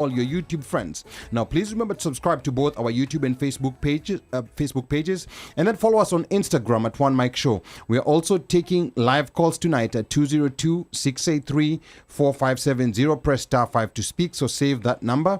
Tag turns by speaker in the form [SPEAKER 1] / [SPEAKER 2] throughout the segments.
[SPEAKER 1] all your YouTube friends. Now, please remember to subscribe to both our YouTube and Facebook pages, and then follow us on Instagram at OneMic Show. We are also taking live calls tonight at 202-683-4570. Press *5 to speak, so save that number.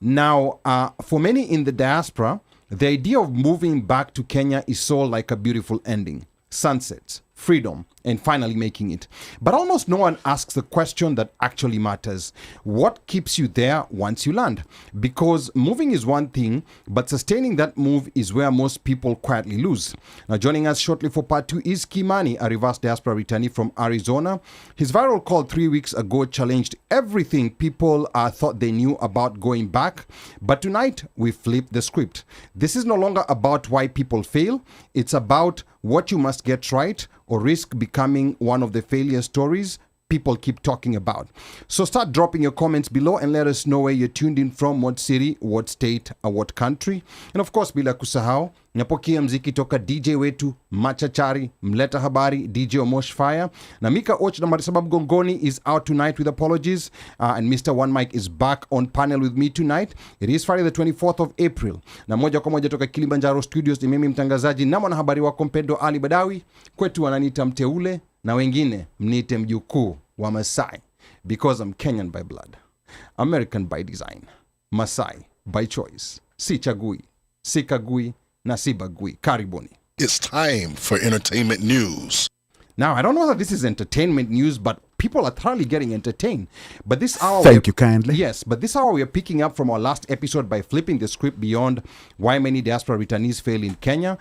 [SPEAKER 1] Now, for many in the diaspora, the idea of moving back to Kenya is sold like a beautiful ending. Sunsets, freedom, and finally making it. But almost no one asks the question that actually matters. What keeps you there once you land? Because moving is one thing, but sustaining that move is where most people quietly lose. Now, joining us shortly for part 2 is Kimani, a reverse diaspora returnee from Arizona. His viral call 3 weeks ago challenged everything people thought they knew about going back. But tonight, we flip the script. This is no longer about why people fail. It's about what you must get right or risk becoming one of the failure stories people keep talking about. So start dropping your comments below and let us know where you're tuned in from, what city, what state, or what country. And of course, bila kusahau, napokea mziki toka DJ wetu, Machachari, Mleta Habari, DJ Omosh Fire. Na Mika Och na Marisabab Gongoni is out tonight with apologies. And Mr. OneMic is back on panel with me tonight. It is Friday the 24th of April. Na moja kwa moja toka Kilimanjaro Studios ni mimi mtangazaji na mwanahabari wako mpendwa Ali Badawi. Kwetu wananiita mteule na wengine mniite mjukuu wa Masai, because I'm Kenyan by blood, American by design, Masai by choice. Sichagui, sikagui, na sibagui. Karibuni.
[SPEAKER 2] It's time for entertainment news.
[SPEAKER 1] Now, I don't know that this is entertainment news, but people are thoroughly getting entertained. But this hour...
[SPEAKER 3] Thank you kindly.
[SPEAKER 1] Yes, but this hour we are picking up from our last episode by flipping the script beyond why many diaspora returnees fail in Kenya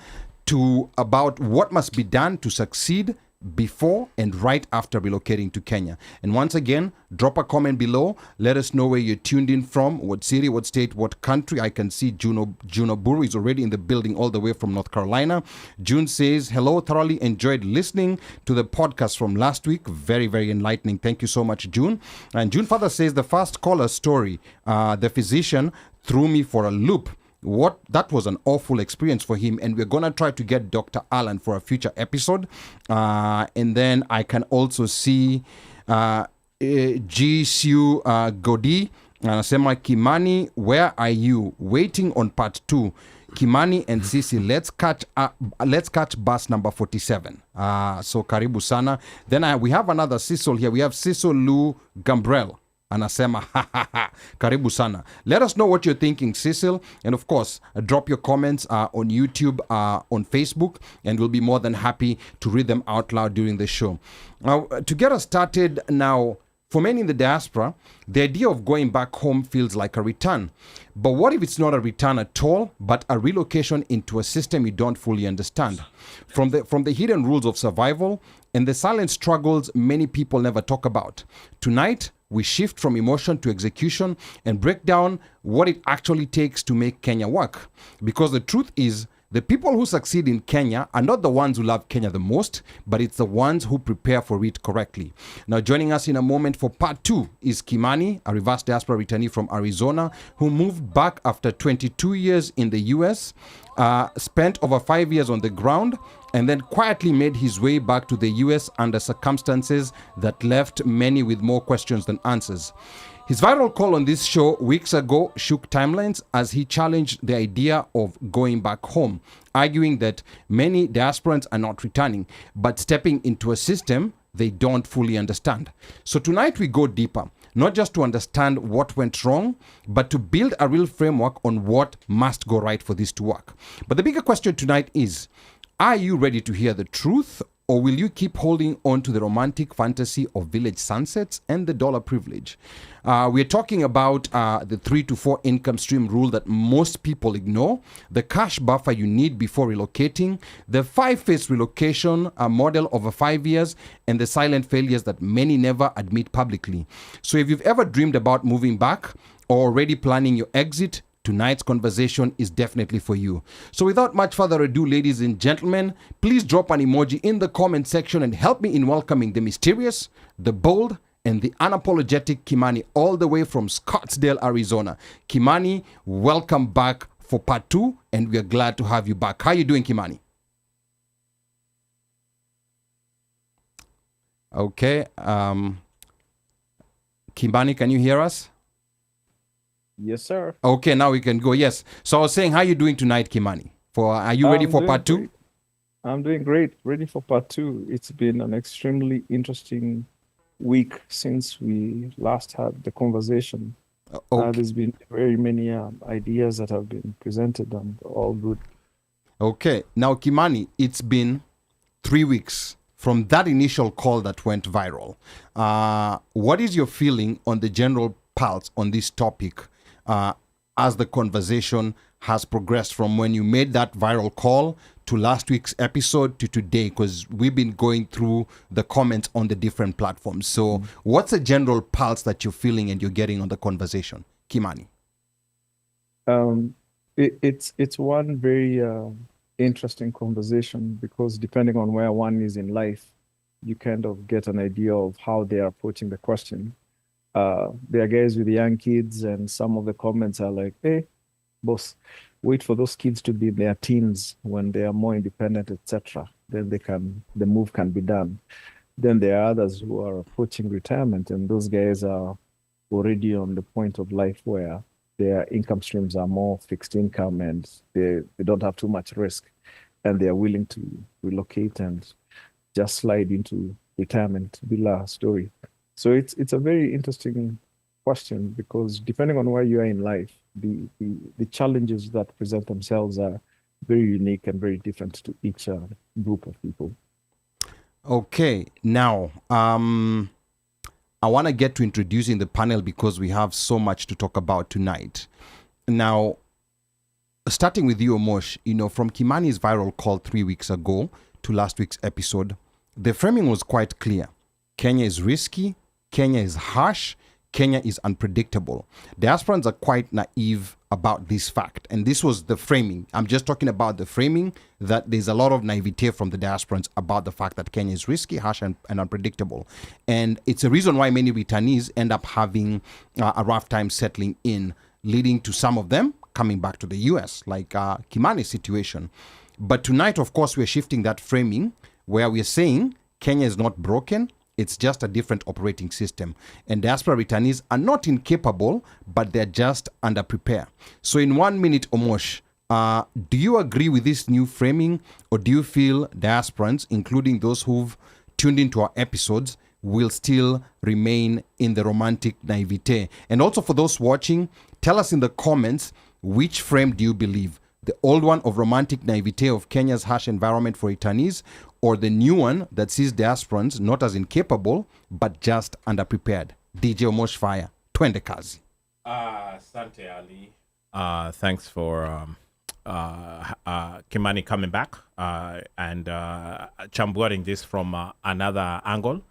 [SPEAKER 1] to about what must be done to succeed before and right after relocating to Kenya. And once again, drop a comment below. Let us know where you're tuned in from, what city, what state, what country. I can see Juno Buru is already in the building all the way from North Carolina. June says, hello, thoroughly enjoyed listening to the podcast from last week. Very, very enlightening. Thank you so much, June. And June further says, the first caller story, the physician threw me for a loop. That was an awful experience for him, and we're gonna try to get Dr. Alan for a future episode. And then I can also see G. Siu Godi anasema, Kimani, where are you? Waiting on part 2. Kimani and Sisi, let's catch bus number 47. So karibu sana. Then we have another Cecil here. We have Cecil Lou Gambrell. Anasema, karibu sana. Let us know what you're thinking, Cecil. And of course, drop your comments on YouTube, on Facebook, and we'll be more than happy to read them out loud during the show. Now, to get us started now, for many in the diaspora, the idea of going back home feels like a return. But what if it's not a return at all, but a relocation into a system you don't fully understand? From the hidden rules of survival and the silent struggles many people never talk about. Tonight, we shift from emotion to execution and break down what it actually takes to make Kenya work. Because the truth is, the people who succeed in Kenya are not the ones who love Kenya the most, but it's the ones who prepare for it correctly. Now, joining us in a moment for part 2 is Kimani, a reverse diaspora returnee from Arizona, who moved back after 22 years in the US, spent over 5 years on the ground, and then quietly made his way back to the US under circumstances that left many with more questions than answers. His viral call on this show weeks ago shook timelines as he challenged the idea of going back home, arguing that many diasporans are not returning, but stepping into a system they don't fully understand. So tonight we go deeper, not just to understand what went wrong, but to build a real framework on what must go right for this to work. But the bigger question tonight is, are you ready to hear the truth, or will you keep holding on to the romantic fantasy of village sunsets and the dollar privilege? We're talking about the 3 to 4 income stream rule that most people ignore, the cash buffer you need before relocating, the 5-phase relocation model over 5 years, and the silent failures that many never admit publicly. So if you've ever dreamed about moving back or already planning your exit, tonight's conversation is definitely for you. So without much further ado, ladies and gentlemen, please drop an emoji in the comment section and help me in welcoming the mysterious, the bold, and the unapologetic Kimani, all the way from Scottsdale, Arizona. Kimani, welcome back for part 2, and we are glad to have you back. How are you doing, Kimani? Okay. Kimani, can you hear us?
[SPEAKER 3] Yes, sir.
[SPEAKER 1] Okay, now we can go. Yes. So I was saying, how are you doing tonight, Kimani? Are you ready
[SPEAKER 3] I'm
[SPEAKER 1] for
[SPEAKER 3] doing
[SPEAKER 1] part two?
[SPEAKER 3] great. I'm doing great. Ready for part two. It's been an extremely interesting week since we last had the conversation.
[SPEAKER 1] Okay.
[SPEAKER 3] There's been very many ideas that have been presented and all good.
[SPEAKER 1] Okay. Now, Kimani, it's been 3 weeks from that initial call that went viral. What is your feeling on the general pulse on this topic as the conversation has progressed from when you made that viral call to last week's episode to today? Because we've been going through the comments on the different platforms. So what's the general pulse that you're feeling and you're getting on the conversation, Kimani?
[SPEAKER 3] It's one very interesting conversation because depending on where one is in life, you kind of get an idea of how they are approaching the question. There are guys with young kids, and some of the comments are like, "Hey, boss, wait for those kids to be in their teens when they are more independent, etc. Then the move can be done." Then there are others who are approaching retirement, and those guys are already on the point of life where their income streams are more fixed income and they don't have too much risk, and they are willing to relocate and just slide into retirement villa story. So it's a very interesting question because depending on where you are in life, the challenges that present themselves are very unique and very different to each group of people.
[SPEAKER 1] Okay, now I want to get to introducing the panel because we have so much to talk about tonight. Now, starting with you, Omosh, from Kimani's viral call 3 weeks ago to last week's episode, the framing was quite clear. Kenya is risky, Kenya is harsh, Kenya is unpredictable. Diasporans are quite naive about this fact. And this was the framing. I'm just talking about the framing, that there's a lot of naivete from the diasporans about the fact that Kenya is risky, harsh, and unpredictable. And it's a reason why many returnees end up having a rough time settling in, leading to some of them coming back to the US, like Kimani's situation. But tonight, of course, we're shifting that framing where we're saying Kenya is not broken. It's just a different operating system. And diaspora returnees are not incapable, but they're just underprepared. So in 1 minute, Omosh, do you agree with this new framing, or do you feel diasporans, including those who've tuned into our episodes, will still remain in the romantic naivete? And also for those watching, tell us in the comments, which frame do you believe? The old one of romantic naivete of Kenya's harsh environment for returnees, or the new one that sees diasporans not as incapable, but just underprepared? DJ Omosh Fire, twende kazi.
[SPEAKER 4] Asante Ali. Thanks for Kimani coming back and chambuaring this from another angle.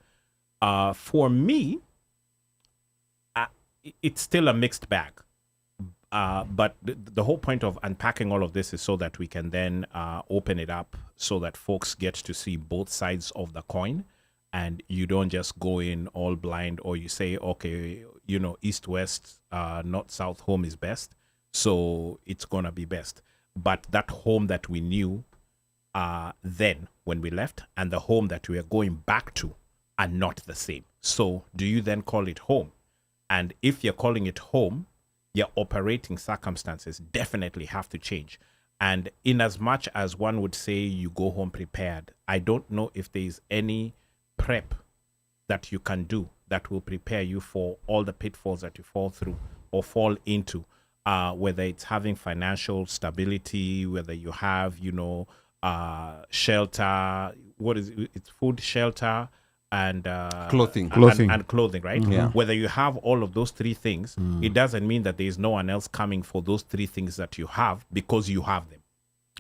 [SPEAKER 4] For me, it's still a mixed bag. But the whole point of unpacking all of this is so that we can then open it up so that folks get to see both sides of the coin, and you don't just go in all blind, or you say, okay, east, west, north, south, home is best, so it's going to be best. But that home that we knew then when we left and the home that we are going back to are not the same. So do you then call it home? And if you're calling it home, your operating circumstances definitely have to change. And in as much as one would say you go home prepared, I don't know if there is any prep that you can do that will prepare you for all the pitfalls that you fall through or fall into, whether it's having financial stability, whether you have, shelter, it's food, shelter, and
[SPEAKER 1] Clothing.
[SPEAKER 4] And clothing, right?
[SPEAKER 1] Yeah.
[SPEAKER 4] Whether you have all of those three things, it doesn't mean that there is no one else coming for those three things that you have, because you have them.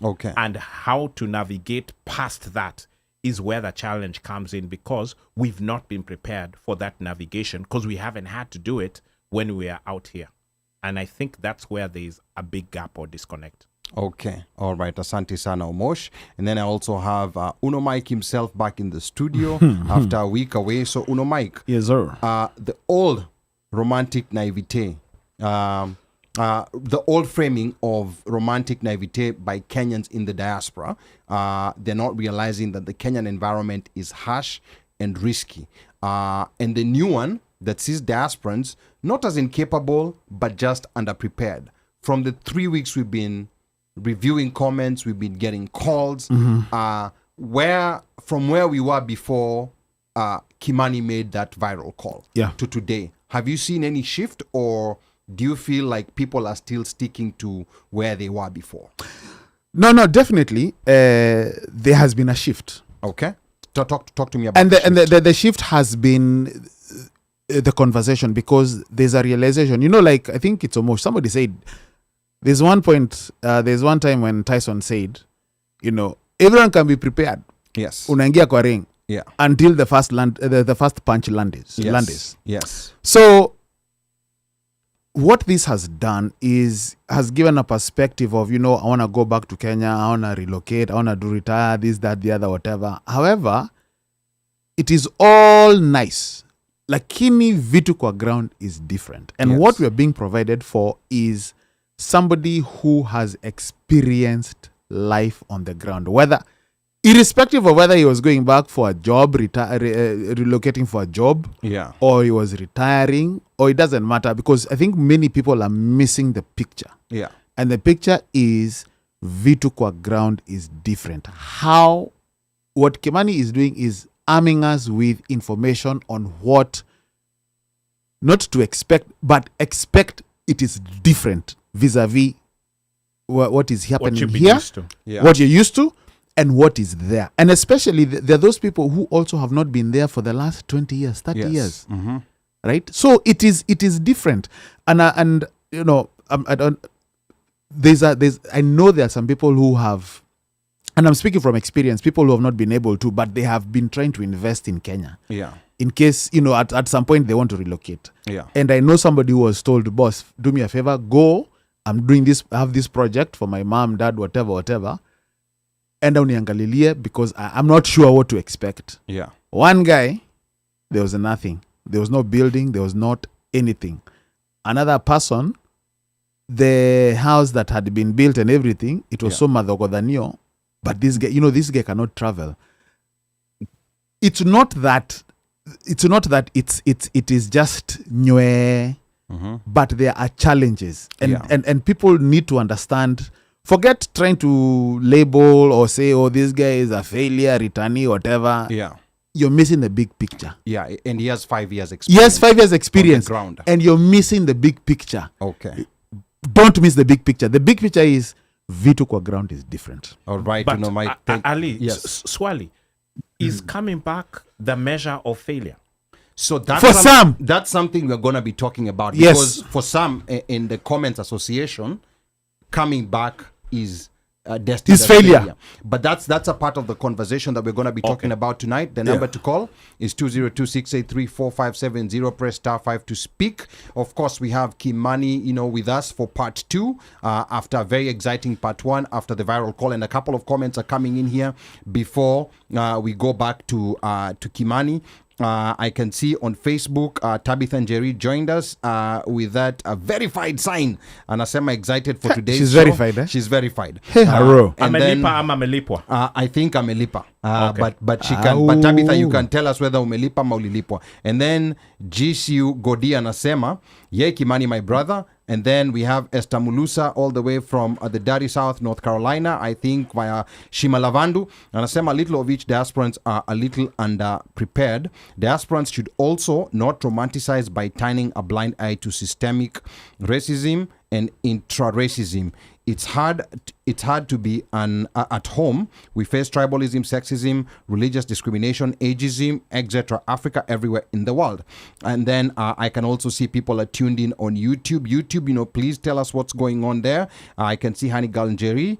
[SPEAKER 1] Okay.
[SPEAKER 4] And how to navigate past that is where the challenge comes in, because we've not been prepared for that navigation, because we haven't had to do it when we are out here. And I think that's where there is a big gap or disconnect.
[SPEAKER 1] Okay. All right. Asante sana, Omosh. And then I also have Uno Mike himself back in the studio after a week away. So, Uno Mike.
[SPEAKER 5] Yes, sir.
[SPEAKER 1] The old romantic naivete, the old framing of romantic naivete by Kenyans in the diaspora, they're not realizing that the Kenyan environment is harsh and risky. And the new one that sees diasporans not as incapable, but just underprepared. From the 3 weeks we've been reviewing comments, we've been getting calls, from where we were before Kimani made that viral call to today. Have you seen any shift, or do you feel like people are still sticking to where they were before?
[SPEAKER 3] No, definitely. There has been a shift.
[SPEAKER 1] Okay. Talk to me about
[SPEAKER 3] and the shift has been the conversation, because there's a realization, like, I think it's almost, somebody said, there's one time when Tyson said, everyone can be prepared.
[SPEAKER 1] Yes.
[SPEAKER 3] Unaingia kwa ring.
[SPEAKER 1] Yeah.
[SPEAKER 3] Until the first punch lands.
[SPEAKER 1] Yes.
[SPEAKER 3] So what this has done has given a perspective of, I want to go back to Kenya, I want to relocate, I want to do retire, this, that, the other, whatever. However, it is all nice. Lakini vitu kwa ground is different. And what we are being provided for is somebody who has experienced life on the ground, irrespective of whether he was going back for a job, relocating for a job, or he was retiring, or it doesn't matter, because I think many people are missing the picture.
[SPEAKER 1] Yeah.
[SPEAKER 3] And the picture is vitu kwa ground is different. What Kimani is doing is arming us with information on what not to expect, but expect it is different vis-a-vis what is happening here, what you're used to, and what is there. And especially there are those people who also have not been there for the last 20 years, 30 years.
[SPEAKER 1] Mm-hmm.
[SPEAKER 3] Right? So it is different. I know there are some people who have, and I'm speaking from experience, people who have not been able to, but they have been trying to invest in Kenya.
[SPEAKER 1] Yeah.
[SPEAKER 3] In case, at some point they want to relocate.
[SPEAKER 1] Yeah.
[SPEAKER 3] And I know somebody who was told, boss, do me a favor, go, I'm doing this, I have this project for my mom, dad, whatever. And uniangalilie, because I'm not sure what to expect.
[SPEAKER 1] Yeah.
[SPEAKER 3] One guy, there was nothing. There was no building. There was not anything. Another person, the house that had been built and everything, it was so madhogodhanio. But this guy, this guy cannot travel. It's not that it is just nywe, but there are challenges, and people need to understand. Forget trying to label or say, oh, this guy is a failure, returnee, whatever.
[SPEAKER 1] Yeah.
[SPEAKER 3] You're missing the big picture.
[SPEAKER 1] Yeah, and he has 5 years experience.
[SPEAKER 3] He has 5 years experience.
[SPEAKER 1] On the ground.
[SPEAKER 3] And you're missing the big picture.
[SPEAKER 1] Okay.
[SPEAKER 3] Don't miss the big picture. The big picture is vitu kwa ground is different.
[SPEAKER 1] All right.
[SPEAKER 4] But Ali,
[SPEAKER 1] yes.
[SPEAKER 4] Swali, is coming back the measure of failure?
[SPEAKER 1] So that's that's something we're going to be talking about.
[SPEAKER 3] Yes.
[SPEAKER 1] Because for some in the Comments Association, coming back is destined as
[SPEAKER 3] failure.
[SPEAKER 1] But that's a part of the conversation that we're going to be talking about tonight. The number to call is 202-683-4570. Press *5 to speak. Of course, we have Kimani, with us for part 2 after a very exciting part 1 after the viral call, and a couple of comments are coming in here before we go back to Kimani. I can see on Facebook, Tabitha Njeri joined us with that verified sign. Anasema excited for today's
[SPEAKER 3] She's
[SPEAKER 1] show.
[SPEAKER 3] verified, eh?
[SPEAKER 1] She's verified.
[SPEAKER 3] Haro.
[SPEAKER 1] And then,
[SPEAKER 4] Amelipa ama amelipwa?
[SPEAKER 1] I think amelipa.
[SPEAKER 4] Okay.
[SPEAKER 1] But she can. But Tabitha, you can tell us whether umelipa ama ulilipwa. And then GCU Godi anasema, yay Kimani, my brother. And then we have Esther Mulusa all the way from the Dari South, North Carolina, I think via Shimalavandu. Anasema, a little of each diasporans are a little underprepared. Diasporans should also not romanticize by turning a blind eye to systemic racism and intra-racism. It's hard to be at home. We face tribalism, sexism, religious discrimination, ageism, etc. Africa, everywhere in the world. And then I can also see people are tuned in on YouTube. YouTube, please tell us what's going on there. I can see Hani Galanjeri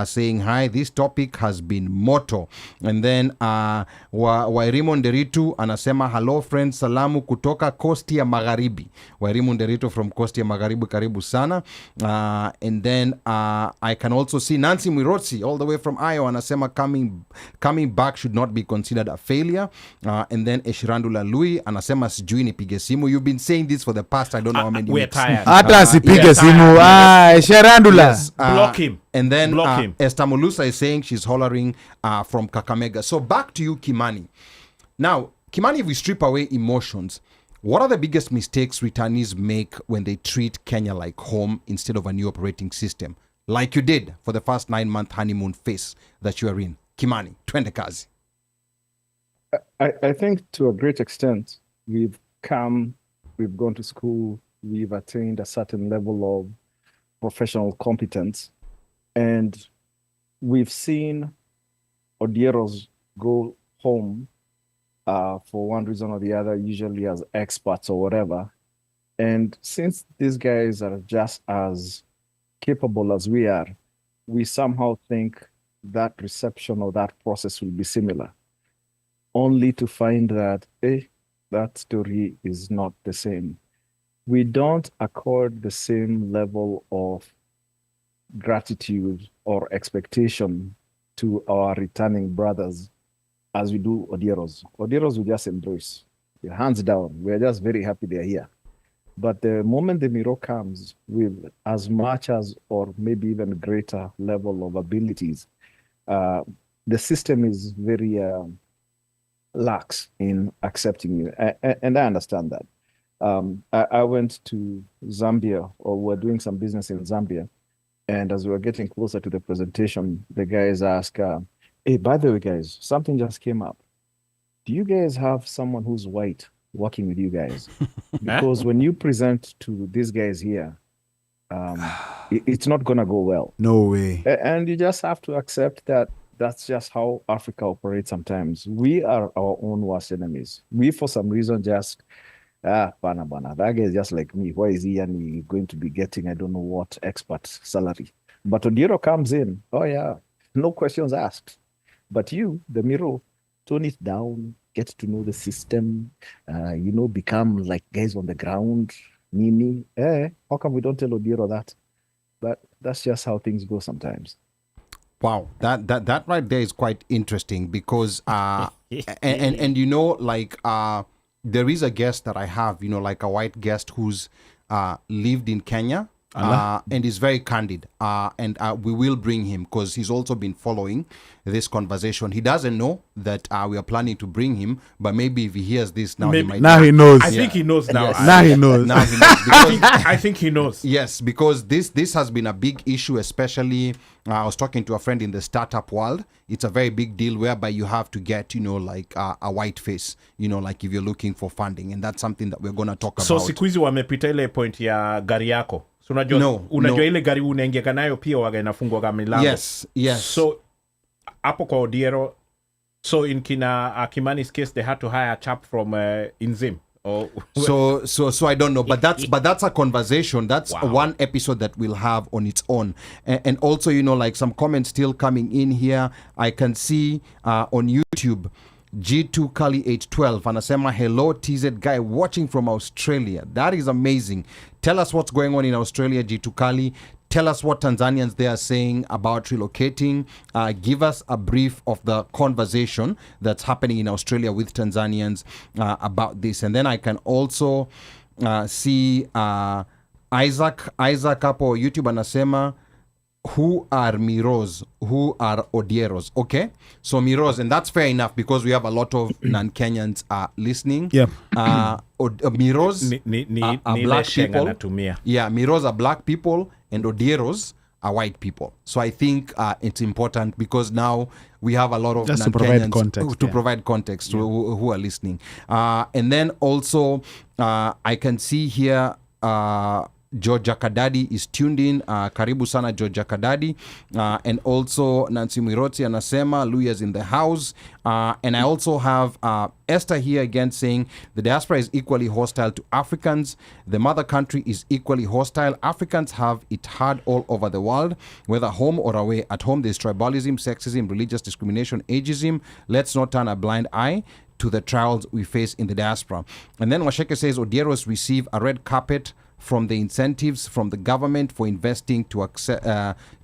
[SPEAKER 1] saying, hi, this topic has been motto. And then Wairimu Nderitu anasema, hello friends, salamu kutoka Kosti ya Magharibi. Wairimu Nderitu from Kosti ya Magharibi, karibu sana. And then I can also see Nancy Mwirotsi all the way from Iowa anasema coming back should not be considered a failure. And then Eshirandula Lui anasema sijui nipige simu. You've been saying this for the past I don't know how many
[SPEAKER 4] we're
[SPEAKER 1] weeks.
[SPEAKER 4] tired.
[SPEAKER 3] Hata sipige simu. Eshirandula.
[SPEAKER 1] Yes,
[SPEAKER 4] Block him.
[SPEAKER 1] And then
[SPEAKER 4] Block him.
[SPEAKER 1] Esther Mulusa is saying she's hollering from Kakamega. So back to you, Kimani. Now, Kimani, if we strip away emotions, What are the biggest mistakes returnees make when they treat Kenya like home instead of a new operating system, like you did for the first 9-month honeymoon phase that you are in? Kimani, twende kazi.
[SPEAKER 3] I think to a great extent, we've gone to school, we've attained a certain level of professional competence, and we've seen Odieros go home for one reason or the other, usually as experts or whatever. And since these guys are just as capable as we are, we somehow think that reception or that process will be similar, only to find that that story is not the same. We don't accord the same level of gratitude or expectation to our returning brothers as we do Odieros. Odieros we just embrace. Hands down. We're just very happy they're here. But the moment the Miro comes with as much as, or maybe even greater level of abilities, the system is very lax in accepting you. And I understand that. I went to Zambia, or we're doing some business in Zambia. And as we were getting closer to the presentation, the guys asked, hey, by the way, guys, something just came up. Do you guys have someone who's white working with you guys? Because when you present to these guys here, it's not going to go well.
[SPEAKER 5] No way.
[SPEAKER 3] And you just have to accept that that's just how Africa operates sometimes. We are our own worst enemies. We, for some reason, just, bana, that guy is just like me. Why is he and going to be getting, I don't know what, expert salary? But Odiero comes in, oh yeah, no questions asked. But you, the Miro, tone it down, get to know the system, become like guys on the ground. Nini, how come we don't tell Odiero that? But that's just how things go sometimes.
[SPEAKER 1] Wow, that right there is quite interesting because and there is a guest that I have, like a white guest who's lived in Kenya. And is very candid, and we will bring him because he's also been following this conversation. He doesn't know that we are planning to bring him, but maybe if he hears this now, he might.
[SPEAKER 5] Now he knows.
[SPEAKER 4] I think he knows now.
[SPEAKER 5] Yes. Now he knows.
[SPEAKER 1] Now he knows because,
[SPEAKER 4] I think he knows.
[SPEAKER 1] Yes, because this has been a big issue, especially I was talking to a friend in the startup world. It's a very big deal whereby you have to get, like a white face, like if you're looking for funding, and that's something that we're going to talk about.
[SPEAKER 4] So siku hizi wamepita ile point ya gari yako. So unajua ile gari unaingia nayo pia waga inafungwa kama milango.
[SPEAKER 1] Yes.
[SPEAKER 4] So hapo kwa Odiero, so in Kimani's case they had to hire a chap from Inzim.
[SPEAKER 1] So I don't know, but that's a conversation. That's one episode that we'll have on its own. And also, like some comments still coming in here. I can see on YouTube, G2 Kali 812 anasema hello TZ guy watching from Australia. That is amazing. Tell us what's going on in Australia, G2 Kali. Tell us what Tanzanians they are saying about relocating. Give us a brief of the conversation that's happening in Australia with Tanzanians about this. And then I can also see Isaac hapo YouTube anasema who are Miros, who are Odieros. Okay, so Miros, and that's fair enough because we have a lot of non-Kenyans listening.
[SPEAKER 5] Yeah.
[SPEAKER 1] Miros are black people. Yeah, Miros are black people and Odieros are white people. So I think it's important because now we have a lot of
[SPEAKER 5] just
[SPEAKER 1] non-Kenyans to provide context to who are listening. And then also I can see here Georgia Kadadi is tuned in. Karibu sana Georgia Kadadi. And also Nancy Mwiroti anasema Luya's in the house. And I also have Esther here again saying the diaspora is equally hostile to Africans. The mother country is equally hostile. Africans have it hard all over the world, whether home or away. At home there's tribalism, sexism, religious discrimination, ageism. Let's not turn a blind eye to the trials we face in the diaspora. And then Washeke says Odieros receive a red carpet from the incentives from the government for investing to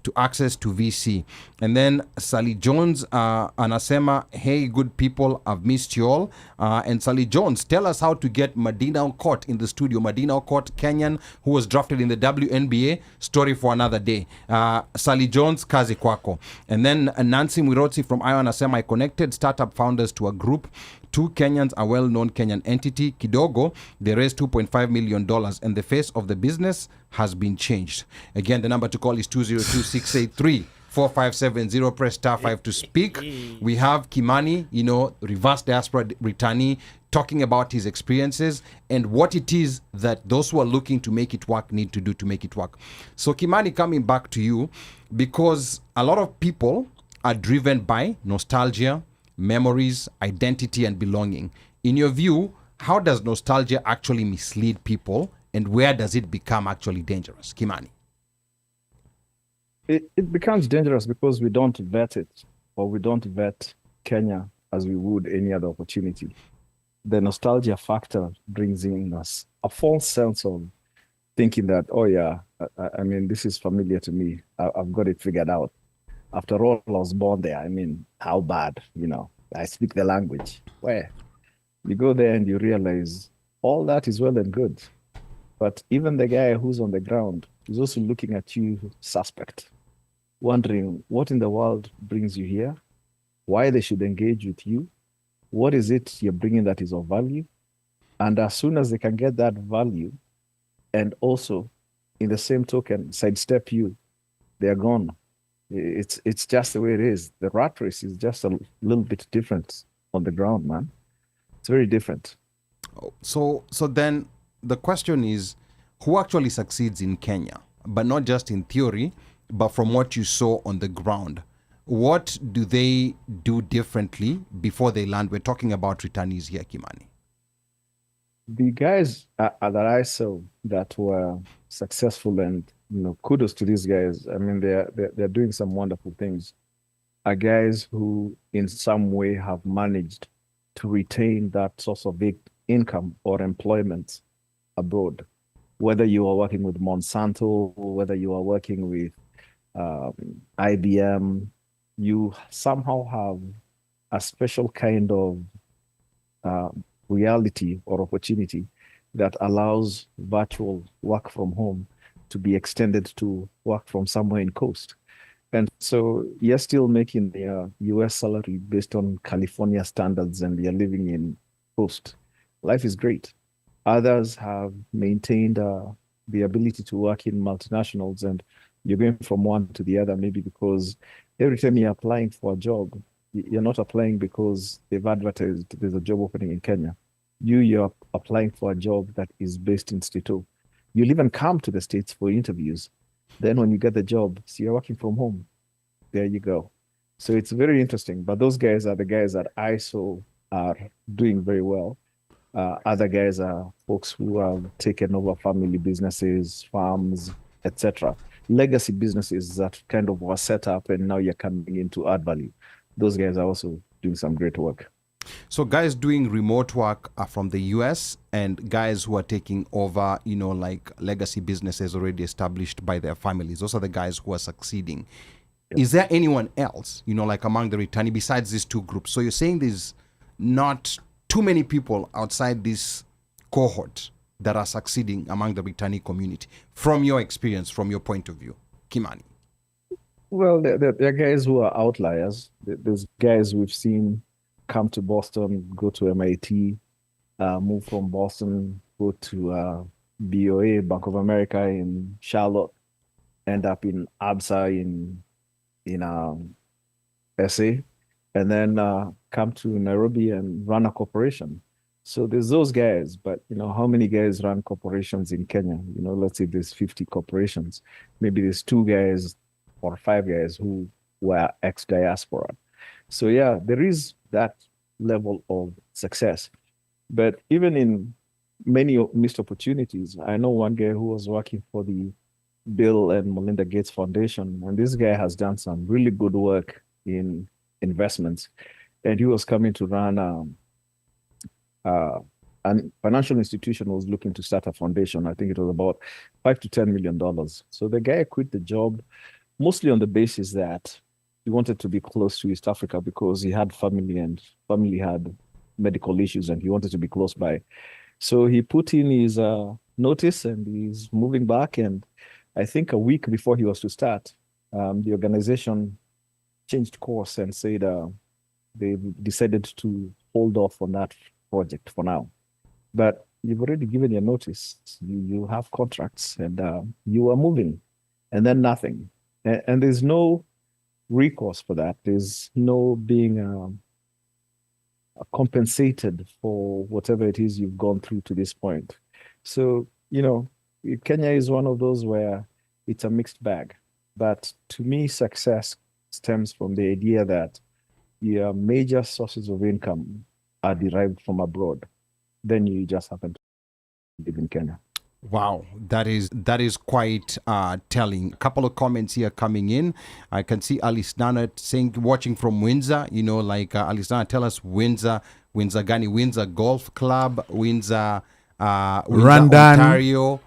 [SPEAKER 1] to access to VC. And then Sally Jones anasema, hey, good people, I've missed you all. And Sally Jones, tell us how to get Medina Okot in the studio. Medina Okot, Kenyan, who was drafted in the WNBA. Story for another day. Sally Jones, kazi kwako. And then Nancy Mwirotsi from Iowa anasema, I connected startup founders to a group. 2 Kenyans, a well-known Kenyan entity, Kidogo, they raised $2.5 million, and the face of the business has been changed. Again, the number to call is 202-683-4570. Press star 5 to speak. We have Kimani, reverse diaspora returnee, talking about his experiences and what it is that those who are looking to make it work need to do to make it work. So Kimani, coming back to you, because a lot of people are driven by nostalgia, memories, identity, and belonging. In your view, how does nostalgia actually mislead people, and where does it become actually dangerous? Kimani.
[SPEAKER 3] It becomes dangerous because we don't vet it, or we don't vet Kenya as we would any other opportunity. The nostalgia factor brings in us a false sense of thinking that, oh yeah, I mean, this is familiar to me. I've got it figured out. After all, I was born there. I mean, how bad, I speak the language. Where? You go there and you realize all that is well and good. But even the guy who's on the ground is also looking at you suspect, wondering what in the world brings you here, why they should engage with you, what is it you're bringing that is of value? And as soon as they can get that value and also in the same token sidestep you, they're gone. It's just the way it is. The rat race is just a little bit different on the ground, man. It's very different.
[SPEAKER 1] So then the question is, who actually succeeds in Kenya? But not just in theory, but from what you saw on the ground. What do they do differently before they land? We're talking about returnees here, Kimani.
[SPEAKER 3] The guys that I saw that were successful, and kudos to these guys. I mean, they're doing some wonderful things. Are guys who, in some way, have managed to retain that source of income or employment abroad. Whether you are working with Monsanto, whether you are working with IBM, you somehow have a special kind of reality or opportunity that allows virtual work from home to be extended to work from somewhere in coast. And so you're still making the US salary based on California standards and you're living in coast. Life is great. Others have maintained the ability to work in multinationals, and you're going from one to the other, maybe because every time you're applying for a job, you're not applying because they've advertised there's a job opening in Kenya. You're applying for a job that is based in Stato. You'll even come to the States for interviews. Then when you get the job, so you're working from home. There you go. So it's very interesting. But those guys are the guys that I saw are doing very well. Other guys are folks who have taken over family businesses, farms, etc. Legacy businesses that kind of were set up and now you're coming in to add value. Those guys are also doing some great work.
[SPEAKER 1] So guys doing remote work are from the US, and guys who are taking over, like legacy businesses already established by their families. Those are the guys who are succeeding. Yep. Is there anyone else, like among the returnee besides these two groups? So you're saying there's not too many people outside this cohort that are succeeding among the returnee community, from your experience, from your point of view, Kimani?
[SPEAKER 3] Well, there are guys who are outliers. There's guys we've seen come to Boston, go to MIT, move from Boston, go to BOA, Bank of America in Charlotte, end up in ABSA in SA, and then come to Nairobi and run a corporation. So there's those guys, but how many guys run corporations in Kenya? Let's say there's 50 corporations. Maybe there's 2 guys or 5 guys who were ex-diaspora. So yeah, there is that level of success. But even in many missed opportunities, I know one guy who was working for the Bill and Melinda Gates Foundation, and this guy has done some really good work in investments. And he was coming to run a financial institution was looking to start a foundation. I think it was about $5 to $10 million. So the guy quit the job, mostly on the basis that he wanted to be close to East Africa because he had family and family had medical issues and he wanted to be close by. So he put in his notice and he's moving back. And I think a week before he was to start, the organization changed course and said they decided to hold off on that project for now. But you've already given your notice. You have contracts and you are moving, and then nothing. And there's no recourse for that. There's no being compensated for whatever it is you've gone through to this point. So, Kenya is one of those where it's a mixed bag. But to me, success stems from the idea that your major sources of income are derived from abroad. Then you just happen to live in Kenya.
[SPEAKER 1] Wow, that is quite telling. A couple of comments here coming in. I can see Alice Nana saying, watching from Windsor. Alice Nana, tell us Windsor Gani, Windsor Golf Club, Windsor Ontario,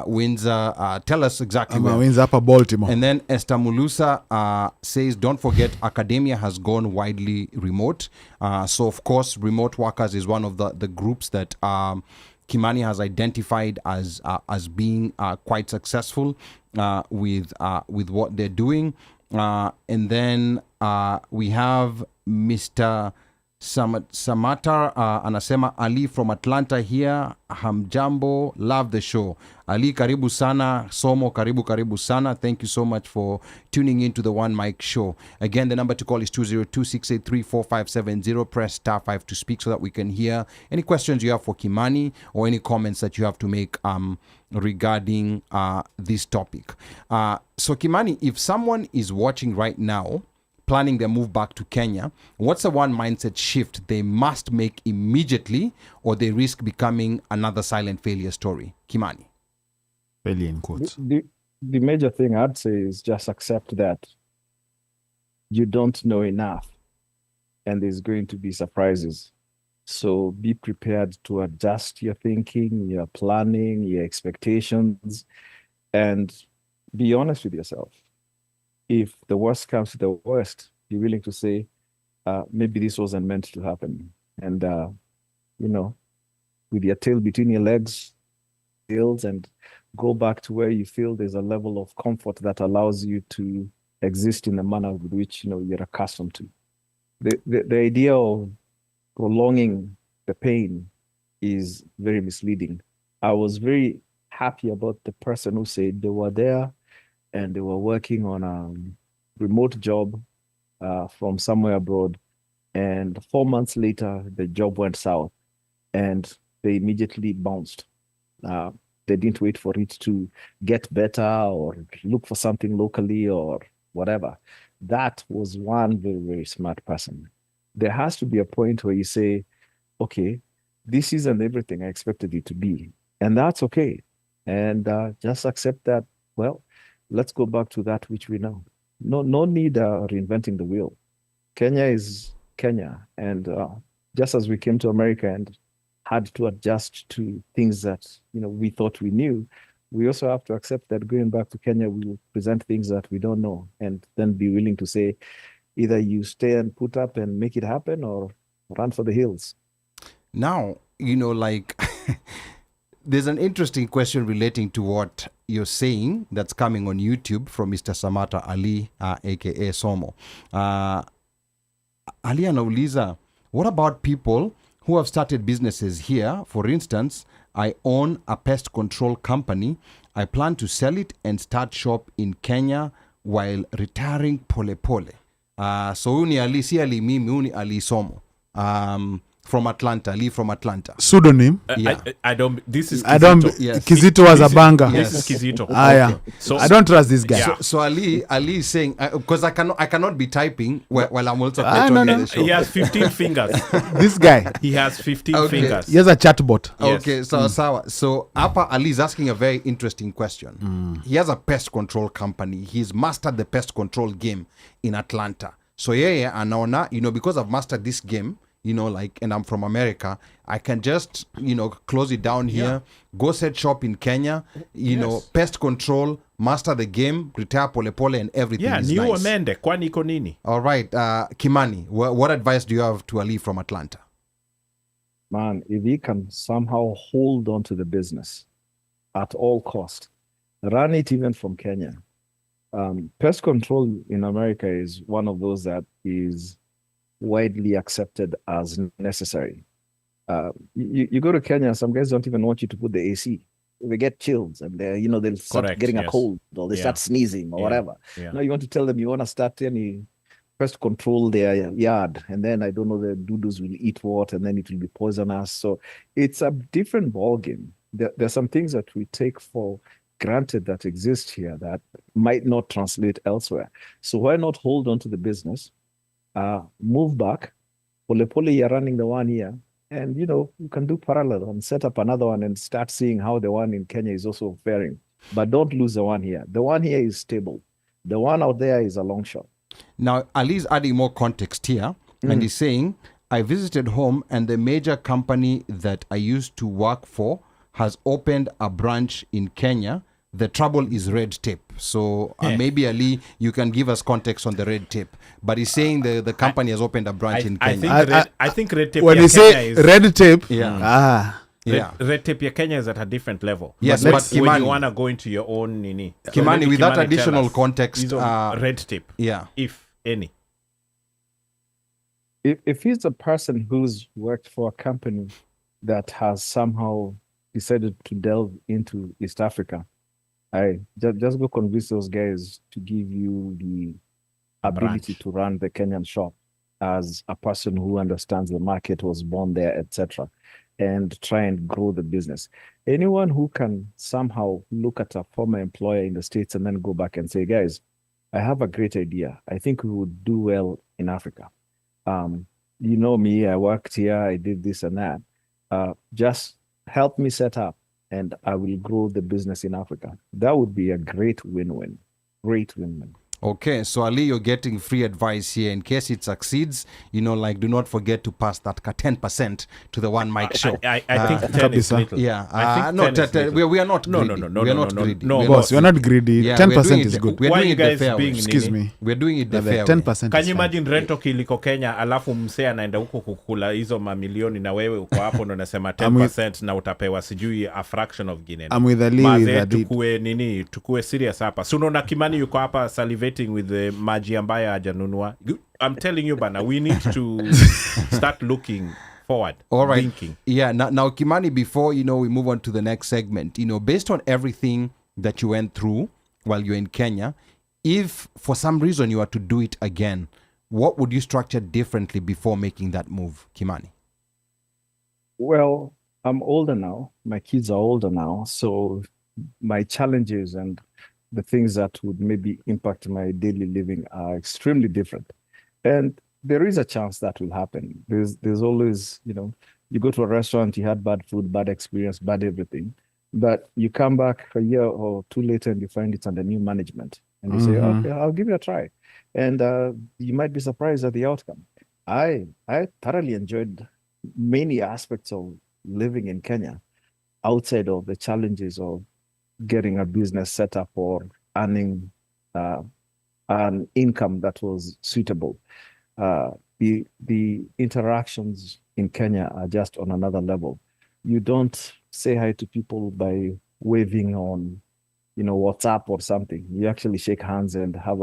[SPEAKER 1] Windsor. Tell us exactly where.
[SPEAKER 5] Windsor, Upper Baltimore.
[SPEAKER 1] And then Esther Mulusa says, don't forget, academia has gone widely remote. So of course, remote workers is one of the groups that Kimani has identified as being quite successful with what they're doing. And then we have Mr. Samata anasema, Ali from Atlanta here, hamjambo, love the show. Ali, karibu sana. Somo, karibu sana. Thank you so much for tuning in to the OneMic Show. Again, the number to call is 202-683-4570. Press *5 to speak so that we can hear any questions you have for Kimani or any comments that you have to make regarding this topic. So Kimani, if someone is watching right now, planning their move back to Kenya, what's the one mindset shift they must make immediately, or they risk becoming another silent failure story? Kimani.
[SPEAKER 5] Failure in quotes.
[SPEAKER 3] The major thing I'd say is just accept that you don't know enough and there's going to be surprises. So be prepared to adjust your thinking, your planning, your expectations, and be honest with yourself. If the worst comes to the worst, be willing to say, maybe this wasn't meant to happen. And, with your tail between your legs, and go back to where you feel there's a level of comfort that allows you to exist in a manner with which, you're accustomed to. The idea of prolonging the pain is very misleading. I was very happy about the person who said they were there and they were working on a remote job from somewhere abroad. And 4 months later, the job went south and they immediately bounced. They didn't wait for it to get better or look for something locally or whatever. That was one very, very smart person. There has to be a point where you say, okay, this isn't everything I expected it to be. And that's okay. And just accept that, well, let's go back to that which we know. No need reinventing the wheel. Kenya is Kenya. And just as we came to America and had to adjust to things that we thought we knew, we also have to accept that going back to Kenya, we will present things that we don't know, and then be willing to say, either you stay and put up and make it happen or run for the hills.
[SPEAKER 1] Now, there's an interesting question relating to what you're saying that's coming on YouTube from Mr. Samata Ali, aka Somo. Ali anauliza, what about people who have started businesses here? For instance, I own a pest control company. I plan to sell it and start shop in Kenya while retiring pole pole. So uni Ali, si Ali mimi, uni Ali Somo. From Atlanta, Ali from Atlanta.
[SPEAKER 5] Pseudonym?
[SPEAKER 4] I don't. This is Kizito.
[SPEAKER 5] I don't.
[SPEAKER 1] Yes.
[SPEAKER 5] Kizito was a banger.
[SPEAKER 4] This is Kizito.
[SPEAKER 5] Yeah.
[SPEAKER 4] So
[SPEAKER 5] I don't trust this guy.
[SPEAKER 4] Yeah.
[SPEAKER 1] So Ali is saying, because I cannot be typing while I'm also
[SPEAKER 5] no.
[SPEAKER 1] the show.
[SPEAKER 4] He has 15 fingers.
[SPEAKER 5] This guy.
[SPEAKER 4] He has 15
[SPEAKER 1] Okay.
[SPEAKER 4] fingers.
[SPEAKER 5] He has a chatbot.
[SPEAKER 1] Yes. Okay, so sawa. So Apa Ali is asking a very interesting question. He has a pest control company. He's mastered the pest control game in Atlanta. So anaona, because I've mastered this game, and I'm from America, I can just, close it down here, go set shop in Kenya,
[SPEAKER 4] Yes.
[SPEAKER 1] pest control, master the game, retire pole pole, and everything
[SPEAKER 4] Yeah,
[SPEAKER 1] is
[SPEAKER 4] new
[SPEAKER 1] nice.
[SPEAKER 4] amende, kwani iko nini?
[SPEAKER 1] All right, Kimani, what advice do you have to Ali from Atlanta?
[SPEAKER 3] Man, if he can somehow hold on to the business at all cost, run it even from Kenya. Pest control in America is one of those that is widely accepted as necessary. You go to Kenya, some guys don't even want you to put the AC. They get chills and they'll start
[SPEAKER 4] Correct,
[SPEAKER 3] getting a
[SPEAKER 4] yes.
[SPEAKER 3] cold or they start sneezing or whatever.
[SPEAKER 4] Yeah.
[SPEAKER 3] Now you want to tell them you want to start any pest control their yard, and then I don't know, the doodles will eat what, and then it will be poisonous. So it's a different ballgame. There's some things that we take for granted that exist here that might not translate elsewhere. So why not hold on to the business, move back, pole you're running the one here, and you can do parallel and set up another one and start seeing how the one in Kenya is also faring. But don't lose the one here. The one here is stable. The one out there is a long shot.
[SPEAKER 1] Now, Ali's adding more context here, and he's saying, I visited home and the major company that I used to work for has opened a branch in Kenya. The trouble is red tape. So maybe, Ali, you can give us context on the red tape. But he's saying the company has opened a branch in Kenya.
[SPEAKER 4] I think red tape
[SPEAKER 5] When
[SPEAKER 4] ya
[SPEAKER 5] you
[SPEAKER 4] Kenya
[SPEAKER 5] say
[SPEAKER 4] is...
[SPEAKER 5] red tape,
[SPEAKER 1] Yeah.
[SPEAKER 4] Red tape ya Kenya is at a different level.
[SPEAKER 1] Yes,
[SPEAKER 4] but
[SPEAKER 1] but
[SPEAKER 4] when
[SPEAKER 1] Kimani-
[SPEAKER 4] you want to go into your own nini.
[SPEAKER 1] Kimani,
[SPEAKER 4] maybe
[SPEAKER 1] with that
[SPEAKER 4] Kimani
[SPEAKER 1] additional
[SPEAKER 4] tell us,
[SPEAKER 1] context,
[SPEAKER 4] is on red tape,
[SPEAKER 1] Yeah.
[SPEAKER 4] if any.
[SPEAKER 3] If he's a person who's worked for a company that has somehow decided to delve into East Africa, I just go convince those guys to give you the ability to run the Kenyan shop as a person who understands the market, was born there, etc., and try and grow the business. Anyone who can somehow look at a former employer in the States and then go back and say, guys, I have a great idea. I think we would do well in Africa. You know me, I worked here, I did this and that. Just help me set up and I will grow the business in Africa. That would be a great win-win. Great win-win.
[SPEAKER 1] Okay, so Ali, you're getting free advice here. In case it succeeds, do not forget to pass that 10% to the OneMic Show.
[SPEAKER 4] I think 10 is little.
[SPEAKER 1] Yeah,
[SPEAKER 4] I think 10 is little.
[SPEAKER 1] we are not
[SPEAKER 4] No,
[SPEAKER 1] greedy.
[SPEAKER 4] no,
[SPEAKER 1] we are
[SPEAKER 4] no,
[SPEAKER 1] not
[SPEAKER 4] no,
[SPEAKER 1] greedy.
[SPEAKER 4] no,
[SPEAKER 1] We are
[SPEAKER 5] boss,
[SPEAKER 1] not
[SPEAKER 5] we're not greedy.
[SPEAKER 1] Yeah,
[SPEAKER 5] 10% is good.
[SPEAKER 1] We're
[SPEAKER 4] Why
[SPEAKER 1] doing
[SPEAKER 4] you
[SPEAKER 1] it the
[SPEAKER 4] guys
[SPEAKER 1] fair way.
[SPEAKER 4] being
[SPEAKER 5] Excuse
[SPEAKER 4] nini?
[SPEAKER 5] me.
[SPEAKER 1] We're doing it the fair way.
[SPEAKER 5] 10%
[SPEAKER 4] Can
[SPEAKER 5] is
[SPEAKER 4] you
[SPEAKER 5] fine.
[SPEAKER 4] imagine rento kiliko Kenya alafu msee anaenda huko kukula hizo mamilioni na wewe uko hapo ndo unasema 10% na utapewa sijui a fraction of Guinea.
[SPEAKER 5] I'm with Ali with
[SPEAKER 4] Mazee,
[SPEAKER 5] that.
[SPEAKER 4] tukue serious hapa. So unaona Kimani yuko hapa salivating with the maji ambayo hajanunua. I'm telling you bana, we need to start looking forward.
[SPEAKER 1] All right.
[SPEAKER 4] Thinking.
[SPEAKER 1] Yeah. Now, Kimani, before we move on to the next segment, based on everything that you went through while you're in Kenya, if for some reason you are to do it again, what would you structure differently before making that move, Kimani?
[SPEAKER 3] Well, I'm older now. My kids are older now. So my challenges and the things that would maybe impact my daily living are extremely different. And there is a chance that will happen. There's always, you go to a restaurant, you had bad food, bad experience, bad everything. But you come back a year or two later and you find it's under new management. And you say, okay, I'll give it a try. And you might be surprised at the outcome. I thoroughly enjoyed many aspects of living in Kenya outside of the challenges of getting a business set up or earning an income that was suitable. The interactions in Kenya are just on another level. You don't say hi to people by waving on, WhatsApp or something. You actually shake hands and have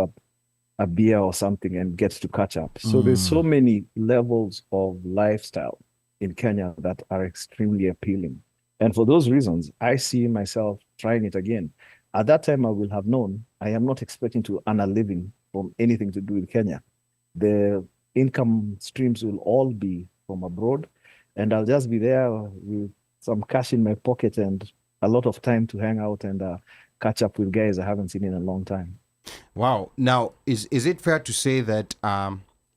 [SPEAKER 3] a beer or something and get to catch up. So there's so many levels of lifestyle in Kenya that are extremely appealing. And for those reasons, I see myself trying it again. At that time, I will have known I am not expecting to earn a living from anything to do with Kenya. The income streams will all be from abroad, and I'll just be there with some cash in my pocket and a lot of time to hang out and catch up with guys I haven't seen in a long time.
[SPEAKER 1] Wow. Now, is it fair to say that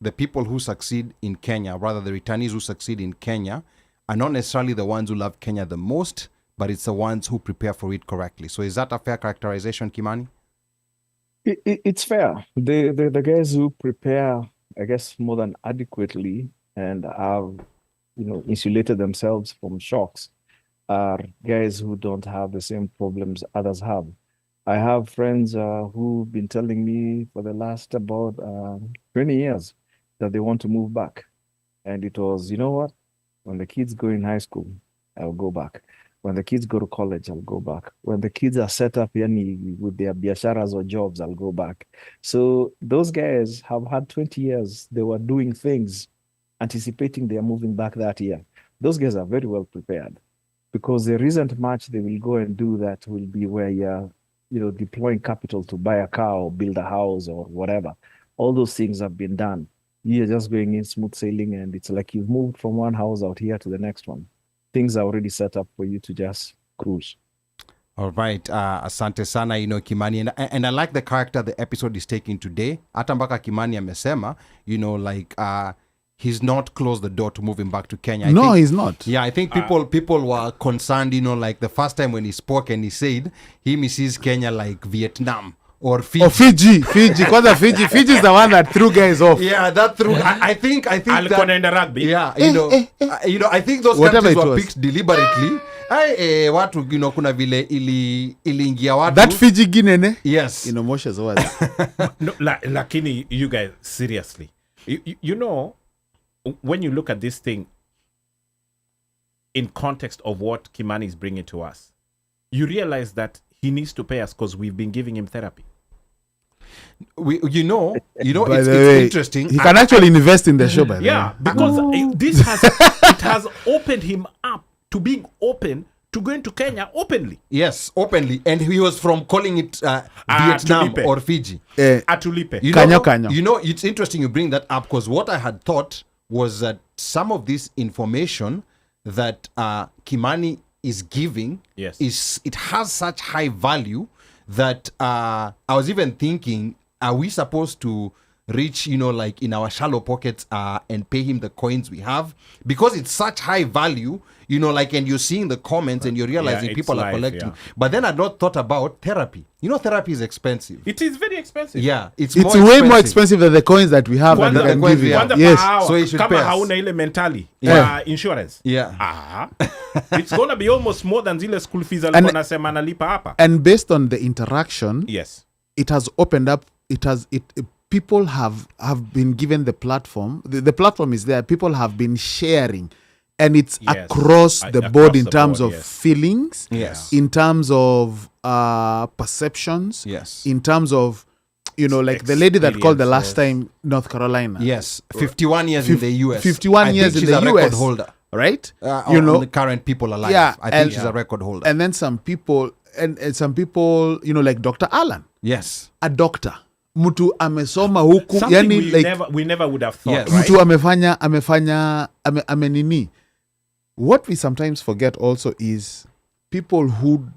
[SPEAKER 1] the people who succeed in Kenya, rather the returnees who succeed in Kenya, are not necessarily the ones who love Kenya the most, but it's the ones who prepare for it correctly? So is that a fair characterization, Kimani?
[SPEAKER 3] It's fair. The guys who prepare, I guess, more than adequately and have, insulated themselves from shocks are guys who don't have the same problems others have. I have friends who've been telling me for the last about 20 years that they want to move back. And it was, you know what? When the kids go in high school, I'll go back. When the kids go to college, I'll go back. When the kids are set up with their biasharas or jobs, I'll go back. So those guys have had 20 years. They were doing things, anticipating they are moving back that year. Those guys are very well prepared because there isn't much they will go and do that will be where you're, deploying capital to buy a car or build a house or whatever. All those things have been done. You're just going in smooth sailing, and it's like you've moved from one house out here to the next one. Things are already set up for you to just cruise.
[SPEAKER 1] All right, asante sana, Kimani, and I like the character the episode is taking today. Hata mpaka Kimani amesema, he's not closed the door to moving back to Kenya.
[SPEAKER 5] He's not.
[SPEAKER 1] Yeah, I think people were concerned, like the first time when he spoke and he said he sees Kenya like Vietnam. Or Fiji.
[SPEAKER 5] Kwanza Fiji is the one that threw guys off.
[SPEAKER 1] Yeah, that threw. I think that.
[SPEAKER 4] In the rugby.
[SPEAKER 1] Yeah, I think those countries were picked deliberately. Watu, kuna vile iliingia watu.
[SPEAKER 5] That Fiji Guinea.
[SPEAKER 1] Yes.
[SPEAKER 5] Moshe's words.
[SPEAKER 4] No, lakini you guys, seriously, when you look at this thing in context of what Kimani is bringing to us, you realize that he needs to pay us because we've been giving him therapy.
[SPEAKER 1] It's interesting.
[SPEAKER 5] He can actually invest in the show, by the way.
[SPEAKER 4] Because this has opened him up to being open to going to Kenya openly.
[SPEAKER 1] Yes, openly, and he was from calling it Vietnam
[SPEAKER 4] Atulipe.
[SPEAKER 1] or Fiji.
[SPEAKER 4] Atulipe.
[SPEAKER 5] Kanyo.
[SPEAKER 1] It's interesting you bring that up because what I had thought was that some of this information that Kimani is giving, it has such high value that I was even thinking, are we supposed to reach, like in our shallow pockets and pay him the coins we have? Because it's such high value, and you're seeing the comments and you're realizing people are collecting. Yeah. But then I not thought about therapy. Therapy is expensive.
[SPEAKER 4] It is very expensive.
[SPEAKER 1] Yeah, it's
[SPEAKER 5] way more expensive than the coins that we have.
[SPEAKER 1] Yes. So you should pay us.
[SPEAKER 4] Hauna ile mentally insurance.
[SPEAKER 1] Yeah.
[SPEAKER 4] It's going to be almost more than zile school fees alikuwa nasema analipa hapa.
[SPEAKER 5] And based on the interaction, it has opened up. People have been given the platform. The platform is there. People have been sharing. And it's across the board in terms of feelings, in terms of perceptions, in terms of, like the lady that called the last time, North Carolina.
[SPEAKER 1] Yes, 51 years in the US.
[SPEAKER 5] 51 years in the US.
[SPEAKER 1] She's a record holder.
[SPEAKER 5] Right?
[SPEAKER 1] The current people alive.
[SPEAKER 5] Yeah,
[SPEAKER 1] I think she's a record holder.
[SPEAKER 5] And then some people, like Dr. Alan.
[SPEAKER 1] Yes.
[SPEAKER 5] A doctor. Mtu amesoma huku.
[SPEAKER 4] Something we never would have thought, right?
[SPEAKER 5] Mtu amenini. What we sometimes forget also is people who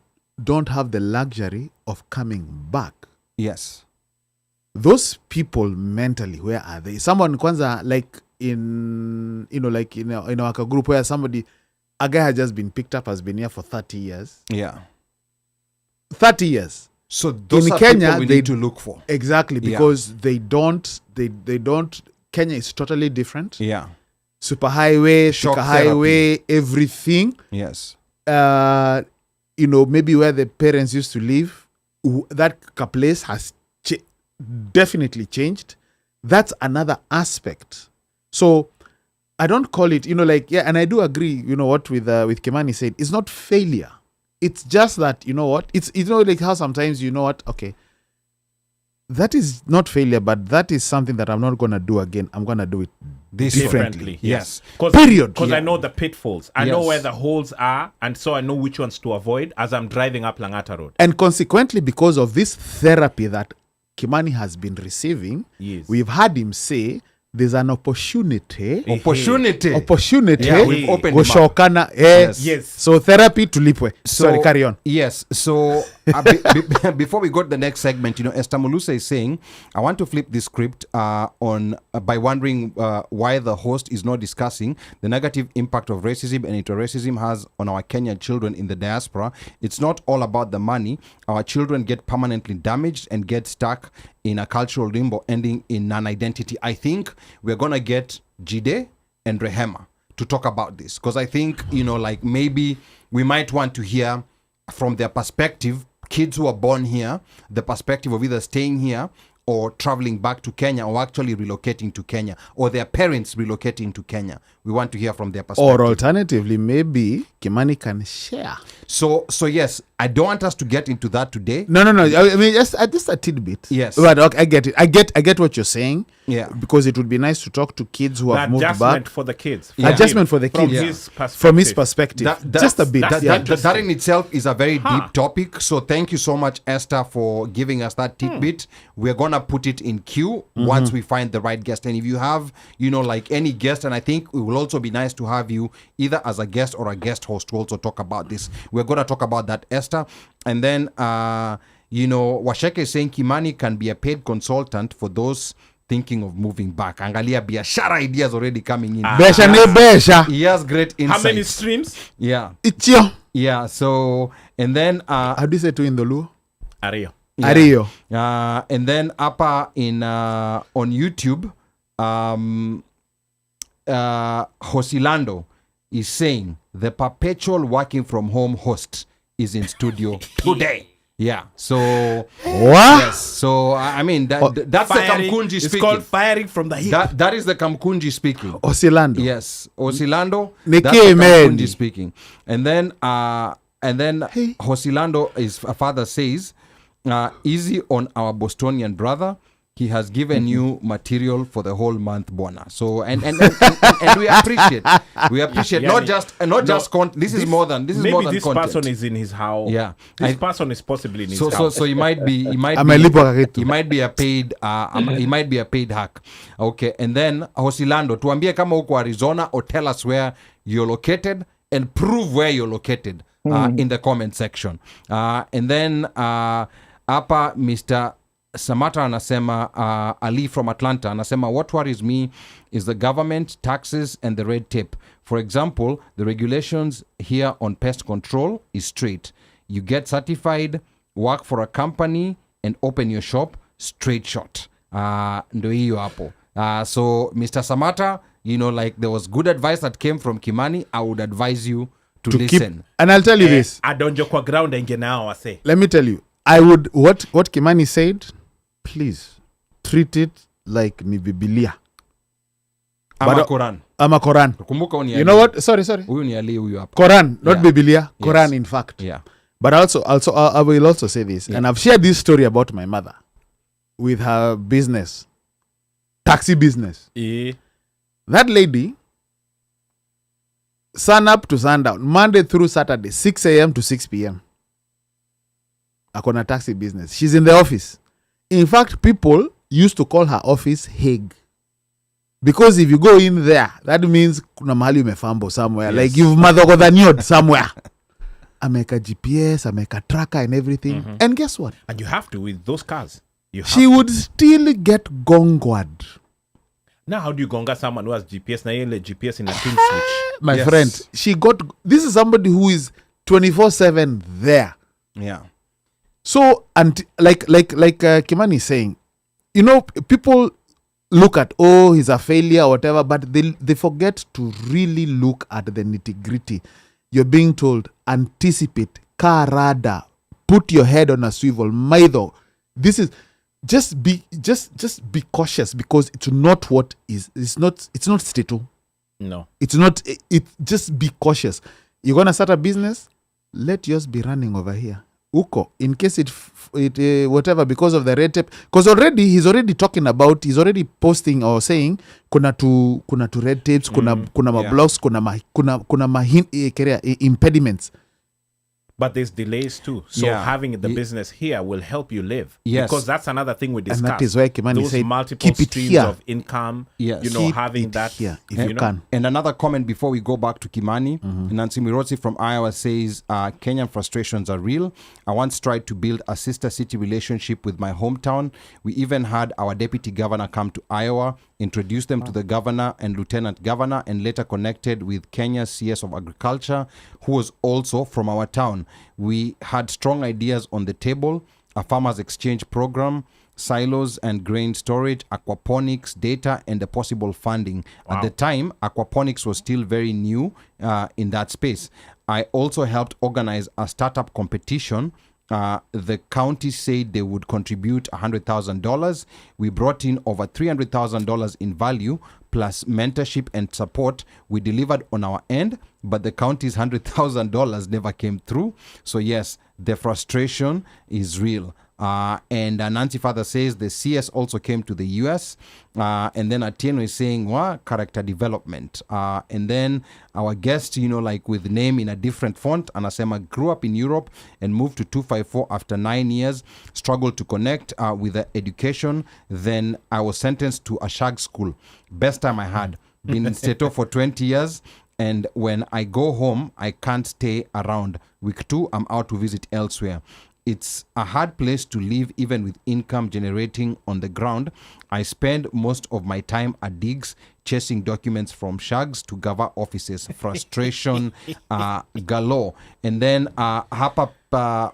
[SPEAKER 5] don't have the luxury of coming back.
[SPEAKER 1] Yes.
[SPEAKER 5] Those people mentally, where are they? Someone kwanza, like in our group where a guy has just been picked up, has been here for 30 years.
[SPEAKER 1] Yeah.
[SPEAKER 5] 30 years.
[SPEAKER 1] So those
[SPEAKER 5] in
[SPEAKER 1] are
[SPEAKER 5] Kenya,
[SPEAKER 1] people we need to look for.
[SPEAKER 5] Exactly, because they don't, Kenya is totally different.
[SPEAKER 1] Yeah.
[SPEAKER 5] Super highway, Thika highway, everything.
[SPEAKER 1] Yes.
[SPEAKER 5] Maybe where the parents used to live, that place has definitely changed. That's another aspect. So I don't call it, and I do agree, what with Kimani said, it's not failure. It's just that, it's like how sometimes, okay, that is not failure, but that is something that I'm not going to do again. I'm going to do it differently.
[SPEAKER 1] Yes.
[SPEAKER 5] Period.
[SPEAKER 4] Because I know the pitfalls. I know where the holes are, and so I know which ones to avoid as I'm driving up Langata Road.
[SPEAKER 5] And consequently, because of this therapy that Kimani has been receiving, we've had him say, there's an opportunity.
[SPEAKER 1] Yeah,
[SPEAKER 5] we've
[SPEAKER 1] opened
[SPEAKER 5] Goshokana. Yes. So therapy tulipwe. Sorry, carry on.
[SPEAKER 1] Yes. So before we go to the next segment, Esther Mulusa is saying, I want to flip this script by wondering why the host is not discussing the negative impact of racism and inter-racism has on our Kenyan children in the diaspora. It's not all about the money. Our children get permanently damaged and get stuck in a cultural limbo ending in non-identity. I think we're going to get Jide and Rehema to talk about this because I think, maybe we might want to hear from their perspective, kids who are born here, the perspective of either staying here or traveling back to Kenya or actually relocating to Kenya, or their parents relocating to Kenya. We want to hear from their perspective.
[SPEAKER 5] Or alternatively, maybe Kimani can share.
[SPEAKER 1] So yes, I don't want us to get into that today.
[SPEAKER 5] No. I mean, just a tidbit.
[SPEAKER 1] Yes.
[SPEAKER 5] But okay, I get it. I get what you're saying.
[SPEAKER 1] Yeah.
[SPEAKER 5] Because it would be nice to talk to kids who have moved
[SPEAKER 4] Adjustment
[SPEAKER 5] back.
[SPEAKER 4] for the kids.
[SPEAKER 1] Yeah.
[SPEAKER 5] Adjustment for the
[SPEAKER 4] From
[SPEAKER 5] kids.
[SPEAKER 4] his perspective.
[SPEAKER 5] From his perspective. Just a bit.
[SPEAKER 1] That in itself is a very deep topic. So thank you so much, Esther, for giving us that tidbit. We're gonna put it in queue once we find the right guest. And if you have, like any guest, and I think it will also be nice to have you either as a guest or a guest host to also talk about this. We're gonna talk about that, Esther. And then Washeke is saying Kimani can be a paid consultant for those thinking of moving back. Angalia biashara ideas already coming in.
[SPEAKER 5] Besha ne besha.
[SPEAKER 1] He has great insight.
[SPEAKER 4] How many streams?
[SPEAKER 1] Yeah.
[SPEAKER 5] Ichio.
[SPEAKER 1] Yeah. So, and then
[SPEAKER 5] How do you say to in the Luo?
[SPEAKER 4] Ario.
[SPEAKER 1] yeah.
[SPEAKER 5] Ario.
[SPEAKER 1] And then upper in on YouTube, Hosilando is saying the perpetual working from home host is in studio today. Yeah. So
[SPEAKER 5] What?
[SPEAKER 1] yes. So I mean that's
[SPEAKER 4] Firing.
[SPEAKER 1] the Kamkunji
[SPEAKER 4] It's
[SPEAKER 1] speaking.
[SPEAKER 4] called firing from the hip.
[SPEAKER 1] That is the Kamkunji speaking.
[SPEAKER 5] Osilando.
[SPEAKER 1] Yes, Hosilando.
[SPEAKER 5] Neke
[SPEAKER 1] That's the
[SPEAKER 5] men.
[SPEAKER 1] Kamkunji speaking. And then Hosilando, his father says, easy on our Bostonian brother. He has given you material for the whole month, Bona. So and we appreciate.
[SPEAKER 4] Yeah,
[SPEAKER 1] not just this is more than
[SPEAKER 4] Maybe
[SPEAKER 1] more than
[SPEAKER 4] this
[SPEAKER 1] content.
[SPEAKER 4] person is in his house.
[SPEAKER 1] Yeah.
[SPEAKER 4] This person is possibly in his
[SPEAKER 1] So
[SPEAKER 4] house.
[SPEAKER 1] he might be
[SPEAKER 5] I'm a lipo kakitu.
[SPEAKER 1] he might be a paid he might be a paid hack. Okay, and then Hosilando, tuambie kama uko Arizona or tell us where you're located and prove where you're located in the comment section. And then hapa Mr. Samata anasema Ali from Atlanta anasema what worries me is the government, taxes and the red tape. For example, the regulations here on pest control is straight. You get certified, work for a company and open your shop, straight shot. Ndo hiyo hapo. So Mr. Samata, like there was good advice that came from Kimani. I would advise you to listen.
[SPEAKER 5] And I'll tell you this.
[SPEAKER 4] Adonjo kwa ground enge nao wase.
[SPEAKER 5] Let me tell you. I would what Kimani said, please treat it like ni Biblia.
[SPEAKER 1] Ama Quran.
[SPEAKER 5] Ama Quran.
[SPEAKER 1] Kumbuka huyu ni
[SPEAKER 5] You
[SPEAKER 1] Ali.
[SPEAKER 5] know what? Sorry.
[SPEAKER 1] Huyu ni Ali huyu hapo.
[SPEAKER 5] Quran, not
[SPEAKER 1] Yeah.
[SPEAKER 5] Biblia. Quran,
[SPEAKER 1] Yes.
[SPEAKER 5] in fact.
[SPEAKER 1] Yeah.
[SPEAKER 5] But also, I will also say this, and I've shared this story about my mother with her business, taxi business. That lady, sun up to sundown, Monday through Saturday, 6 a.m. to 6 p.m. Akona taxi business. She's in the office. In fact, people used to call her office Hague. Because if you go in there, that means kuna mahali umefambo somewhere.
[SPEAKER 1] Yes.
[SPEAKER 5] Like you've madhogodhaniod somewhere. Ameka GPS, ameka tracker and everything. And guess what?
[SPEAKER 4] And you have to with those cars.
[SPEAKER 5] She would still get gongwad.
[SPEAKER 4] Now how do you gonga someone who has GPS? Now you GPS in a pin switch.
[SPEAKER 5] My
[SPEAKER 1] Yes.
[SPEAKER 5] friend, she got... This is somebody who is 24/7 there.
[SPEAKER 1] Yeah.
[SPEAKER 5] So, and like Kimani is saying, people look at, oh, he's a failure or whatever, but they forget to really look at the nitty-gritty. You're being told, anticipate, karada, put your head on a swivel, maido. This is just be cautious, because it's not what is. It's not status.
[SPEAKER 4] No.
[SPEAKER 5] It's not. Just be cautious. You're gonna start a business. Let yours be running over here. Uko, in case it whatever, because of the red tape, because he's already talking about, he's already posting or saying kuna tu red tapes, kuna
[SPEAKER 1] yeah.
[SPEAKER 5] blocks, kuna impediments.
[SPEAKER 4] But there's delays too. So
[SPEAKER 1] Yeah.
[SPEAKER 4] having the business here will help you live.
[SPEAKER 1] Yes.
[SPEAKER 4] Because that's another thing we discussed.
[SPEAKER 5] And that is why Kimani
[SPEAKER 4] Those
[SPEAKER 5] said,
[SPEAKER 4] multiple
[SPEAKER 5] keep it
[SPEAKER 4] streams
[SPEAKER 5] here.
[SPEAKER 4] of income.
[SPEAKER 1] Yes.
[SPEAKER 5] Keep
[SPEAKER 4] having
[SPEAKER 5] it
[SPEAKER 4] that
[SPEAKER 5] here if
[SPEAKER 4] you
[SPEAKER 5] you
[SPEAKER 4] know.
[SPEAKER 5] can.
[SPEAKER 1] And another comment before we go back to Kimani. Nancy Mirosi from Iowa says, Kenyan frustrations are real. I once tried to build a sister city relationship with my hometown. We even had our deputy governor come to Iowa, introduced them to the governor and lieutenant governor, and later connected with Kenya's CS of Agriculture, who was also from our town. We had strong ideas on the table, a farmers exchange program, silos and grain storage, aquaponics, data, and the possible funding. At the time, aquaponics was still very new in that space. I also helped organize a startup competition The county said they would contribute $100,000. We brought in over $300,000 in value plus mentorship and support. We delivered on our end, but the county's $100,000 never came through. So yes, the frustration is real. And Nancy Father says the CS also came to the US. And then Atieno is saying, what? Character development. And then our guest, like with name in a different font, Anasema grew up in Europe and moved to 254 after 9 years, struggled to connect with the education. Then I was sentenced to a shag school. Best time I had. Been in Stato for 20 years. And when I go home, I can't stay around. Week 2, I'm out to visit elsewhere. It's a hard place to live even with income generating on the ground. I spend most of my time at digs chasing documents from shags to Gava offices. Frustration galore. And then hapa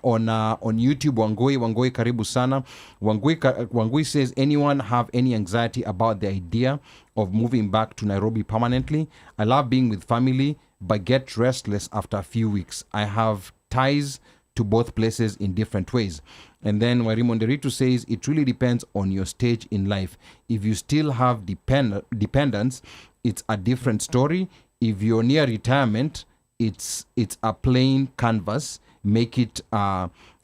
[SPEAKER 1] on YouTube, Wangui karibu sana. Wangui says, anyone have any anxiety about the idea of moving back to Nairobi permanently? I love being with family, but get restless after a few weeks. I have ties to both places in different ways. And then Warimonderito says it really depends on your stage in life. If you still have dependence, it's a different story. If you're near retirement, it's a plain canvas. Make it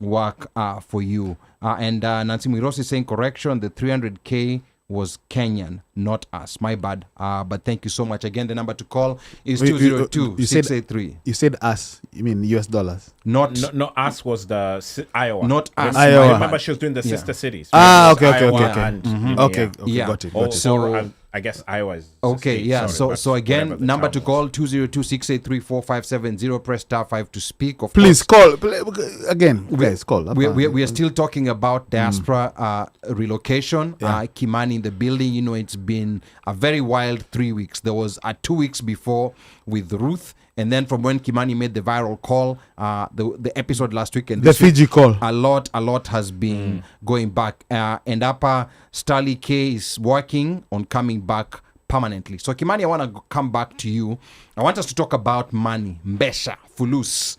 [SPEAKER 1] work for you. And Nancy Miros is saying, correction, the 300K was Kenyan, not us. My bad. But thank you so much. Again, the number to call is 202-683.
[SPEAKER 5] You said us. You mean US dollars?
[SPEAKER 1] Not
[SPEAKER 4] us was the Iowa.
[SPEAKER 1] Not us.
[SPEAKER 5] Iowa.
[SPEAKER 4] I remember she was doing the sister cities.
[SPEAKER 5] Okay.
[SPEAKER 4] Iowa
[SPEAKER 5] Okay.
[SPEAKER 4] and
[SPEAKER 5] Okay,
[SPEAKER 1] Yeah.
[SPEAKER 5] got it.
[SPEAKER 1] So-
[SPEAKER 4] I guess Iowa is
[SPEAKER 1] okay,
[SPEAKER 4] state,
[SPEAKER 1] yeah.
[SPEAKER 4] sorry, but
[SPEAKER 1] So again,
[SPEAKER 4] whatever the
[SPEAKER 1] number
[SPEAKER 4] town
[SPEAKER 1] to
[SPEAKER 4] was.
[SPEAKER 1] call 202-683-4570. Press *5 to speak. Of
[SPEAKER 5] Please
[SPEAKER 1] course,
[SPEAKER 5] call again. Guys, call.
[SPEAKER 1] we are still talking about diaspora relocation. Kimani in the building. It's been a very wild 3 weeks. There was 2 weeks before with Ruth, and then from when Kimani made the viral call, the episode last week and
[SPEAKER 5] the
[SPEAKER 1] this week,
[SPEAKER 5] Fiji call.
[SPEAKER 1] a lot has been going back. And Upper Starly K is working on coming back permanently. So Kimani, I want to come back to you. I want us to talk about money, mbesha, fulus,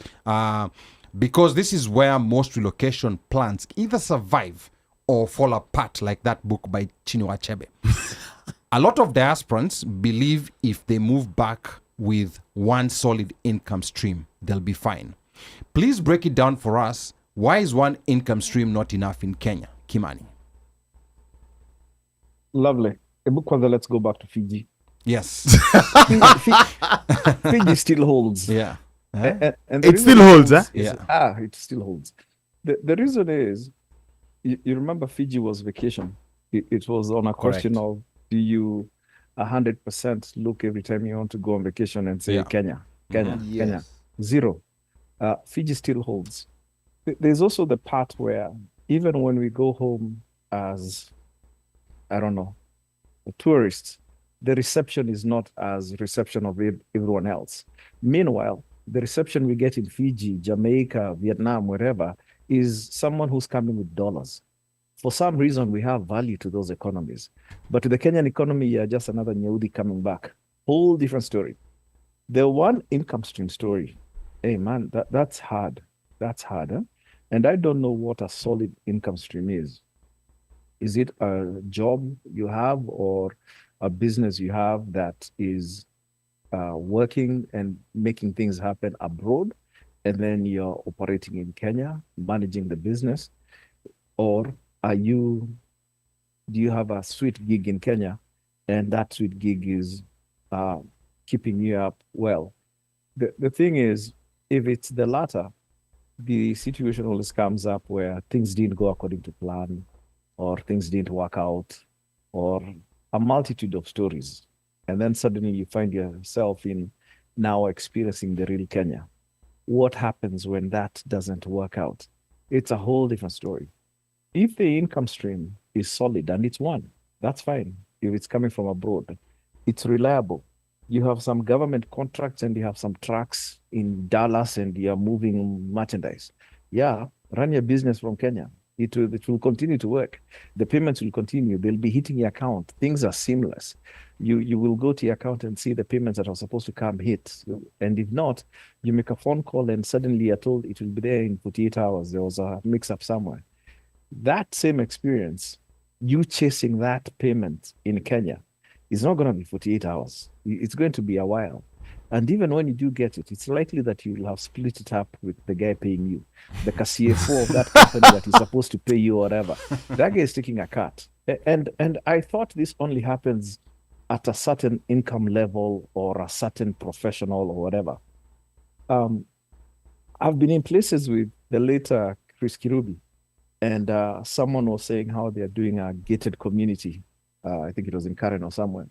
[SPEAKER 1] because this is where most relocation plans either survive or fall apart, like that book by Chinua Achebe. A lot of diasporans believe if they move back with one solid income stream, they'll be fine. Please break it down for us. Why is one income stream not enough in Kenya? Kimani.
[SPEAKER 3] Lovely. Kwanza, let's go back to Fiji.
[SPEAKER 1] Yes.
[SPEAKER 3] Fiji still holds.
[SPEAKER 1] Yeah.
[SPEAKER 3] And the
[SPEAKER 5] It
[SPEAKER 3] reason
[SPEAKER 5] still holds, huh?
[SPEAKER 3] is- it still holds. The reason is, you remember Fiji was vacation. It was on a question of, do you 100% look every time you want to go on vacation and say
[SPEAKER 1] Yeah.
[SPEAKER 3] Kenya.
[SPEAKER 5] Yes.
[SPEAKER 3] Zero. Fiji still holds. There's also the part where even when we go home as, I don't know, tourists, the reception is not as reception of everyone else. Meanwhile, the reception we get in Fiji, Jamaica, Vietnam, wherever, is someone who's coming with dollars. For some reason, we have value to those economies. But to the Kenyan economy, you're just another Nyaudi coming back. Whole different story. The one income stream story, hey man, that's hard. That's hard. Huh? And I don't know what a solid income stream is. Is it a job you have or a business you have that is working and making things happen abroad, and then you're operating in Kenya, managing the business? Or do you have a sweet gig in Kenya, and that sweet gig is keeping you up well? The thing is, if it's the latter, the situation always comes up where things didn't go according to plan, or things didn't work out, or a multitude of stories. And then suddenly you find yourself in now experiencing the real Kenya. What happens when that doesn't work out? It's a whole different story. If the income stream is solid, and it's one, that's fine. If it's coming from abroad, it's reliable. You have some government contracts and you have some trucks in Dallas and you're moving merchandise. Yeah, run your business from Kenya. It will continue to work. The payments will continue. They'll be hitting your account. Things are seamless. You will go to your account and see the payments that are supposed to come hit. And if not, you make a phone call and suddenly you're told it will be there in 48 hours. There was a mix-up somewhere. That same experience, you chasing that payment in Kenya, is not going to be 48 hours. It's going to be a while. And even when you do get it, it's likely that you'll have split it up with the guy paying you, the CFO of that company that is supposed to pay you or whatever. That guy is taking a cut. And I thought this only happens at a certain income level or a certain professional or whatever. I've been in places with the later Chris Kirubi, and someone was saying how they're doing a gated community. I think it was in Karen or somewhere.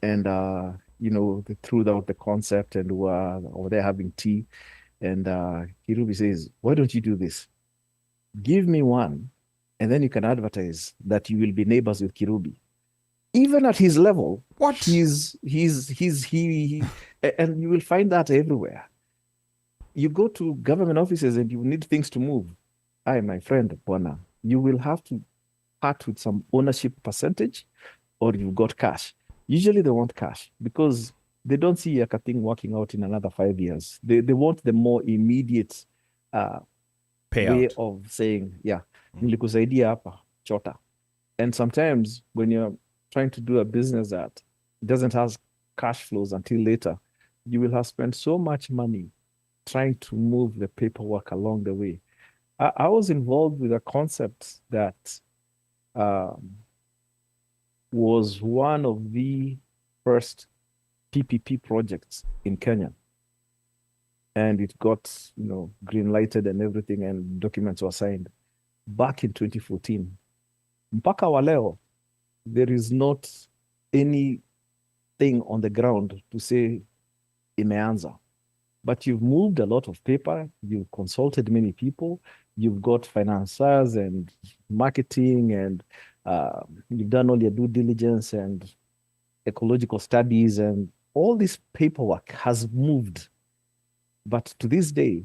[SPEAKER 3] And they threw out the concept and were over there having tea. And Kirubi says, why don't you do this? Give me one, and then you can advertise that you will be neighbors with Kirubi. Even at his level,
[SPEAKER 1] What?
[SPEAKER 3] he and you will find that everywhere. You go to government offices and you need things to move. My friend, Bona, you will have to part with some ownership percentage, or you've got cash. Usually they want cash because they don't see a thing working out in another 5 years. They want the more immediate way of saying, nilikusaidia hapa, chota. And sometimes when you're trying to do a business that doesn't have cash flows until later, you will have spent so much money trying to move the paperwork along the way. I was involved with a concept that was one of the first PPP projects in Kenya. And it got, green lighted and everything, and documents were signed back in 2014. Mpaka wa leo, there is not anything on the ground to say imeanza. But you've moved a lot of paper, you've consulted many people, you've got financiers and marketing, and you've done all your due diligence and ecological studies, and all this paperwork has moved. But to this day,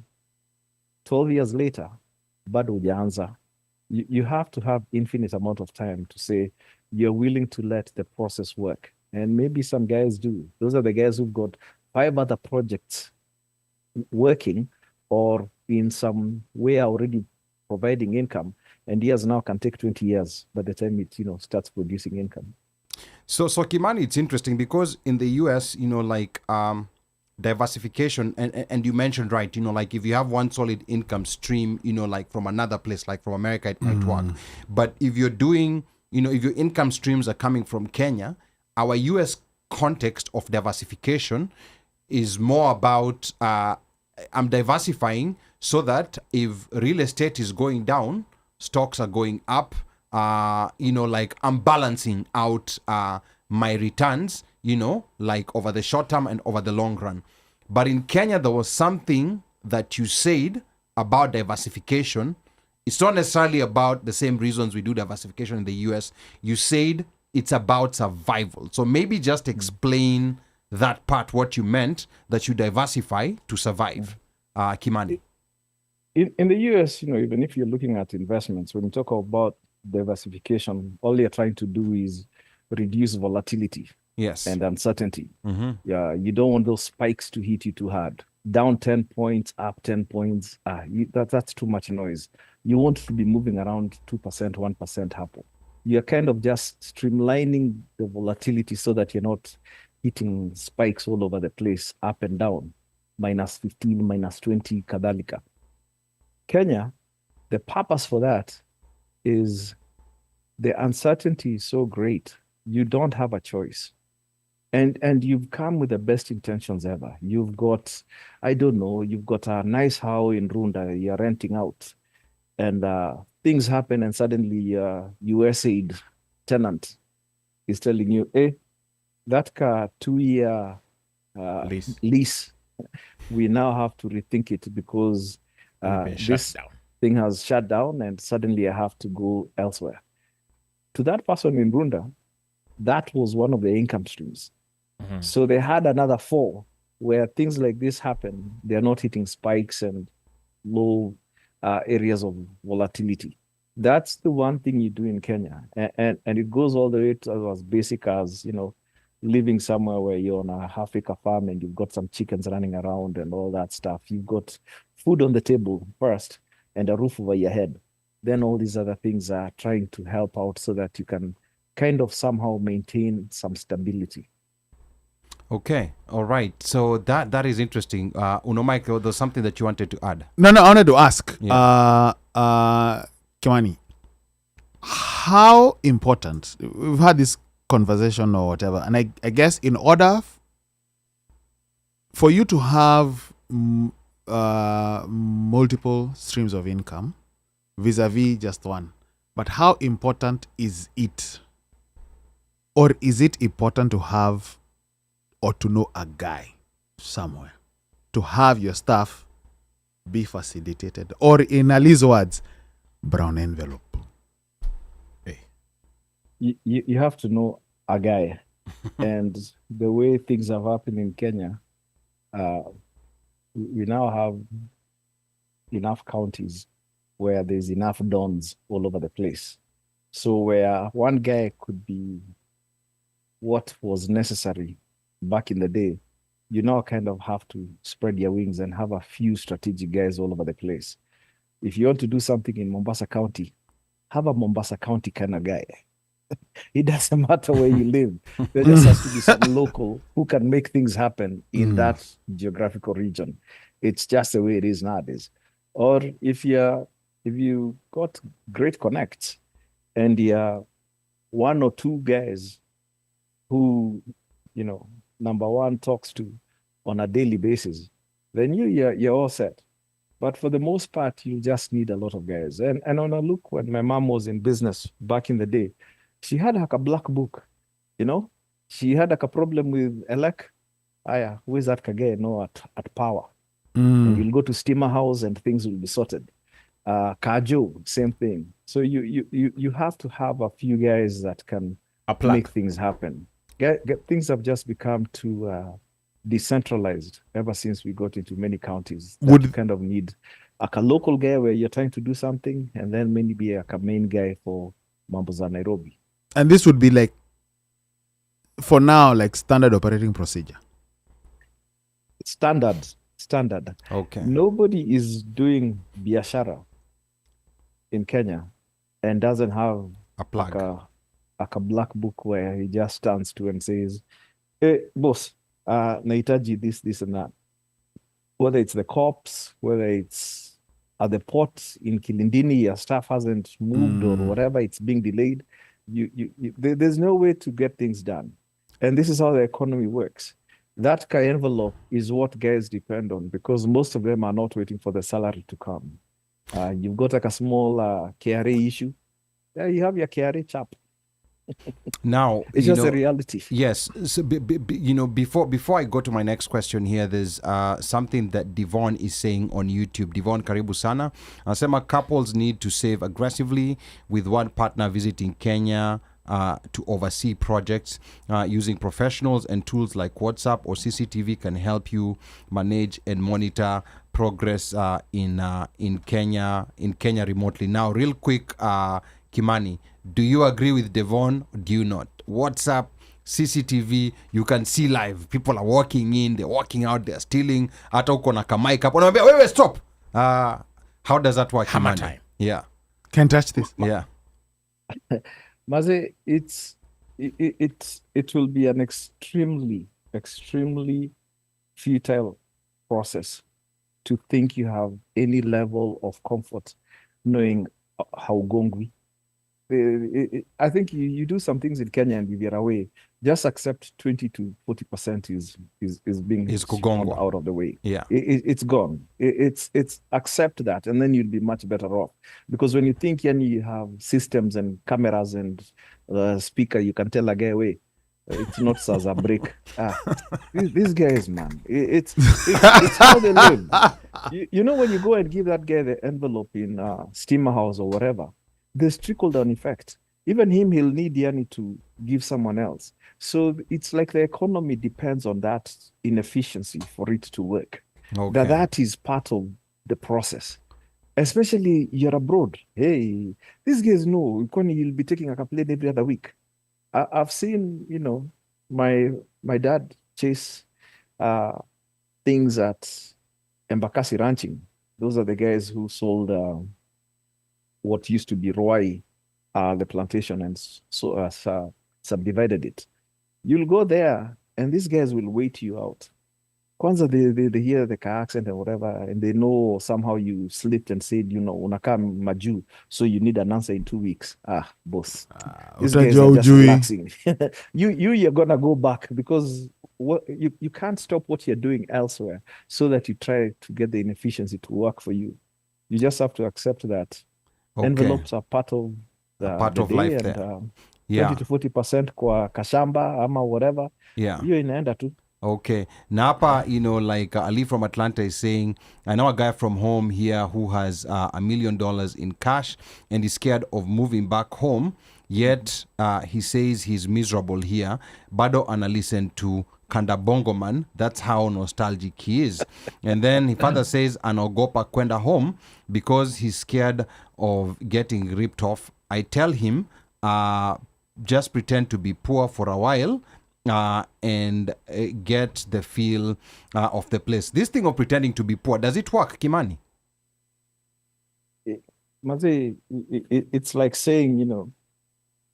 [SPEAKER 3] 12 years later, bado hujaanza. You have to have infinite amount of time to say you're willing to let the process work. And maybe some guys do. Those are the guys who've got 5 other projects working or in some way already providing income, and years now can take 20 years by the time it starts producing income.
[SPEAKER 1] So Kimani, it's interesting because in the US, diversification, and you mentioned, right, if you have one solid income stream, from another place, like from America, it might work. But if you're doing, if your income streams are coming from Kenya, our US context of diversification is more about I'm diversifying so that if real estate is going down, stocks are going up, I'm balancing out my returns, over the short term and over the long run. But in Kenya, there was something that you said about diversification. It's not necessarily about the same reasons we do diversification in the US. You said it's about survival. So maybe just explain that part, what you meant, that you diversify to survive. Kimani.
[SPEAKER 3] In the US, even if you're looking at investments, when you talk about diversification, all you're trying to do is reduce volatility.
[SPEAKER 1] Yes.
[SPEAKER 3] And uncertainty. Yeah, you don't want those spikes to hit you too hard. Down 10 points, up 10 points. That's too much noise. You want to be moving around 2%, 1% happen. You're kind of just streamlining the volatility so that you're not hitting spikes all over the place, up and down, -15, -20, kadhalika. Kenya, the purpose for that is the uncertainty is so great, you don't have a choice. And you've come with the best intentions ever. You've got, you've got a nice house in Runda, you're renting out. And things happen and suddenly your USAID tenant is telling you, hey, that car 2-year lease, we now have to rethink it because this thing has shut down and suddenly I have to go elsewhere. To that person in Runda, that was one of the income streams. So they had another 4 where things like this happen. They're not hitting spikes and low areas of volatility. That's the one thing you do in Kenya. And it goes all the way to as basic as, living somewhere where you're on a half-acre farm and you've got some chickens running around and all that stuff. You've got food on the table first and a roof over your head. Then all these other things are trying to help out so that you can kind of somehow maintain some stability.
[SPEAKER 1] Okay, all right. So that is interesting. Michael, there's something that you wanted to add.
[SPEAKER 5] No, I wanted to ask,
[SPEAKER 1] Yeah.
[SPEAKER 5] Kimani, how important, we've had this conversation or whatever, and I guess in order for you to have multiple streams of income vis-a-vis just one, but how important is it? Or is it important to have or to know a guy somewhere to have your stuff be facilitated? Or in Ali's words, brown envelope.
[SPEAKER 3] You have to know a guy. And the way things have happened in Kenya, we now have enough counties where there's enough dons all over the place. So where one guy could be what was necessary back in the day, you now kind of have to spread your wings and have a few strategic guys all over the place. If you want to do something in Mombasa County, have a Mombasa County kind of guy. It doesn't matter where you live. There just has to be some local who can make things happen in that geographical region. It's just the way it is nowadays. Or if you got great connects and you're one or two guys who, number one talks to on a daily basis, then you're all set. But for the most part, you just need a lot of guys. And on a look, when my mom was in business back in the day, she had like a black book, She had like a problem with elec. Who is that guy? At power. And you'll go to Steamer House and things will be sorted. Kajo, same thing. So you have to have a few guys that can make things happen. Things have just become too decentralized ever since we got into many counties. You kind of need like a local guy where you're trying to do something, and then maybe like a main guy for Mamboza Nairobi.
[SPEAKER 5] And this would be like, for now, like standard operating procedure.
[SPEAKER 3] Standard.
[SPEAKER 1] Okay.
[SPEAKER 3] Nobody is doing biashara in Kenya and doesn't have
[SPEAKER 1] A plug.
[SPEAKER 3] like a black book where he just stands to and says, "Hey, boss, nahitaji this and that." Whether it's the cops, whether it's at the port in Kilindini, your stuff hasn't moved or whatever, it's being delayed. There's no way to get things done. And this is how the economy works. That envelope is what guys depend on, because most of them are not waiting for the salary to come. You've got like a small KRA issue. Yeah, you have your KRA chap.
[SPEAKER 1] Now,
[SPEAKER 3] It's just a reality.
[SPEAKER 1] Yes. So, before I go to my next question here, there's something that Devon is saying on YouTube. Devon, karibu sana. Anasema couples need to save aggressively, with one partner visiting Kenya to oversee projects. Using professionals and tools like WhatsApp or CCTV can help you manage and monitor progress in Kenya remotely. Now, real quick, Kimani, do you agree with Devon? Do you not? WhatsApp, CCTV, you can see live. People are walking in, they're walking out, they're stealing. Hata uko na mic up. Unamwambia, wait, stop. How does that work?
[SPEAKER 4] Hammer
[SPEAKER 1] Kimani?
[SPEAKER 4] time.
[SPEAKER 1] Yeah.
[SPEAKER 5] Can't touch this.
[SPEAKER 1] Yeah.
[SPEAKER 3] Maze, it will be an extremely futile process to think you have any level of comfort knowing how gongwi. I think you do some things in Kenya and if you're away, just accept 20 to 40% is being
[SPEAKER 1] kugongwa
[SPEAKER 3] out of the way.
[SPEAKER 1] Yeah.
[SPEAKER 3] It's gone. It's accept that, and then you'll be much better off. Because when you think you have systems and cameras and speaker, you can tell a guy away. It's not as a break. These guys, man, it's how they live. When you go and give that guy the envelope in Steamer House or whatever, there's trickle-down effect. Even him, he'll need Yanni to give someone else. So it's like the economy depends on that inefficiency for it to work.
[SPEAKER 1] Okay.
[SPEAKER 3] That is part of the process. especially you're abroad. Hey, these guys know you'll be taking a plane every other week. I've seen, my dad chase things at Embakasi ranching. Those are the guys who sold what used to be Roy, the plantation, and subdivided it. You'll go there, and these guys will wait you out. Kwanzaa, they hear the car accent and whatever, and they know somehow you slipped and said, unakaa Maju, so you need an answer in 2 weeks. Boss. These guys are just relaxing. You're gonna go back because you can't stop what you're doing elsewhere so that you try to get the inefficiency to work for you. You just have to accept that envelopes are part of the day,
[SPEAKER 1] life
[SPEAKER 3] and
[SPEAKER 1] there.
[SPEAKER 3] 20 to 40% kwa kashamba ama whatever.
[SPEAKER 1] Yeah.
[SPEAKER 3] Hiyo inaenda tu.
[SPEAKER 1] Okay. Napa, like Ali from Atlanta is saying, I know a guy from home here who has $1 million in cash and is scared of moving back home. Yet he says he's miserable here. Bado ana listen to Kanda Bongo Man. That's how nostalgic he is. And then his father says anaogopa kwenda home because he's scared of getting ripped off. I tell him, just pretend to be poor for a while. And get the feel of the place. This thing of pretending to be poor, does it work, Kimani?
[SPEAKER 3] Mazi, it's like saying,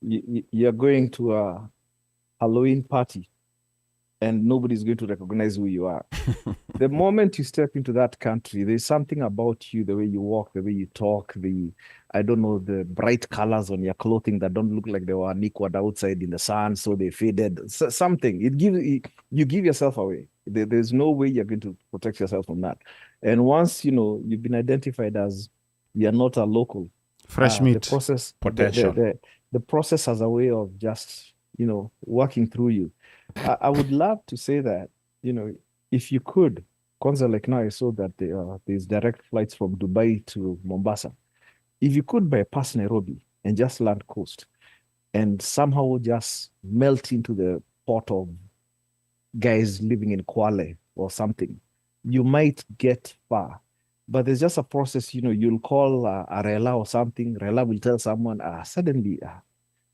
[SPEAKER 3] you're going to a Halloween party and nobody's going to recognize who you are. The moment you step into that country, there's something about you, the way you walk, the way you talk, the bright colors on your clothing that don't look like they were liquid outside in the sun, so they faded. Something. You give yourself away. There's no way you're going to protect yourself from that. And once, you've been identified as you're not a local.
[SPEAKER 5] Fresh meat.
[SPEAKER 3] The process,
[SPEAKER 4] Potential.
[SPEAKER 3] the process has a way of just, working through you. I would love to say that, if you could, Kwanzaa, like now I saw that there's direct flights from Dubai to Mombasa. If you could bypass Nairobi and just land coast and somehow just melt into the port of guys living in Kwale or something, you might get far. But there's just a process, you'll call a Rela or something. Rela will tell someone, suddenly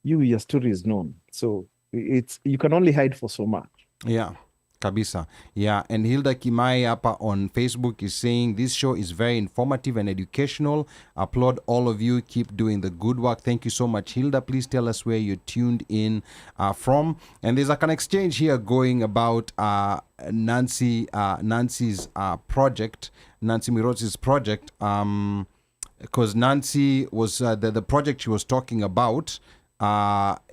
[SPEAKER 3] your story is known. So you can only hide for so much.
[SPEAKER 1] Yeah. Kabisa. Yeah, and Hilda Kimai hapa on Facebook is saying this show is very informative and educational. Applaud all of you. Keep doing the good work. Thank you so much, Hilda. Please tell us where you're tuned in from. And there's like an exchange here going about Nancy's project, Nancy Mirozi's project, because Nancy was the project she was talking about.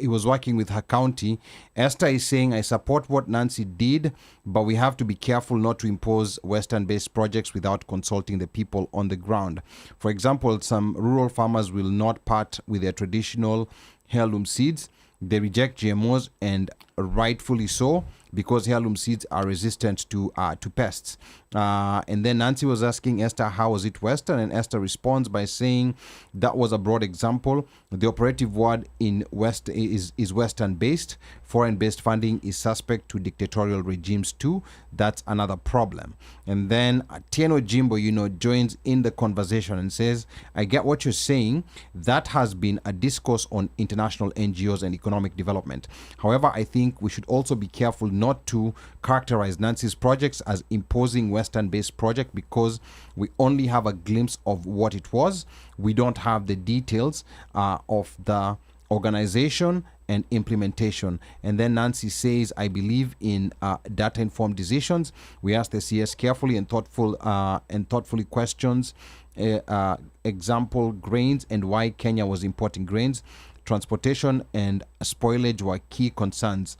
[SPEAKER 1] He was working with her county. Esther is saying, I support what Nancy did, but we have to be careful not to impose Western-based projects without consulting the people on the ground. For example, some rural farmers will not part with their traditional heirloom seeds. They reject GMOs, and rightfully so, because heirloom seeds are resistant to pests. And then Nancy was asking Esther, how was it Western? And Esther responds by saying that was a broad example. The operative word in West is Western-based. Foreign-based funding is suspect to dictatorial regimes too. That's another problem. And then Tieno Jimbo, joins in the conversation and says, I get what you're saying. That has been a discourse on international NGOs and economic development. However, I think we should also be careful not to characterize Nancy's projects as imposing Western-based project because we only have a glimpse of what it was. We don't have the details of the organization and implementation. And then Nancy says, I believe in data-informed decisions. We ask the CS carefully and thoughtfully questions. Example, grains and why Kenya was importing grains. Transportation and spoilage were key concerns.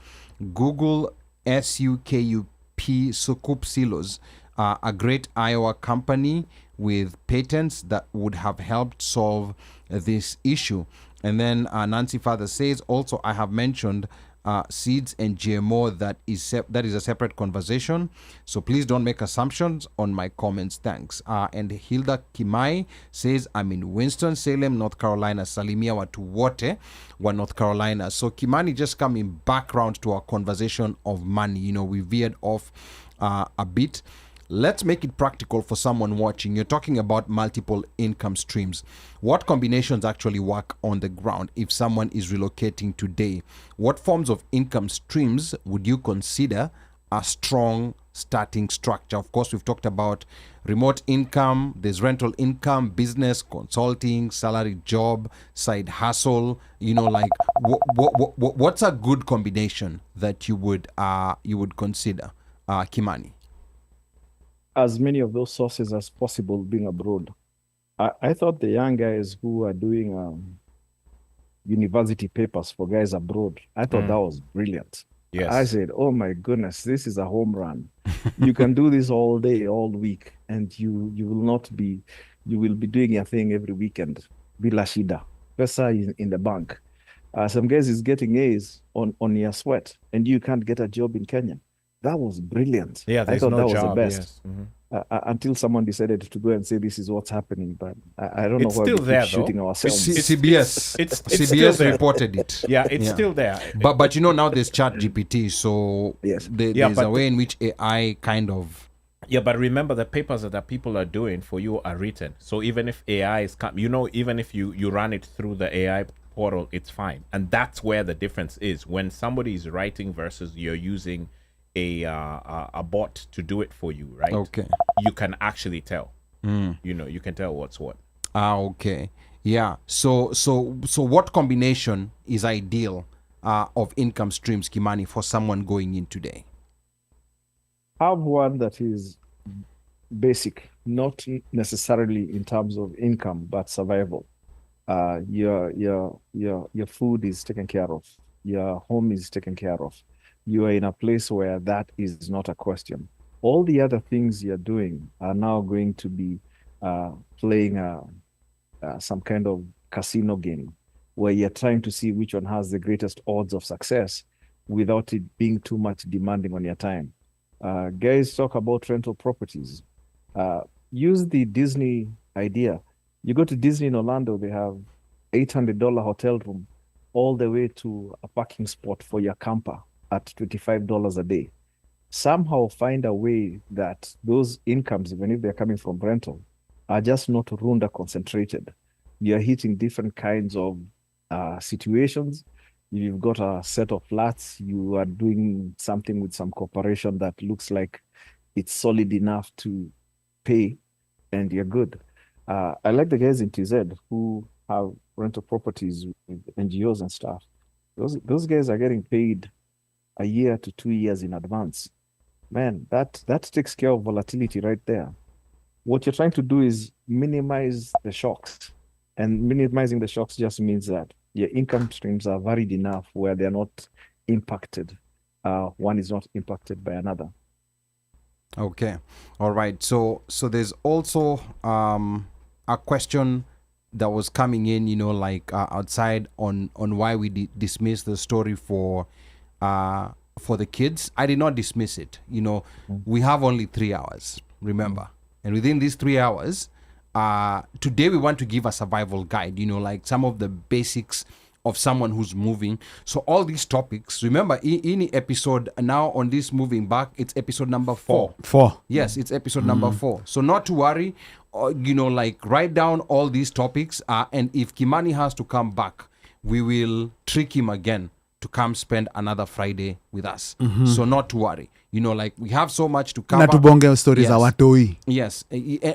[SPEAKER 1] Google SUKUP Sukup Silos, a great Iowa company with patents that would have helped solve this issue. And then Nancy further says, also, I have mentioned seeds and GMO. That is a separate conversation. So please don't make assumptions on my comments. Thanks. And Hilda Kimai says, I'm in Winston-Salem, North Carolina. Salimia watu wote wa North Carolina. So Kimani, just coming back round to our conversation of money. We veered off a bit. let's make it practical for someone watching. You're talking about multiple income streams. What combinations actually work on the ground if someone is relocating today? What forms of income streams would you consider a strong starting structure? Of course, we've talked about remote income, there's rental income, business, consulting, salary job, side hustle. Like what's a good combination that you would consider, Kimani?
[SPEAKER 3] As many of those sources as possible being abroad. I thought the young guys who are doing university papers for guys abroad, I thought that was brilliant.
[SPEAKER 4] Yes.
[SPEAKER 3] I said, oh my goodness, this is a home run. You can do this all day, all week, and you will be doing your thing every weekend. Bila shida. Pesa in the bank. Some guys is getting A's on your sweat, and you can't get a job in Kenya. That was brilliant.
[SPEAKER 4] Yeah,
[SPEAKER 3] I thought
[SPEAKER 4] no
[SPEAKER 3] that was
[SPEAKER 4] job,
[SPEAKER 3] the best.
[SPEAKER 4] yes. Mm-hmm.
[SPEAKER 3] Until someone decided to go and say this is what's happening, but I don't know
[SPEAKER 4] It's
[SPEAKER 3] why
[SPEAKER 4] still
[SPEAKER 3] we keep
[SPEAKER 4] there,
[SPEAKER 3] shooting
[SPEAKER 4] though.
[SPEAKER 3] ourselves.
[SPEAKER 1] CBS
[SPEAKER 4] It's
[SPEAKER 1] CBS
[SPEAKER 4] still there.
[SPEAKER 1] reported it.
[SPEAKER 4] Yeah, it's still there.
[SPEAKER 1] But now there's Chat GPT, so
[SPEAKER 3] Yes.
[SPEAKER 1] there's a way in which AI kind of.
[SPEAKER 4] Yeah, but remember the papers that people are doing for you are written. So even if AI is even if you run it through the AI portal, it's fine. And that's where the difference is. When somebody is writing versus you're using a bot to do it for you, right?
[SPEAKER 1] Okay.
[SPEAKER 4] You can actually tell. You can tell what's what.
[SPEAKER 1] Okay. Yeah. So what combination is ideal of income streams, Kimani, for someone going in today?
[SPEAKER 3] Have one that is basic, not necessarily in terms of income, but survival. Your food is taken care of. Your home is taken care of. You are in a place where that is not a question. All the other things you're doing are now going to be playing some kind of casino game where you're trying to see which one has the greatest odds of success without it being too much demanding on your time. Guys talk about rental properties. Use the Disney idea. You go to Disney in Orlando, they have $800 hotel room all the way to a parking spot for your camper at $25 a day. Somehow find a way that those incomes, even if they're coming from rental, are just not Runda concentrated. You're hitting different kinds of situations. You've got a set of flats, you are doing something with some corporation that looks like it's solid enough to pay, and you're good. I like the guys in TZ who have rental properties with NGOs and stuff. Those guys are getting paid a year to 2 years in advance. Man, that takes care of volatility right there. What you're trying to do is minimize the shocks. And minimizing the shocks just means that your income streams are varied enough where they're not impacted. One is not impacted by another.
[SPEAKER 1] Okay. All right. So there's also a question that was coming in, outside on why we dismiss the story for the kids. I did not dismiss it. We have only 3 hours, remember. And within these 3 hours, today we want to give a survival guide, like some of the basics of someone who's moving. So all these topics, remember, in episode now on this moving back, it's episode number 4.
[SPEAKER 5] 4.
[SPEAKER 1] Yes, it's episode number 4. So not to worry, write down all these topics. And if Kimani has to come back, we will trick him again to come spend another Friday with us. So not to worry. We have so much to cover.
[SPEAKER 5] Na tubonge stories
[SPEAKER 1] Yes.
[SPEAKER 5] awatoi.
[SPEAKER 1] Yes.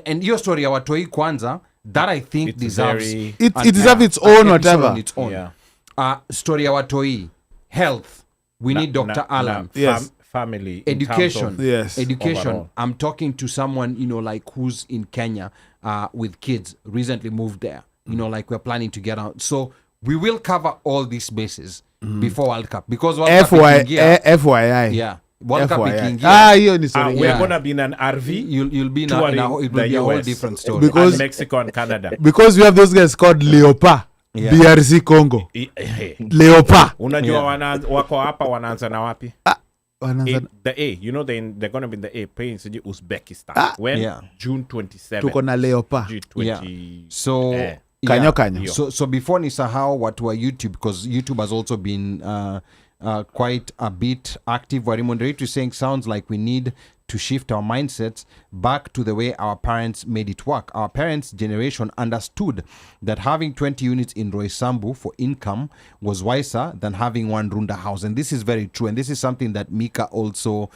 [SPEAKER 1] And your story, awatoi kwanza, that I think
[SPEAKER 4] It's
[SPEAKER 1] deserves...
[SPEAKER 4] very-
[SPEAKER 5] It
[SPEAKER 1] an-
[SPEAKER 5] deserves its
[SPEAKER 1] an
[SPEAKER 5] own
[SPEAKER 1] episode
[SPEAKER 5] whatever.
[SPEAKER 1] on its own.
[SPEAKER 4] Yeah.
[SPEAKER 1] Story awatoi, health. We need Dr. Alan.
[SPEAKER 5] Yes.
[SPEAKER 4] Family. in terms
[SPEAKER 1] Education.
[SPEAKER 4] of-
[SPEAKER 5] Yes.
[SPEAKER 1] Education.
[SPEAKER 4] Overall.
[SPEAKER 1] I'm talking to someone, who's in Kenya with kids, recently moved there. We're planning to get out. So we will cover all these bases before World Cup. Because World Cup ikiingia,
[SPEAKER 5] FYI.
[SPEAKER 1] yeah. World Cup
[SPEAKER 5] FYI.
[SPEAKER 1] ikiingia,
[SPEAKER 5] Hiyo ni story.
[SPEAKER 4] We're
[SPEAKER 1] Yeah.
[SPEAKER 4] gonna be in an RV
[SPEAKER 1] you'll be in a,
[SPEAKER 4] touring
[SPEAKER 1] it will
[SPEAKER 4] the
[SPEAKER 1] be a whole
[SPEAKER 4] US.
[SPEAKER 1] different story.
[SPEAKER 5] Because-
[SPEAKER 4] and Mexico and Canada.
[SPEAKER 5] Because we have those guys called Leopa.
[SPEAKER 1] Yeah.
[SPEAKER 5] DRC Congo. Leopa.
[SPEAKER 4] Unajua
[SPEAKER 1] Yeah.
[SPEAKER 4] wako hapa wanaanza na wapi?
[SPEAKER 5] Wanaanza-
[SPEAKER 4] The A, they're gonna be in the A playing sijui Uzbekistan. When?
[SPEAKER 1] Yeah.
[SPEAKER 4] June 27.
[SPEAKER 5] Tuko na Leopa.
[SPEAKER 4] G20.
[SPEAKER 1] So
[SPEAKER 5] Kanyo kanyo.
[SPEAKER 1] So before nisahau watu wa YouTube, because YouTube has also been quite a bit active. What Raymond is saying sounds like we need to shift our mindsets back to the way our parents made it work. Our parents' generation understood that having 20 units in Roysambu for income was wiser than having one Runda house. And this is very true. And this is something that Mika also,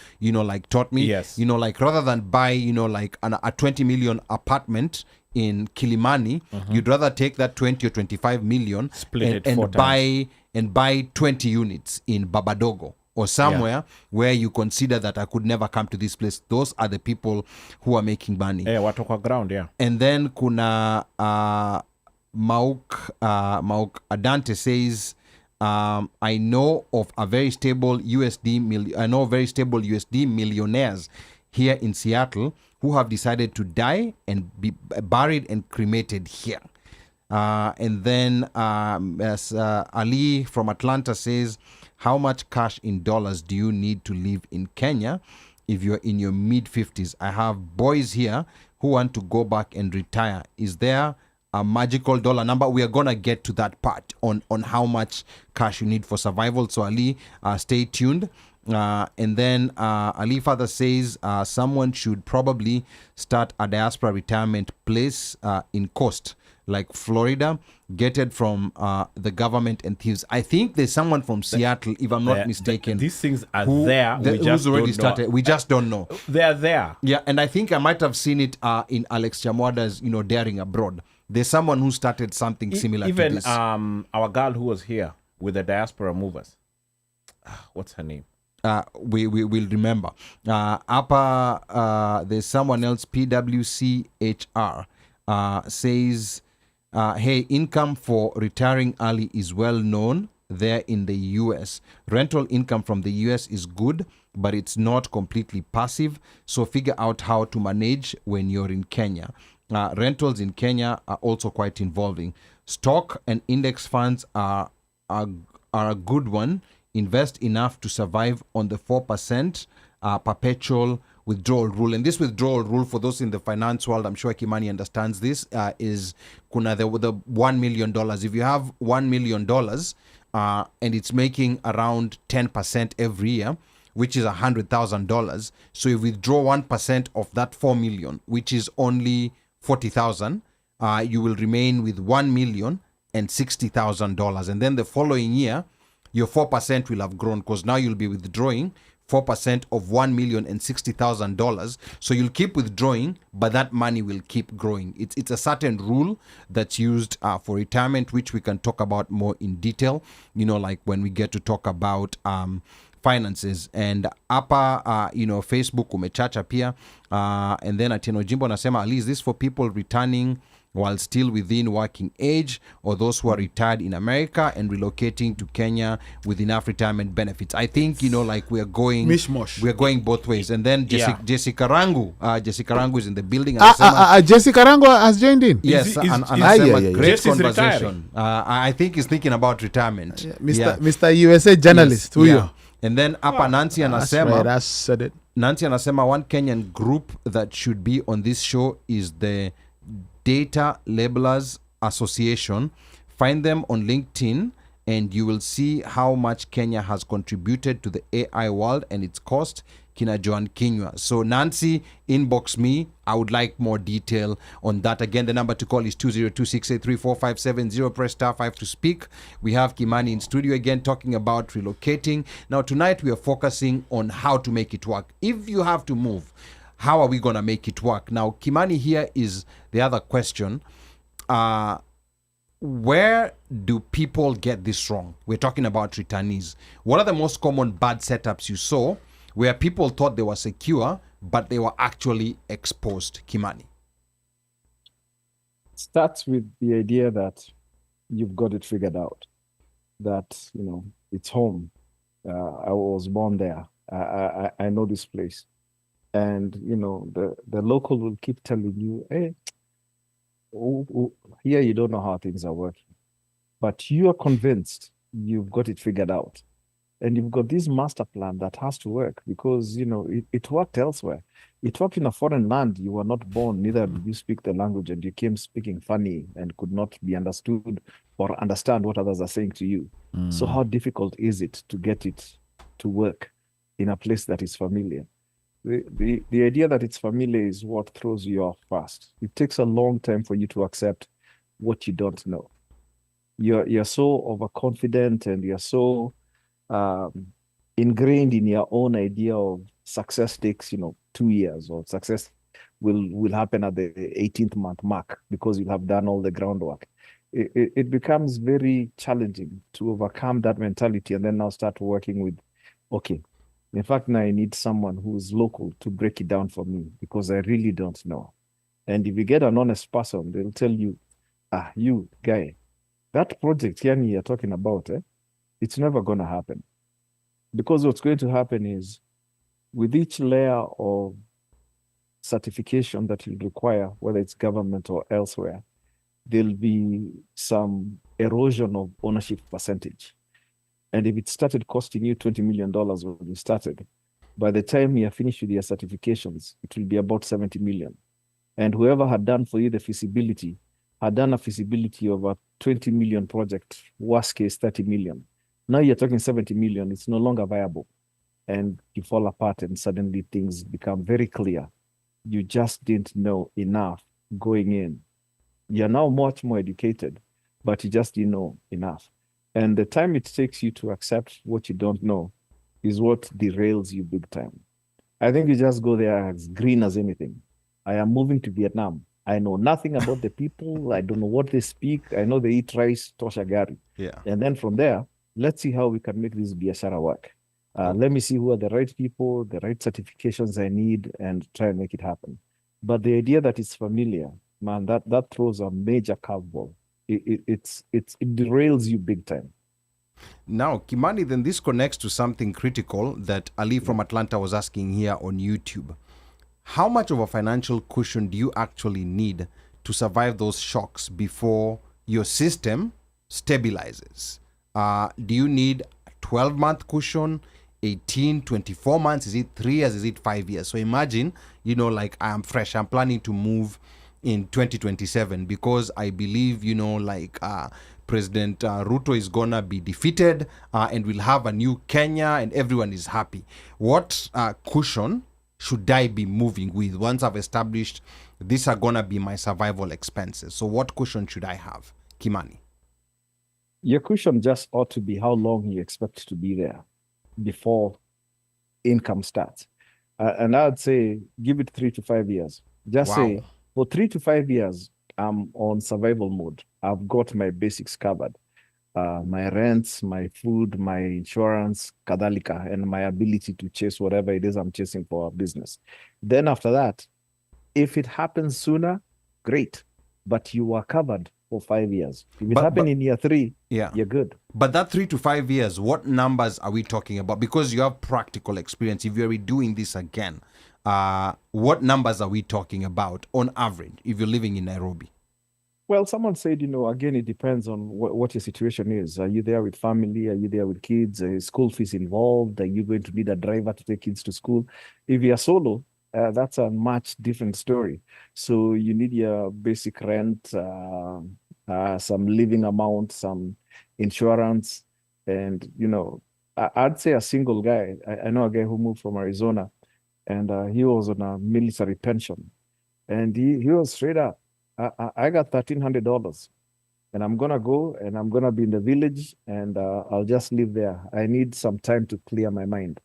[SPEAKER 1] taught me.
[SPEAKER 4] Yes.
[SPEAKER 1] Rather than buy, a 20 million apartment in Kilimani, you'd rather take that 20 or 25 million
[SPEAKER 4] Split it 4 times.
[SPEAKER 1] and buy 20 units in Babadogo or somewhere where you consider that I could never come to this place. Those are the people who are making money.
[SPEAKER 4] Watu kwa ground,
[SPEAKER 1] And then kuna Mauk Adante says, I know very stable USD millionaires here in Seattle who have decided to die and be buried and cremated here. And then as Ali from Atlanta says, how much cash in dollars do you need to live in Kenya if you're in your mid-50s? I have boys here who want to go back and retire. Is there a magical dollar number? We are going to get to that part on how much cash you need for survival. So Ali, stay tuned. And then Ali Father says someone should probably start a diaspora retirement place in Coast, like Florida, get it from the government and thieves. I think there's someone from Seattle, if I'm not mistaken.
[SPEAKER 4] These things are there. We just
[SPEAKER 1] who's already
[SPEAKER 4] don't
[SPEAKER 1] started.
[SPEAKER 4] know.
[SPEAKER 1] We just don't know.
[SPEAKER 4] They're there.
[SPEAKER 1] Yeah, and I think I might have seen it in Alex Chamwada's, Daring Abroad. There's someone who started something similar to this.
[SPEAKER 4] Even our girl who was here with the diaspora movers. What's her name?
[SPEAKER 1] We will remember. There's someone else, PWCHR, says, hey, income for retiring early is well known there in the US. Rental income from the US is good, but it's not completely passive. So figure out how to manage when you're in Kenya. Rentals in Kenya are also quite involving. Stock and index funds are a good one. Invest enough to survive on the 4% perpetual withdrawal rule. And this withdrawal rule, for those in the finance world, I'm sure Kimani understands this, is kuna the $1 million. If you have $1 million and it's making around 10% every year, which is $100,000. So you withdraw 1% of that 4 million, which is only 40,000, you will remain with $1,060,000. And then the following year, your 4% will have grown because now you'll be withdrawing 4% of $1,060,000. So you'll keep withdrawing, but that money will keep growing. It's a certain rule that's used for retirement, which we can talk about more in detail, like when we get to talk about finances. And hapa Facebook umechacha pia, and then Atieno Jimbo anasema, at least this for people returning while still within working age, or those who are retired in America and relocating to Kenya with enough retirement benefits. I think we are going
[SPEAKER 5] mishmosh.
[SPEAKER 1] We are going both ways. And then Jessica Rangu, Rangu is in the building.
[SPEAKER 5] Jessica Rangu has joined in.
[SPEAKER 1] Yes, and great conversation. I think he's thinking about retirement.
[SPEAKER 5] Mr. USA journalist.
[SPEAKER 1] Yes, yeah. And then Nancy anasema,
[SPEAKER 5] that's said it.
[SPEAKER 1] Nancy anasema one Kenyan group that should be on this show is the Data Labelers Association. Find them on LinkedIn and you will see how much Kenya has contributed to the AI world and its cost. Kina Joan Kinywa. So Nancy, inbox me. I would like more detail on that. Again, the number to call is 202-683-4570. Press *5 to speak. We have Kimani in studio again talking about relocating. Now tonight we are focusing on how to make it work. If you have to move, how are we going to make it work? Now, Kimani, here is the other question. Where do people get this wrong? We're talking about returnees. What are the most common bad setups you saw where people thought they were secure, but they were actually exposed? Kimani.
[SPEAKER 3] It starts with the idea that you've got it figured out, that, it's home. I was born there. I know this place. And, the local will keep telling you, hey, here you don't know how things are working. But you are convinced you've got it figured out. And you've got this master plan that has to work because, it worked elsewhere. It worked in a foreign land. You were not born, neither did you speak the language, and you came speaking funny and could not be understood or understand what others are saying to you. So how difficult is it to get it to work in a place that is familiar? The idea that it's familiar is what throws you off fast. It takes a long time for you to accept what you don't know. You're so overconfident and you're so ingrained in your own idea of success takes 2 years, or success will happen at the 18th month mark because you have done all the groundwork. It becomes very challenging to overcome that mentality and then now start working with, okay, in fact, now I need someone who's local to break it down for me because I really don't know. And if you get an honest person, they'll tell you, you guy, that project Kenyan you're talking about, it's never going to happen. Because what's going to happen is with each layer of certification that you require, whether it's government or elsewhere, there'll be some erosion of ownership percentage. And if it started costing you $20 million when you started, by the time you're finished with your certifications, it will be about 70 million. And whoever had done for you the feasibility had done a feasibility of a 20 million project, worst case 30 million. Now you're talking 70 million, it's no longer viable. And you fall apart and suddenly things become very clear. You just didn't know enough going in. You're now much more educated, but you just didn't know enough. And the time it takes you to accept what you don't know is what derails you big time. I think you just go there as green as anything. I am moving to Vietnam. I know nothing about the people. I don't know what they speak. I know they eat rice, tosha gari.
[SPEAKER 1] Yeah.
[SPEAKER 3] And then from there, let's see how we can make this biashara work. Let me see who are the right people, the right certifications I need, and try and make it happen. But the idea that it's familiar, man, that throws a major curveball. It derails you big time.
[SPEAKER 1] Now, Kimani, then this connects to something critical that Ali from Atlanta was asking here on YouTube. How much of a financial cushion do you actually need to survive those shocks before your system stabilizes? Do you need a 12-month cushion, 18, 24 months? Is it 3 years? Is it 5 years? So imagine, like I am fresh. I'm planning to move in 2027 because I believe, President Ruto is gonna be defeated and we'll have a new Kenya and everyone is happy. What cushion should I be moving with once I've established these are gonna be my survival expenses? So what cushion should I have, Kimani?
[SPEAKER 3] Your cushion just ought to be how long you expect to be there before income starts. And I'd say give it 3 to 5 years. Just say for 3 to 5 years, I'm on survival mode. I've got my basics covered. My rents, my food, my insurance, kadhalika, and my ability to chase whatever it is I'm chasing for a business. Then after that, if it happens sooner, great. But you are covered for 5 years. If it happens in year 3, you're good.
[SPEAKER 1] But that 3 to 5 years, what numbers are we talking about? Because you have practical experience. If you're redoing this again, what numbers are we talking about on average if you're living in Nairobi?
[SPEAKER 3] Well, someone said, again, it depends on what your situation is. Are you there with family? Are you there with kids? Is school fees involved? Are you going to need a driver to take kids to school? If you're solo, that's a much different story. So you need your basic rent, some living amount, some insurance. And, I'd say a single guy. I know a guy who moved from Arizona and he was on a military pension. And he was straight up. I got $1,300 and I'm going to go and I'm going to be in the village and I'll just live there. I need some time to clear my mind.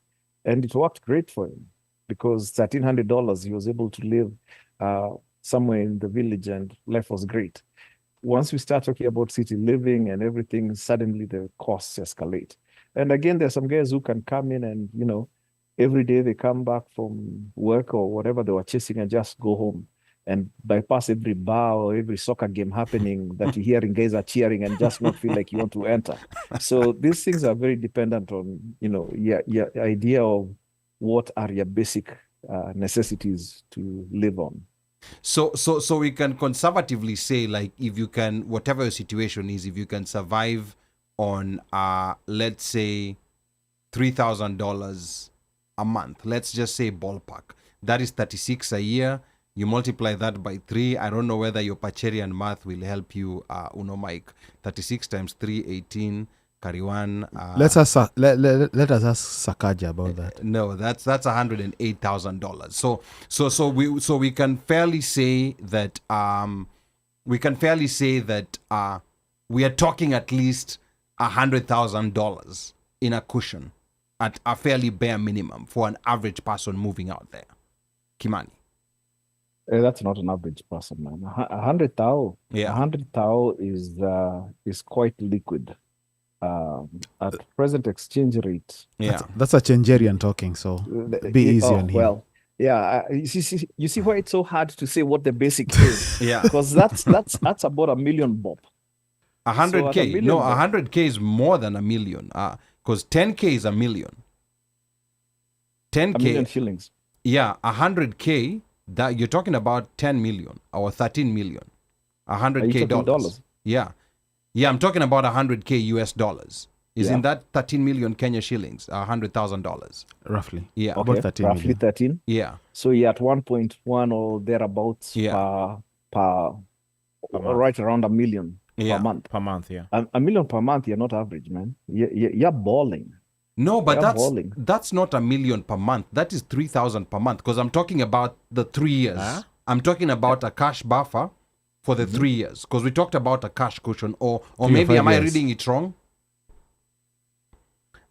[SPEAKER 3] And it worked great for him because $1,300, he was able to live somewhere in the village and life was great. Once we start talking about city living and everything, suddenly the costs escalate. And again, there's some guys who can come in and, every day they come back from work or whatever they were chasing and just go home and bypass every bar or every soccer game happening that you're hearing guys are cheering and just not feel like you want to enter. So these things are very dependent on, your idea of what are your basic necessities to live on.
[SPEAKER 1] So we can conservatively say, like, if you can, whatever your situation is, if you can survive on, let's say, $3,000 a month, let's just say ballpark, that is 36 a year. You multiply that by 3. I don't know whether your Pacherian math will help you, Mike. 36 times 3, 18. Kariwan.
[SPEAKER 5] Let us ask Sakaja about that.
[SPEAKER 1] No, that's $108,000. So we can fairly say that we are talking at least $100,000 in a cushion at a fairly bare minimum for an average person moving out there. Kimani.
[SPEAKER 3] That's not an average person, man. 100,000.
[SPEAKER 1] Yeah.
[SPEAKER 3] 100,000 is quite liquid. At present exchange rate.
[SPEAKER 1] Yeah.
[SPEAKER 5] That's a Changerian talking, so be easy on him.
[SPEAKER 3] Well, yeah. You see why it's so hard to say what the basic is?
[SPEAKER 1] Yeah.
[SPEAKER 3] Because that's about $1 million bob.
[SPEAKER 1] 100K.
[SPEAKER 3] So at $1 million
[SPEAKER 1] No,
[SPEAKER 3] bob.
[SPEAKER 1] 100K is more than $1 million. Because 10K is $1 million. 10K.
[SPEAKER 3] $1 million shillings.
[SPEAKER 1] Yeah, 100K. That you're talking about 10 million or 13 million.
[SPEAKER 3] Are you
[SPEAKER 1] $100K
[SPEAKER 3] talking dollars?
[SPEAKER 1] Yeah. Yeah, I'm talking about 100K US dollars. Isn't
[SPEAKER 3] Yeah.
[SPEAKER 1] that 13 million Kenya shillings? $100,000.
[SPEAKER 5] Roughly.
[SPEAKER 1] Yeah.
[SPEAKER 5] About 13
[SPEAKER 3] roughly
[SPEAKER 5] million.
[SPEAKER 3] 13.
[SPEAKER 1] Yeah.
[SPEAKER 3] So you're at 1.1 or thereabouts
[SPEAKER 1] Yeah.
[SPEAKER 3] per
[SPEAKER 4] month.
[SPEAKER 3] right around $1 million
[SPEAKER 1] Yeah.
[SPEAKER 3] per month.
[SPEAKER 4] Per month, yeah.
[SPEAKER 3] $1 million per month, you're not average, man. You're balling.
[SPEAKER 1] No, but
[SPEAKER 3] They're balling.
[SPEAKER 1] that's not $1 million per month. That is 3,000 per month because I'm talking about the 3 years.
[SPEAKER 4] Huh?
[SPEAKER 1] I'm talking about a cash buffer for the 3 years because we talked about a cash cushion or
[SPEAKER 5] 3 or
[SPEAKER 1] maybe
[SPEAKER 5] 5
[SPEAKER 1] am I
[SPEAKER 5] years.
[SPEAKER 1] reading it wrong?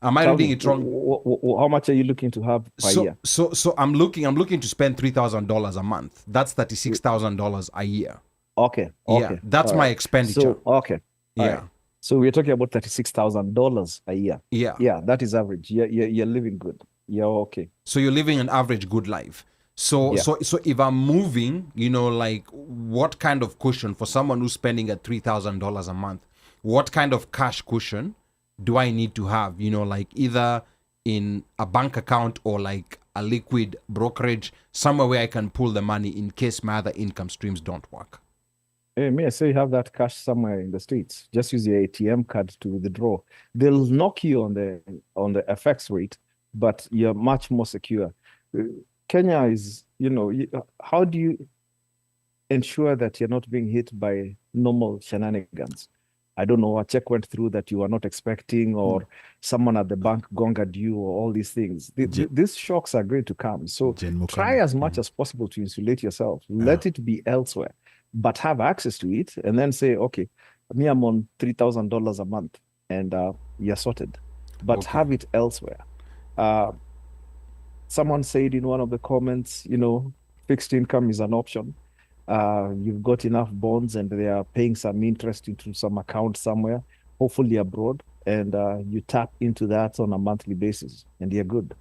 [SPEAKER 1] Am I
[SPEAKER 3] Tell
[SPEAKER 1] reading
[SPEAKER 3] me,
[SPEAKER 1] it wrong?
[SPEAKER 3] How much are you looking to have per year?
[SPEAKER 1] So I'm looking to spend $3,000 a month. That's $36,000 a year.
[SPEAKER 3] Okay.
[SPEAKER 1] Yeah, that's
[SPEAKER 3] All
[SPEAKER 1] my
[SPEAKER 3] right.
[SPEAKER 1] expenditure.
[SPEAKER 3] So, okay. All
[SPEAKER 1] Yeah.
[SPEAKER 3] right. So we're talking about $36,000 a year.
[SPEAKER 1] Yeah.
[SPEAKER 3] Yeah, that is average. You're living good. You're okay.
[SPEAKER 1] So you're living an average good life. So
[SPEAKER 3] Yeah.
[SPEAKER 1] so if I'm moving, like what kind of cushion for someone who's spending at $3,000 a month? What kind of cash cushion do I need to have? Like either in a bank account or like a liquid brokerage, somewhere where I can pull the money in case my other income streams don't work.
[SPEAKER 3] Hey, may I say you have that cash somewhere in the streets? Just use your ATM card to withdraw. They'll knock you on the FX rate, but you're much more secure. Kenya is, how do you ensure that you're not being hit by normal shenanigans? I don't know, a check went through that you are not expecting, or someone at the bank gongared you, or all these things. These shocks are going to come. So try as much as possible to insulate yourself. Let it be elsewhere, but have access to it, and then say, okay, me, I'm on $3,000 a month, and you're sorted. But
[SPEAKER 1] Okay.
[SPEAKER 3] have it elsewhere. Someone said in one of the comments, fixed income is an option. You've got enough bonds and they are paying some interest into some account somewhere, hopefully abroad, and you tap into that on a monthly basis and you're good.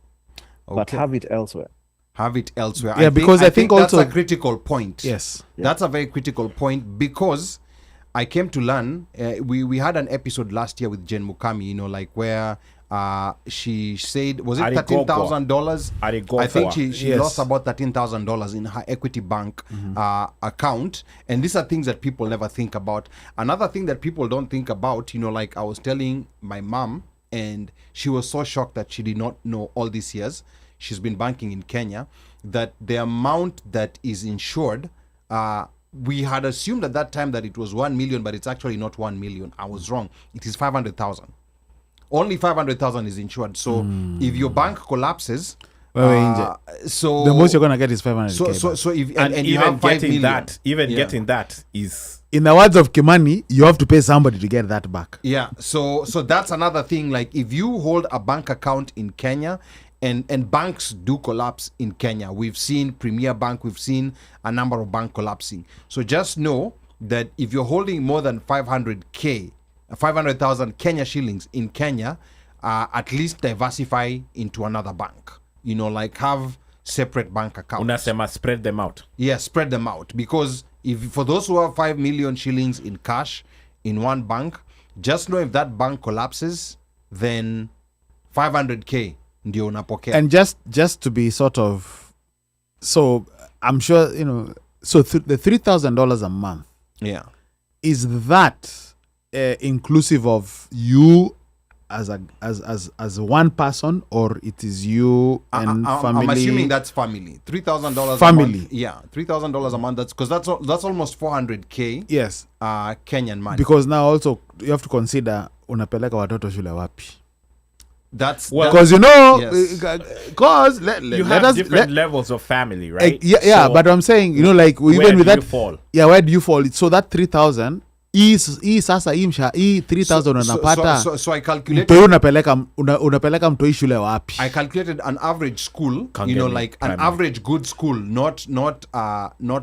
[SPEAKER 3] But
[SPEAKER 1] Okay.
[SPEAKER 3] have it elsewhere.
[SPEAKER 1] Have it elsewhere.
[SPEAKER 5] Yeah, because I think
[SPEAKER 1] that's
[SPEAKER 5] also-
[SPEAKER 1] a critical point.
[SPEAKER 5] Yes.
[SPEAKER 1] That's a very critical point because I came to learn. We had an episode last year with Jen Mukami, like where she said, was it
[SPEAKER 4] Arigogwa.
[SPEAKER 1] $13,000?
[SPEAKER 4] Arigogwa.
[SPEAKER 1] I think she
[SPEAKER 5] Yes.
[SPEAKER 1] lost about $13,000 in her Equity Bank account. And these are things that people never think about. Another thing that people don't think about, like I was telling my mom, and she was so shocked that she did not know all these years. She's been banking in Kenya, that the amount that is insured, we had assumed at that time that it was 1 million, but it's actually not 1 million. I was wrong. It is 500,000. Only 500,000 is insured. So if your bank collapses, so
[SPEAKER 5] The most you're gonna get is 500K.
[SPEAKER 1] so if
[SPEAKER 4] And
[SPEAKER 1] and you
[SPEAKER 4] even
[SPEAKER 1] have 5
[SPEAKER 4] getting
[SPEAKER 1] million,
[SPEAKER 4] that, getting that is
[SPEAKER 5] in the words of Kimani, you have to pay somebody to get that back.
[SPEAKER 1] yeah. So that's another thing. Like if you hold a bank account in Kenya, and banks do collapse in Kenya. We've seen Premier Bank, we've seen a number of banks collapsing. So just know that if you're holding more than 500,000 Kenya shillings in Kenya, at least diversify into another bank. Like have separate bank accounts.
[SPEAKER 4] unasema spread them out.
[SPEAKER 1] Yeah, spread them out. Because if for those who have 5 million shillings in cash in one bank, just know if that bank collapses, then 500K ndio unapokea.
[SPEAKER 5] And just to be sort of, so I'm sure so the $3,000 a month,
[SPEAKER 1] yeah.
[SPEAKER 5] is that inclusive of you as one person, or it is you and family?
[SPEAKER 1] I'm assuming that's family. $3,000
[SPEAKER 5] Family.
[SPEAKER 1] a month. Yeah, $3,000 a month. That's because that's almost 400K.
[SPEAKER 5] Yes,
[SPEAKER 1] Kenyan money.
[SPEAKER 5] because now also you have to consider unapeleka watoto shule wapi.
[SPEAKER 1] That's
[SPEAKER 4] Well,
[SPEAKER 5] Because
[SPEAKER 1] yes.
[SPEAKER 5] because
[SPEAKER 4] You have different levels of family, right?
[SPEAKER 5] yeah,
[SPEAKER 4] So
[SPEAKER 5] but I'm saying, like
[SPEAKER 4] where
[SPEAKER 5] even with
[SPEAKER 4] do you
[SPEAKER 5] that,
[SPEAKER 4] fall?
[SPEAKER 5] yeah, where do you fall? So that 3,000 hii sasa hii 3,000 unapata.
[SPEAKER 1] So I calculated.
[SPEAKER 5] Mtoi unapeleka mtoi shule wapi?
[SPEAKER 1] I calculated an average school,
[SPEAKER 4] Kangemi
[SPEAKER 1] like an
[SPEAKER 4] primary.
[SPEAKER 1] average good school, not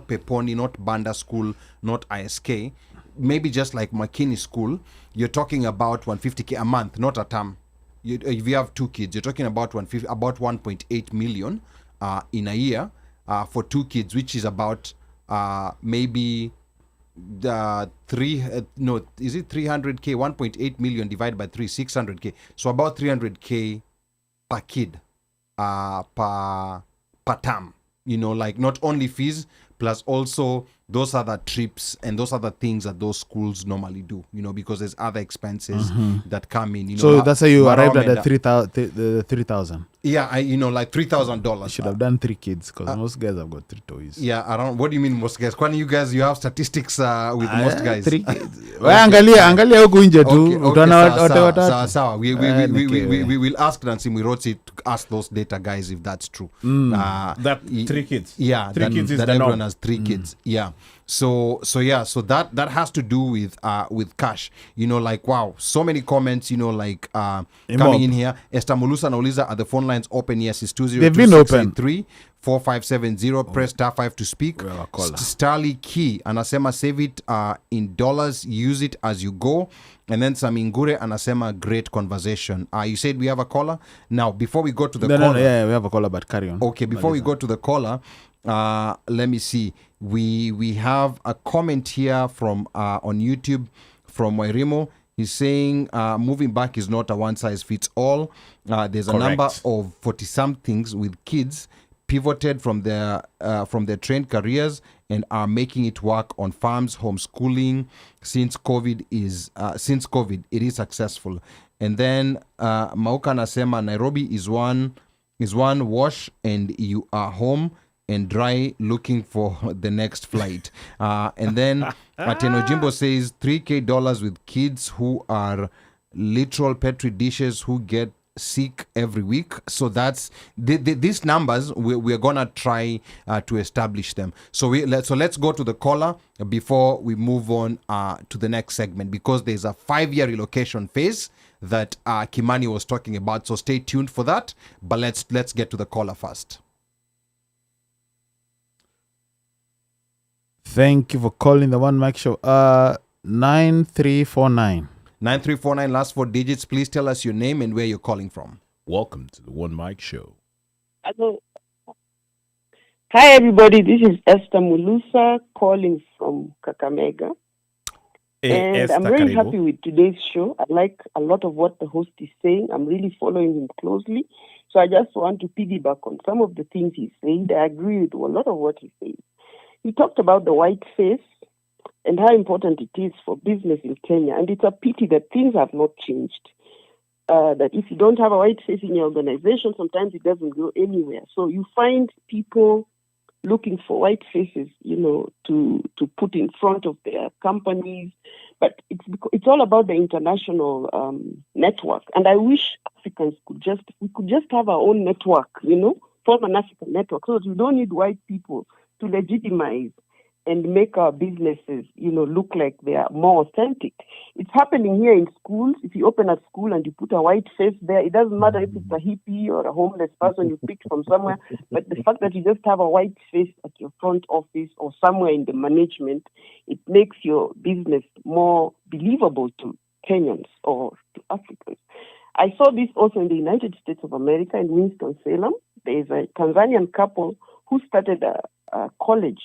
[SPEAKER 1] Peponi, not Banda School, not ISK, maybe just like McKinney School. You're talking about 150K a month, not a term. If you have 2 kids, you're talking about 1.8 million in a year for 2 kids, which is about maybe is it 300K? 1.8 million divided by 3, 600K. So about 300K per kid per term. Like not only fees, plus also those other trips and those other things that those schools normally do, because there's other expenses that come in.
[SPEAKER 5] So that's how you arrived at
[SPEAKER 1] Marom
[SPEAKER 5] the 3,000.
[SPEAKER 1] Yeah, like $3,000.
[SPEAKER 5] You should have done 3 kids, because most guys have got 3 toys.
[SPEAKER 1] Yeah, around. What do you mean most guys? Kwani you have statistics with most guys?
[SPEAKER 5] 3 kids. Angalia huku nje tu. Utaona watu.
[SPEAKER 1] Sawa. We will ask Nancy Mirotsi to ask those data guys if that's true.
[SPEAKER 4] That 3 kids.
[SPEAKER 1] Yeah,
[SPEAKER 4] 3 kids is
[SPEAKER 1] that
[SPEAKER 4] the
[SPEAKER 1] everyone
[SPEAKER 4] norm.
[SPEAKER 1] has 3 kids. Yeah. So that has to do with cash. Like wow, so many comments. Like coming in here. Esther Mulusa nauliza, are the phone lines open? Yes, it's 202-683 4570. Press star 5 to speak. Starly Key anasema save it in dollars, use it as you go. And then Samingure anasema great conversation. You said we have a caller. Now before we go to the caller,
[SPEAKER 5] yeah, we have a caller, but carry on.
[SPEAKER 1] Okay, before we go to the caller, let me see. We have a comment here from on YouTube from Wairimo. He's saying moving back is not a one size fits all. There's a
[SPEAKER 4] Correct.
[SPEAKER 1] number of 40-somethings with kids pivoted from their trained careers and are making it work on farms, homeschooling. Since COVID, it is successful. And then Mauka Nasema, Nairobi is one wash and you are home and dry looking for the next flight. And then Ateno Jimbo says $3,000 with kids who are literal petri dishes who get sick every week. So that's these numbers we're gonna try to establish them. So let's go to the caller before we move on to the next segment, because there's a 5-year relocation phase that Kimani was talking about. So stay tuned for that. But let's get to the caller first.
[SPEAKER 5] Thank you for calling the OneMic Show. 9349.
[SPEAKER 1] 9349, last 4 digits. Please tell us your name and where you're calling from.
[SPEAKER 4] Welcome to the OneMic Show.
[SPEAKER 6] Hello. Hi, everybody. This is Esther Mulusa calling from Kakamega. And
[SPEAKER 4] Esther,
[SPEAKER 6] I'm very
[SPEAKER 4] karibu.
[SPEAKER 6] happy with today's show. I like a lot of what the host is saying. I'm really following him closely. So I just want to piggyback on some of the things he said. I agree with a lot of what he said. He talked about the white face and how important it is for business in Kenya. And it's a pity that things have not changed. That if you don't have a white face in your organization, sometimes it doesn't go anywhere. So you find people looking for white faces, to put in front of their companies. But it's all about the international network. And I wish Africans could just have our own network, form an African network, so that we don't need white people to legitimize and make our businesses, look like they are more authentic. It's happening here in schools. If you open a school and you put a white face there, it doesn't matter if it's a hippie or a homeless person you picked from somewhere, but the fact that you just have a white face at your front office or somewhere in the management, it makes your business more believable to Kenyans or to Africans. I saw this also in the United States of America, in Winston-Salem. There is a Tanzanian couple who started a college.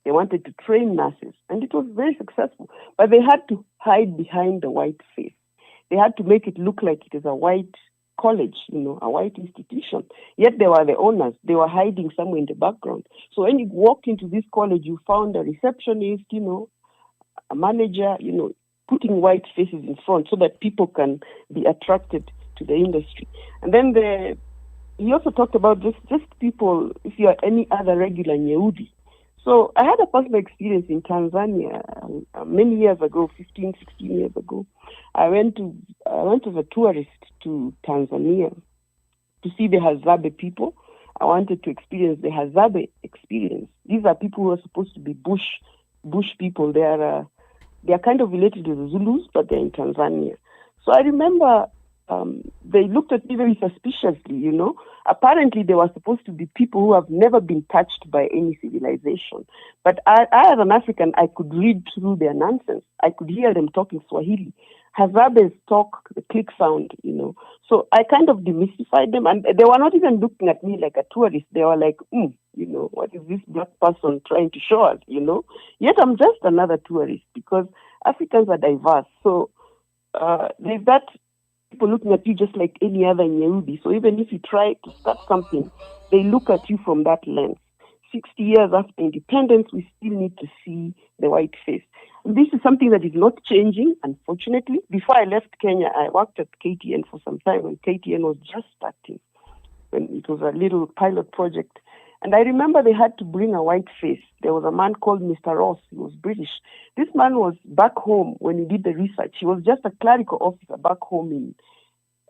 [SPEAKER 6] They wanted to train nurses, and it was very successful. But they had to hide behind the white face. They had to make it look like it is a white college, a white institution. Yet they were the owners. They were hiding somewhere in the background. So when you walked into this college, you found a receptionist, a manager, putting white faces in front so that people can be attracted to the industry. And then he also talked about just people, if you are any other regular Nyehudi. So I had a personal experience in Tanzania many years ago, 15, 16 years ago. I went as a tourist to Tanzania to see the Hadzabe people. I wanted to experience the Hadzabe experience. These are people who are supposed to be bush people. They are kind of related to the Zulus, but they're in Tanzania. So I remember they looked at me very suspiciously, you know. Apparently, they were supposed to be people who have never been touched by any civilization. But I as an African, I could read through their nonsense. I could hear them talking Swahili. Hazabes talk, the click sound, you know. So I kind of demystified them, and they were not even looking at me like a tourist. They were like, you know, what is this black person trying to show us, you know? Yet I'm just another tourist because Africans are diverse. So there's that people looking at you just like any other Nyehudi. So even if you try to start something, they look at you from that lens. 60 years after independence, we still need to see the white face. And this is something that is not changing, unfortunately. Before I left Kenya, I worked at KTN for some time when KTN was just starting, when it was a little pilot project. And I remember they had to bring a white face. There was a man called Mr. Ross. He was British. This man was back home when he did the research. He was just a clerical officer back home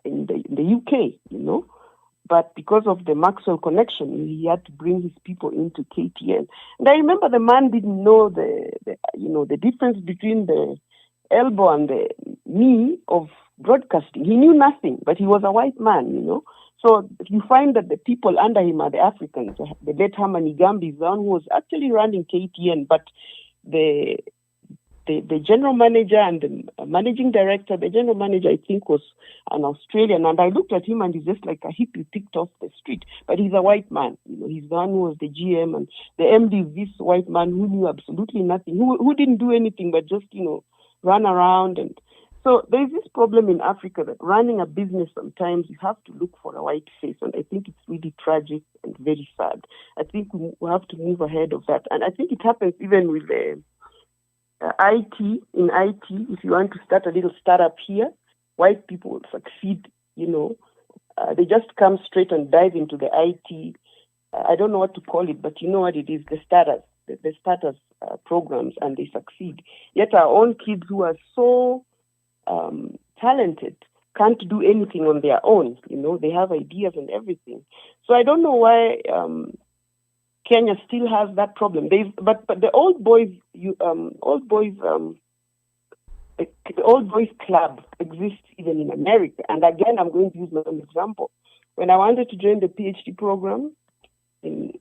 [SPEAKER 6] in the UK, you know. But because of the Maxwell connection, he had to bring his people into KTN. And I remember the man didn't know the difference between the elbow and the knee of broadcasting. He knew nothing, but he was a white man, you know. So you find that the people under him are the Africans. The late Herman Igambi is the one who was actually running KTN, but the general manager and the managing director, the general manager, I think, was an Australian. And I looked at him and he's just like a hippie picked off the street. But he's a white man. You know, he's the one who was the GM, and the MD is this white man who knew absolutely nothing, who didn't do anything but just, you know, run around. And so there's this problem in Africa that running a business, sometimes you have to look for a white face. And I think it's really tragic and very sad. I think we have to move ahead of that. And I think it happens even with the IT. If you want to start a little startup here, white people will succeed, you know. They just come straight and dive into the IT. I don't know what to call it, but you know what it is, the starters programs, and they succeed. Yet our own kids who are so talented can't do anything on their own, you know. They have ideas and everything. So I don't know why Kenya still has that problem. But the old boys club exists even in America. And again, I'm going to use my own example. When I wanted to join the PhD program in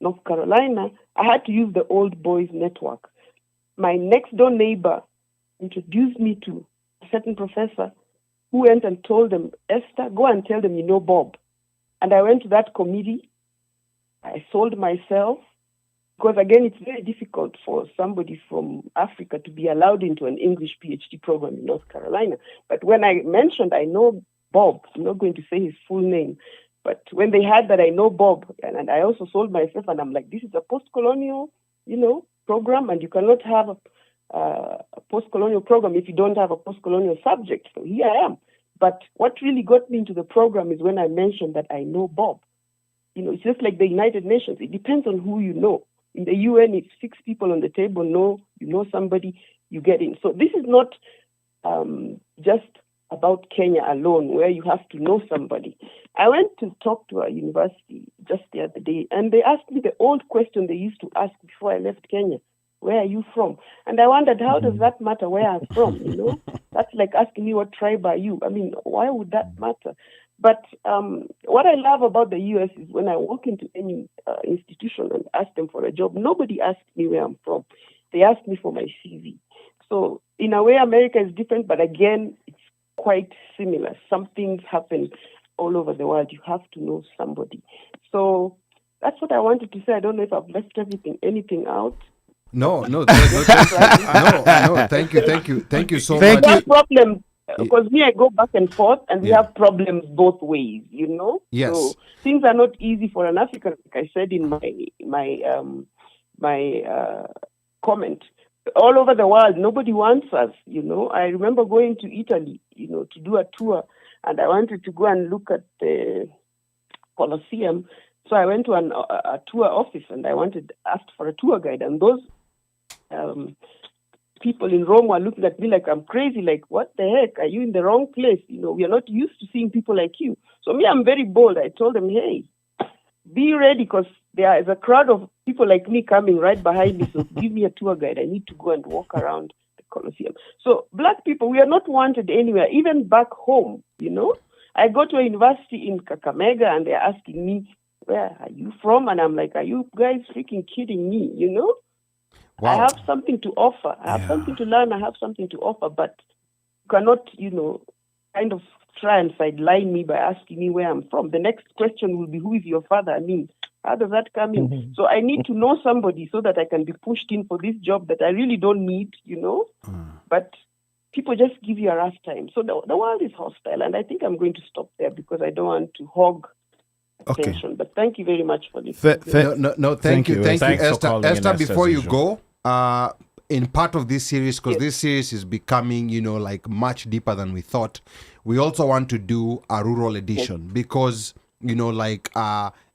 [SPEAKER 6] North Carolina, I had to use the old boys network. My next door neighbor introduced me to a certain professor who went and told them, Esther, go and tell them you know Bob. And I went to that committee. I sold myself because, again, it's very difficult for somebody from Africa to be allowed into an English PhD program in North Carolina. But when I mentioned I know Bob, I'm not going to say his full name, but when they heard that I know Bob, and I also sold myself, and I'm like, this is a post-colonial, you know, program, and you cannot have a post-colonial program if you don't have a post-colonial subject. So here I am. But what really got me into the program is when I mentioned that I know Bob. You know, it's just like the United Nations. It depends on who you know. In the UN, if 6 people on the table you know somebody, you get in. So this is not just about Kenya alone, where you have to know somebody. I went to talk to a university just the other day, and they asked me the old question they used to ask before I left Kenya. Where are you from? And I wondered, how does that matter where I'm from? You know, that's like asking me, what tribe are you? I mean, why would that matter? But what I love about the U.S. is when I walk into any institution and ask them for a job, nobody asks me where I'm from. They ask me for my CV. So in a way, America is different, but again, it's quite similar. Some things happen all over the world. You have to know somebody. So that's what I wanted to say. I don't know if I've left anything out.
[SPEAKER 1] No, thank you so much.
[SPEAKER 6] That problem, because me, I go back and forth, and we have problems both ways, you know.
[SPEAKER 1] Yes.
[SPEAKER 6] So things are not easy for an African, like I said in my comment. all over the world. Nobody wants us, I remember going to Italy, to do a tour, and I wanted to go and look at the Colosseum. So I went to a tour office, and I asked for a tour guide, and those people in Rome were looking at me like I'm crazy, like, what the heck? Are you in the wrong place? We are not used to seeing people like you. So me, I'm very bold. I told them, hey, be ready, because there is a crowd of people like me coming right behind me. So give me a tour guide. I need to go and walk around the Colosseum. So Black people, we are not wanted anywhere, even back home, I go to a university in Kakamega, and they're asking me, where are you from? And I'm like, are you guys freaking kidding me?
[SPEAKER 1] Wow.
[SPEAKER 6] I have something to offer. I have something to learn. I have something to offer, but you cannot, kind of try and sideline me by asking me where I'm from. The next question will be, who is your father? I mean, how does that come in?
[SPEAKER 3] Mhm.
[SPEAKER 6] So I need to know somebody so that I can be pushed in for this job that I really don't need, But people just give you a rough time. So the world is hostile, and I think I'm going to stop there because I don't want to hog
[SPEAKER 5] Okay.
[SPEAKER 6] attention. But thank you very much for this.
[SPEAKER 1] No, thank you,
[SPEAKER 4] Thanks for
[SPEAKER 1] Esther.
[SPEAKER 4] calling in,
[SPEAKER 1] Esther,
[SPEAKER 4] Esther,
[SPEAKER 1] before
[SPEAKER 4] as
[SPEAKER 1] you
[SPEAKER 4] usual.
[SPEAKER 1] go, in part of this series, because
[SPEAKER 6] Yes.
[SPEAKER 1] this series is becoming, like much deeper than we thought, we also want to do a rural edition because,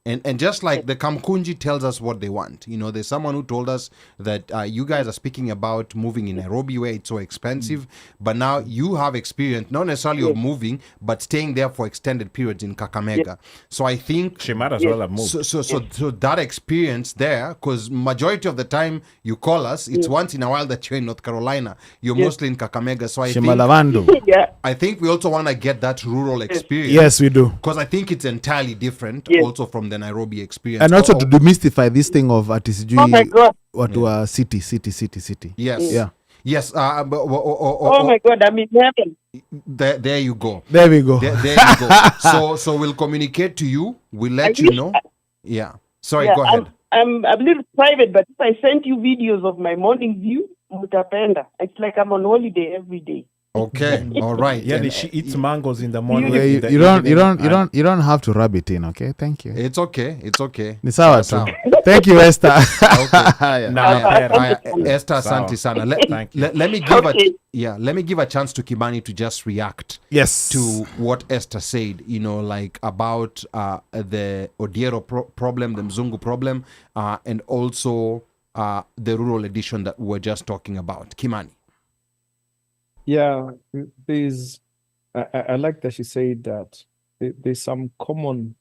[SPEAKER 1] and just like the Kamkunji tells us what they want. There's someone who told us that you guys are speaking about moving in Nairobi where it's so expensive, but now you have experience, not necessarily of moving, but staying there for extended periods in Kakamega. So I think
[SPEAKER 4] She might as well have moved.
[SPEAKER 1] so that experience there, because majority of the time you call us, it's once in a while that you're in North Carolina. You're mostly in Kakamega. So I think we also want to get that rural experience.
[SPEAKER 5] Yes, we do.
[SPEAKER 1] Because I think it's entirely different also from the Nairobi experience.
[SPEAKER 5] And also to demystify this thing of
[SPEAKER 6] Oh my
[SPEAKER 5] ATCG,
[SPEAKER 6] God.
[SPEAKER 5] what were city.
[SPEAKER 1] Yes.
[SPEAKER 5] Yeah.
[SPEAKER 1] Yes.
[SPEAKER 6] Oh my God, I'm in heaven.
[SPEAKER 1] There you go.
[SPEAKER 5] There we go.
[SPEAKER 1] There you go. So we'll communicate to you. We'll let you know. Yeah. Sorry, go ahead.
[SPEAKER 6] I'm a little private, but if I sent you videos of my morning view, mutapenda. It's like I'm on holiday every day.
[SPEAKER 1] Okay. All right.
[SPEAKER 4] Yeah,
[SPEAKER 1] And,
[SPEAKER 4] she eats mangoes in the morning.
[SPEAKER 5] Yeah,
[SPEAKER 4] in
[SPEAKER 5] you,
[SPEAKER 4] the
[SPEAKER 5] you don't
[SPEAKER 4] evening,
[SPEAKER 5] you don't have to rub it in, okay? Thank you.
[SPEAKER 1] It's okay. It's okay.
[SPEAKER 5] Ni sawa tu.
[SPEAKER 1] Sawa.
[SPEAKER 5] Thank you, Esther.
[SPEAKER 1] Okay.
[SPEAKER 4] Napenda.
[SPEAKER 1] Esther,
[SPEAKER 4] Sawa.
[SPEAKER 1] asante sana.
[SPEAKER 4] Thank you.
[SPEAKER 1] Let me give
[SPEAKER 6] Okay.
[SPEAKER 1] let me give a chance to Kimani to just react
[SPEAKER 5] Yes.
[SPEAKER 1] to what Esther said, like about the Odiero problem, the Mzungu problem, and also the rural edition that we were just talking about. Kimani.
[SPEAKER 3] Yeah, I like that she said that there's some common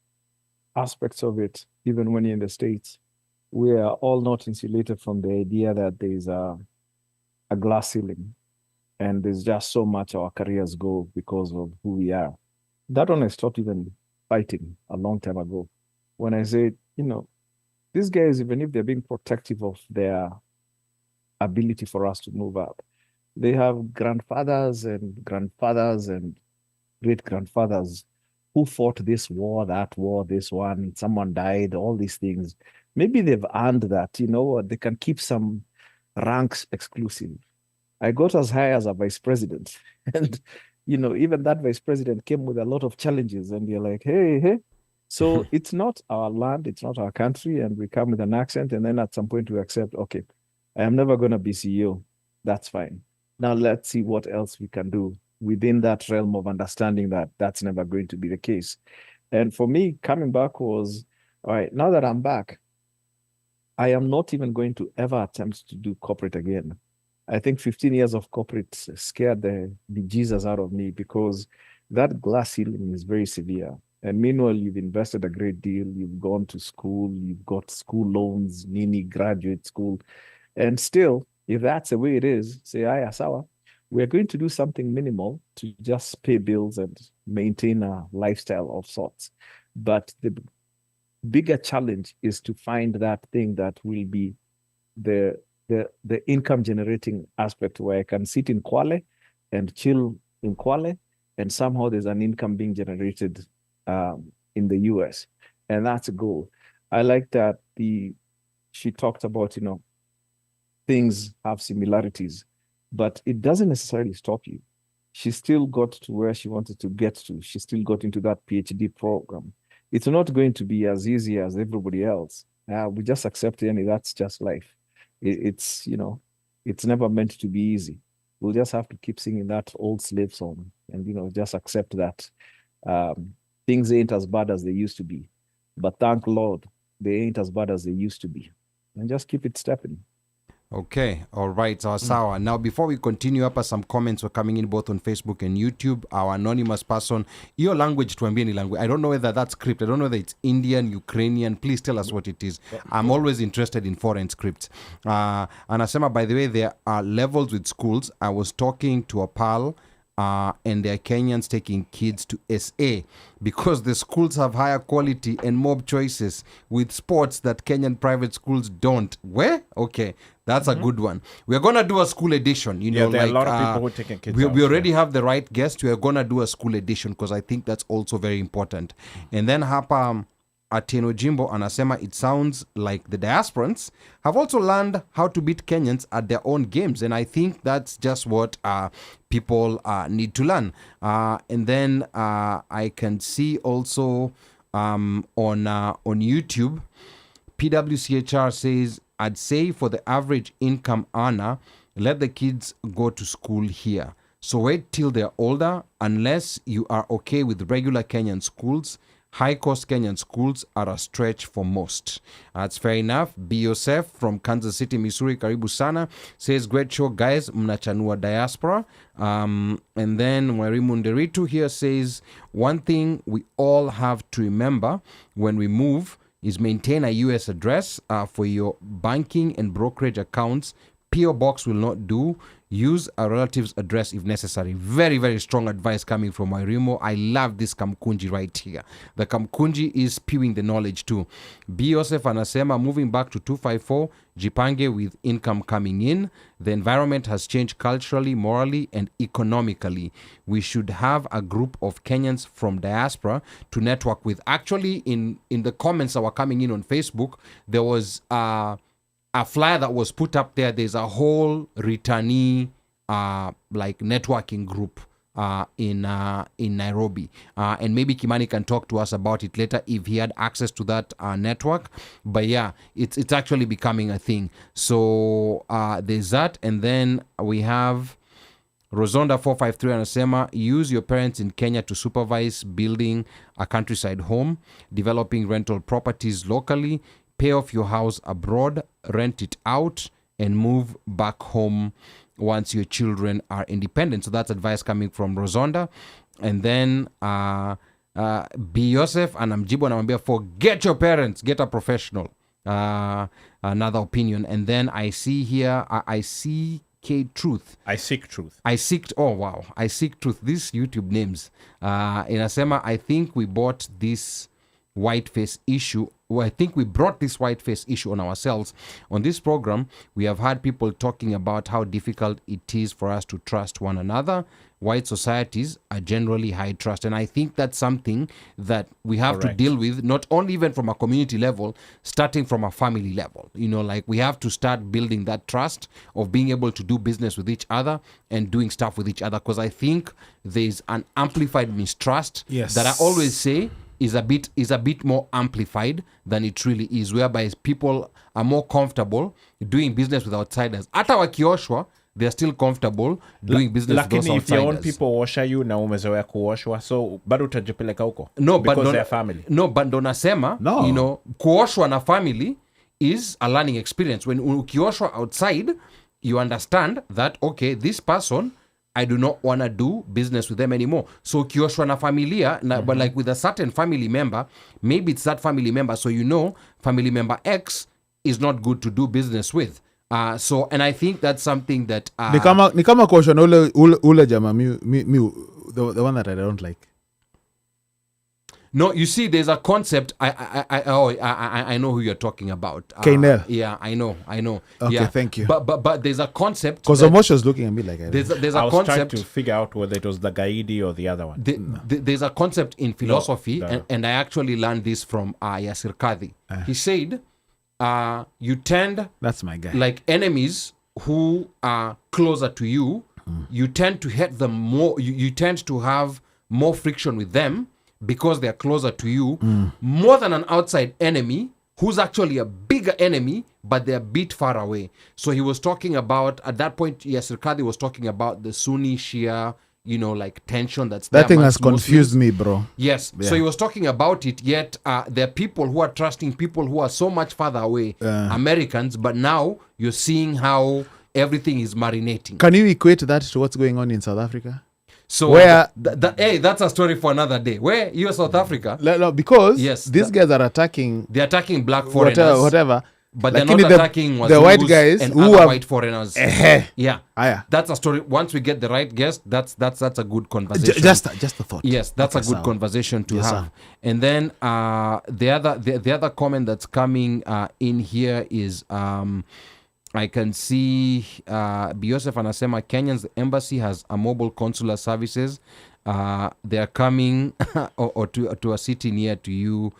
[SPEAKER 3] aspects of it, even when you're in the States. We are all not insulated from the idea that there's a glass ceiling and there's just so much our careers go because of who we are. That one I stopped even fighting a long time ago when I said, these guys, even if they're being protective of their ability for us to move up, they have grandfathers and great grandfathers who fought this war, that war, this one, someone died, all these things. Maybe they've earned that, they can keep some ranks exclusive. I got as high as a vice president. And, even that vice president came with a lot of challenges. And you're like, hey. So it's not our land, it's not our country. And we come with an accent. And then at some point we accept, okay, I am never going to be CEO. That's fine. Now let's see what else we can do within that realm of understanding that that's never going to be the case. And for me, coming back was, all right, now that I'm back, I am not even going to ever attempt to do corporate again. I think 15 years of corporate scared the Jesus out of me because that glass ceiling is very severe. And meanwhile, you've invested a great deal. You've gone to school. You've got school loans, mini graduate school. And still, if that's the way it is, say, sawa, we're going to do something minimal to just pay bills and maintain a lifestyle of sorts. But the bigger challenge is to find that thing that will be the income generating aspect where I can sit in Kwale and chill in Kwale, and somehow there's an income being generated in the US. And that's a goal. I like that she talked about, things have similarities, but it doesn't necessarily stop you. She still got to where she wanted to get to. She still got into that PhD program. It's not going to be as easy as everybody else. We just accept it, and that's just life. It's, it's never meant to be easy. We'll just have to keep singing that old slave song and, just accept that things ain't as bad as they used to be. But thank Lord, they ain't as bad as they used to be. And just keep it stepping.
[SPEAKER 1] Okay, all right, sawa. Now, before we continue, some comments were coming in both on Facebook and YouTube. Our anonymous person, your language to any language. I don't know whether that's script. I don't know whether it's Indian, Ukrainian. Please tell us what it is. I'm always interested in foreign scripts. And Asema, by the way, there are levels with schools. I was talking to a pal, and there are Kenyans taking kids to SA because the schools have higher quality and more choices with sports that Kenyan private schools don't. Where? Okay, that's a good one. We're going to do a school edition.
[SPEAKER 4] There are a lot of people who are taking kids out.
[SPEAKER 1] We already have the right guest. We're going to do a school edition because I think that's also very important. And then hapa Atieno Jimbo anasema it sounds like the diasporans have also learned how to beat Kenyans at their own games, and I think that's just what people need to learn. And then I can see also on YouTube, PWCHR says, I'd say for the average income earner, let the kids go to school here. So wait till they're older, unless you are okay with regular Kenyan schools. High-cost Kenyan schools are a stretch for most. That's fair enough. B. Yosef from Kansas City, Missouri, karibu sana, says, great show, guys. Mnachanua diaspora. And then Mwarimu Nderitu here says, one thing we all have to remember when we move is maintain a U.S. address for your banking and brokerage accounts. P.O. Box will not do. Use a relative's address if necessary. Very, very strong advice coming from Wairimo. I love this Kamkunji right here. The Kamkunji is spewing the knowledge too. B. Yosef anasema, moving back to 254, Jipange with income coming in. The environment has changed culturally, morally, and economically. We should have a group of Kenyans from diaspora to network with. Actually, in the comments that were coming in on Facebook, there was a flyer that was put up there. There's a whole returnee like networking group in Nairobi, and maybe Kimani can talk to us about it later if he had access to that network. But yeah, it's actually becoming a thing. So there's that, and then we have Rosonda 453 anasema, use your parents in Kenya to supervise building a countryside home, developing rental properties locally, pay off your house abroad, rent it out, and move back home once your children are independent. So that's advice coming from Rosonda. And then B. Yosef anamjibu anamwambia, forget your parents, get a professional. Another opinion. And then I see here, I see Truth.
[SPEAKER 4] I seek truth.
[SPEAKER 1] I seek truth. These YouTube names. Inasema, I think we bought this whiteface issue. Well, I think we brought this whiteface issue on ourselves. On this program, we have had people talking about how difficult it is for us to trust one another. White societies are generally high trust. And I think that's something that we have to deal with, not only even from a community level, starting from a family level. Like we have to start building that trust of being able to do business with each other and doing stuff with each other. Because I think there's an amplified mistrust that I always say is a bit more amplified than it really is, whereby people are more comfortable doing business with outsiders. Hata wakioshwa, they're still comfortable doing business with those outsiders.
[SPEAKER 4] Lakini if your own people washa you na umezoea kuoshwa, so bado utajipeleka huko?
[SPEAKER 1] No,
[SPEAKER 4] because they're family.
[SPEAKER 1] No, but ndo nasema, kuoshwa na family is a learning experience. When ukioshwa outside, you understand that, okay, this person, I do not want to do business with them anymore. So kioshwa na familia, but like with a certain family member, maybe it's that family member. So family member X is not good to do business with. And I think that's something that
[SPEAKER 5] ni kama kosho na ule jama the one that I don't like.
[SPEAKER 1] No, you see, there's a concept. I know who you're talking about.
[SPEAKER 5] Kainel.
[SPEAKER 1] Yeah, I know.
[SPEAKER 5] Okay,
[SPEAKER 1] yeah.
[SPEAKER 5] Thank you.
[SPEAKER 1] But there's a concept.
[SPEAKER 5] Because Omosho's looking at me like
[SPEAKER 1] there's a concept.
[SPEAKER 4] I was trying to figure out whether it was the Gaidi or the other one.
[SPEAKER 1] There's a concept in philosophy, and I actually learned this from Yasir Kadhi. He said, you tend,
[SPEAKER 5] that's my guy,
[SPEAKER 1] like enemies who are closer to you, you tend to hate them more. You tend to have more friction with them because they're closer to you, more than an outside enemy who's actually a bigger enemy, but they're a bit far away. So he was talking about, at that point, Yasir Qadhi was talking about the Sunni Shia, you know, like tension that's there.
[SPEAKER 5] That thing has
[SPEAKER 1] amongst
[SPEAKER 5] confused
[SPEAKER 1] Muslims.
[SPEAKER 5] me, bro.
[SPEAKER 1] Yes.
[SPEAKER 5] Yeah.
[SPEAKER 1] So he was talking about it, yet there are people who are trusting people who are so much farther away, Americans, but now you're seeing how everything is marinating.
[SPEAKER 5] Can you equate that to what's going on in South Africa?
[SPEAKER 1] So
[SPEAKER 5] Where-
[SPEAKER 1] hey, that's a story for another day. Where you're South Africa,
[SPEAKER 5] No, because
[SPEAKER 1] Yes,
[SPEAKER 5] these guys are attacking
[SPEAKER 1] they're attacking black foreigners,
[SPEAKER 5] whatever.
[SPEAKER 1] but they're
[SPEAKER 5] Lakini
[SPEAKER 1] not attacking
[SPEAKER 5] the white
[SPEAKER 1] Wazungus
[SPEAKER 5] guys
[SPEAKER 1] and
[SPEAKER 5] who
[SPEAKER 1] other
[SPEAKER 5] have
[SPEAKER 1] white foreigners. Yeah,
[SPEAKER 5] yeah.
[SPEAKER 1] that's a story. Once we get the right guest, that's a good conversation.
[SPEAKER 5] Just a thought.
[SPEAKER 1] Yes, that's
[SPEAKER 5] Okay,
[SPEAKER 1] a good
[SPEAKER 5] so-
[SPEAKER 1] conversation to
[SPEAKER 5] Yes,
[SPEAKER 1] have.
[SPEAKER 5] sir.
[SPEAKER 1] And then the other comment that's coming in here is I can see Biosef anasema Kenyans, the embassy has a mobile consular services. They are coming or to a city near to you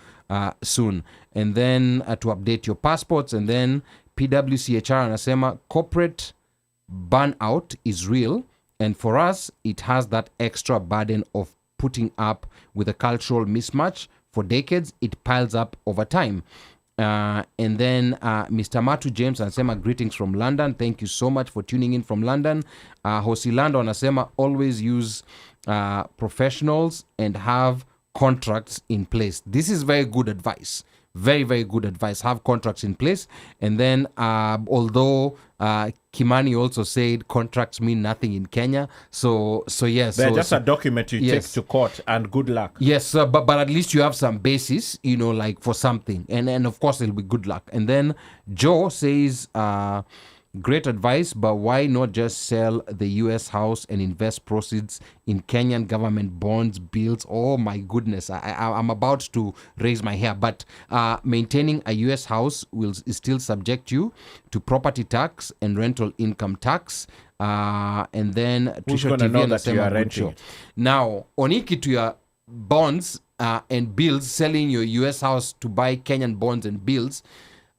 [SPEAKER 1] soon. And then to update your passports. And then PWCHR anasema corporate burnout is real, and for us it has that extra burden of putting up with a cultural mismatch for decades. It piles up over time. And then Mr. Matu James anasema greetings from London, thank you so much for tuning in from London. Hosilando anasema always use professionals and have contracts in place. This is very good advice. Very, very good advice. Have contracts in place. And then, although Kimani also said contracts mean nothing in Kenya, so yes,
[SPEAKER 4] They're
[SPEAKER 1] so,
[SPEAKER 4] just a document you
[SPEAKER 1] yes.
[SPEAKER 4] take to court, and good luck.
[SPEAKER 1] yes, but at least you have some basis, you know, like for something, and of course it'll be good luck. And then Joe says, great advice, but why not just sell the US house and invest proceeds in Kenyan government bonds, bills? Oh my goodness, I'm about to raise my hair. But maintaining a US house is still subject you to property tax and rental income tax. And then
[SPEAKER 4] Who's
[SPEAKER 1] Trisha
[SPEAKER 4] gonna
[SPEAKER 1] TV
[SPEAKER 4] know
[SPEAKER 1] and
[SPEAKER 4] that you
[SPEAKER 1] Asema
[SPEAKER 4] are
[SPEAKER 1] Good
[SPEAKER 4] renting
[SPEAKER 1] Show.
[SPEAKER 4] it?
[SPEAKER 1] Now, oniki to your bonds and bills, selling your US house to buy Kenyan bonds and bills.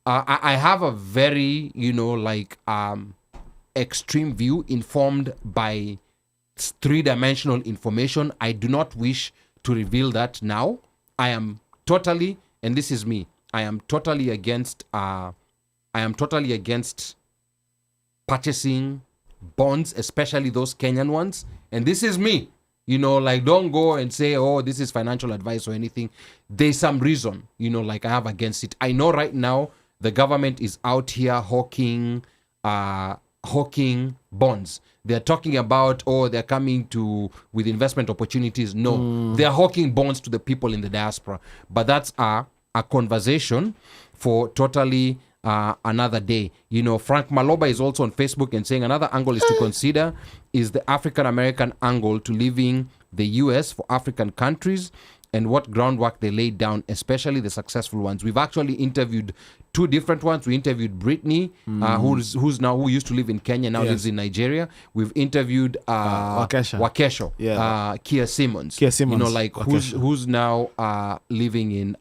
[SPEAKER 1] I have a very, you know, like extreme view informed by three-dimensional information. I do not wish to reveal that now. I am totally, and this is me, I am totally against purchasing bonds, especially those Kenyan ones. And this is me. You know, like, don't go and say, oh, this is financial advice or anything. There's some reason, you know, like I have against it. I know right now the government is out here hawking bonds. They're talking about, oh, they're coming with investment opportunities. No, they're hawking bonds to the people in the diaspora. But that's a conversation for totally another day. You know, Frank Maloba is also on Facebook and saying another angle is to consider is the African American angle to leaving the US for African countries and what groundwork they laid down, especially the successful ones. We've actually interviewed two different ones. We interviewed Brittany, who used to live in Kenya, now lives in Nigeria. We've interviewed Wakesho, Kia Simmons. You know, like who's now living in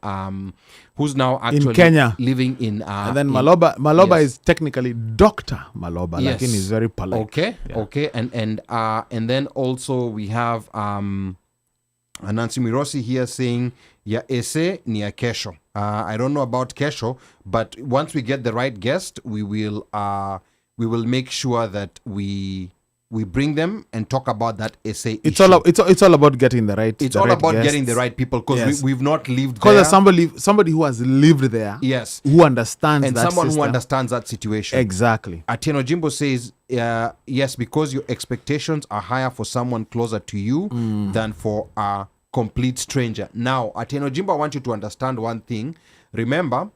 [SPEAKER 1] who's now actually
[SPEAKER 5] in Kenya,
[SPEAKER 1] living in
[SPEAKER 5] and then Maloba
[SPEAKER 1] yes.
[SPEAKER 5] is technically Dr. Maloba,
[SPEAKER 1] Yes.
[SPEAKER 5] like he's very polite.
[SPEAKER 1] Okay, okay, and then also we have Nancy Mirosi here saying ya ese ni ya kesho. I don't know about kesho, but once we get the right guest, we will make sure that we bring them and talk about that essay.
[SPEAKER 5] It's all about getting the right.
[SPEAKER 1] It's all about getting the right people because
[SPEAKER 5] Yes.
[SPEAKER 1] we've not lived
[SPEAKER 5] Because
[SPEAKER 1] there.
[SPEAKER 5] there's somebody who has lived there,
[SPEAKER 1] Yes,
[SPEAKER 5] who understands
[SPEAKER 1] and
[SPEAKER 5] that
[SPEAKER 1] someone
[SPEAKER 5] system.
[SPEAKER 1] who understands that situation.
[SPEAKER 5] Exactly.
[SPEAKER 1] Atieno Jimbo says, yes, because your expectations are higher for someone closer to you than for a complete stranger. Now, Atieno Jimbo, I want you to understand one thing. Remember,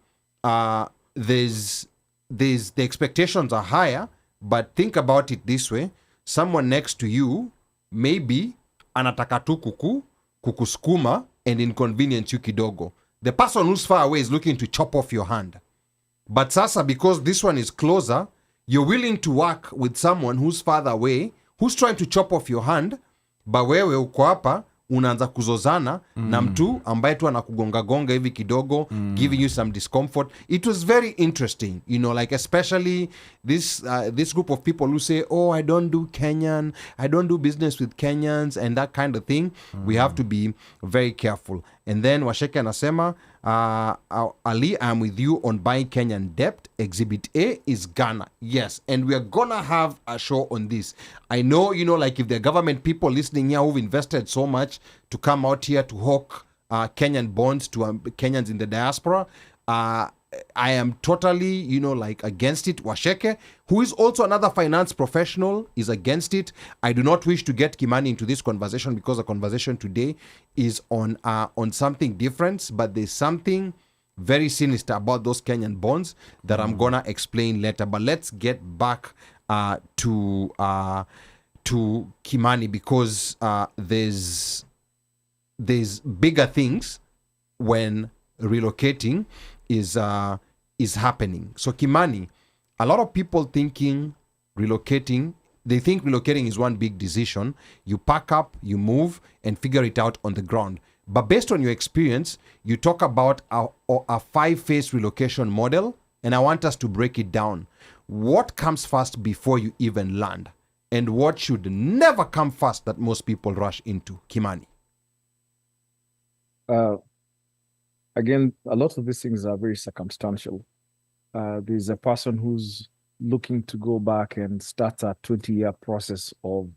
[SPEAKER 1] there's the expectations are higher, but think about it this way. Someone next to you maybe anataka tu kukusukuma and inconvenience you kidogo. The person who's far away is looking to chop off your hand. But sasa, because this one is closer, you're willing to work with someone who's farther away, who's trying to chop off your hand, but wewe uko hapa, unaanza kuzozana na mtu ambaye tu anakugonga hivi kidogo, giving you some discomfort. It was very interesting, you know, like especially this group of people who say, oh, I don't do Kenyan, I don't do business with Kenyans and that kind of thing. We have to be very careful. And then Washeke anasema, Ali, I'm with you on buying Kenyan debt. Exhibit A is Ghana. Yes, and we are gonna have a show on this. I know, you know, like if the government people listening here who've invested so much to come out here to hawk Kenyan bonds to Kenyans in the diaspora, I am totally, you know, like against it. Washeke, who is also another finance professional, is against it. I do not wish to get Kimani into this conversation because the conversation today is on something different, but there's something very sinister about those Kenyan bonds that I'm gonna explain later. But let's get back to Kimani, because there's bigger things when relocating is happening. So Kimani, a lot of people they think relocating is one big decision. You pack up, you move, and figure it out on the ground. But based on your experience, you talk about a 5-phase relocation model, and I want us to break it down. What comes first before you even land? And what should never come first that most people rush into? Kimani.
[SPEAKER 3] Again, a lot of these things are very circumstantial. There's a person who's looking to go back and start a 20-year process of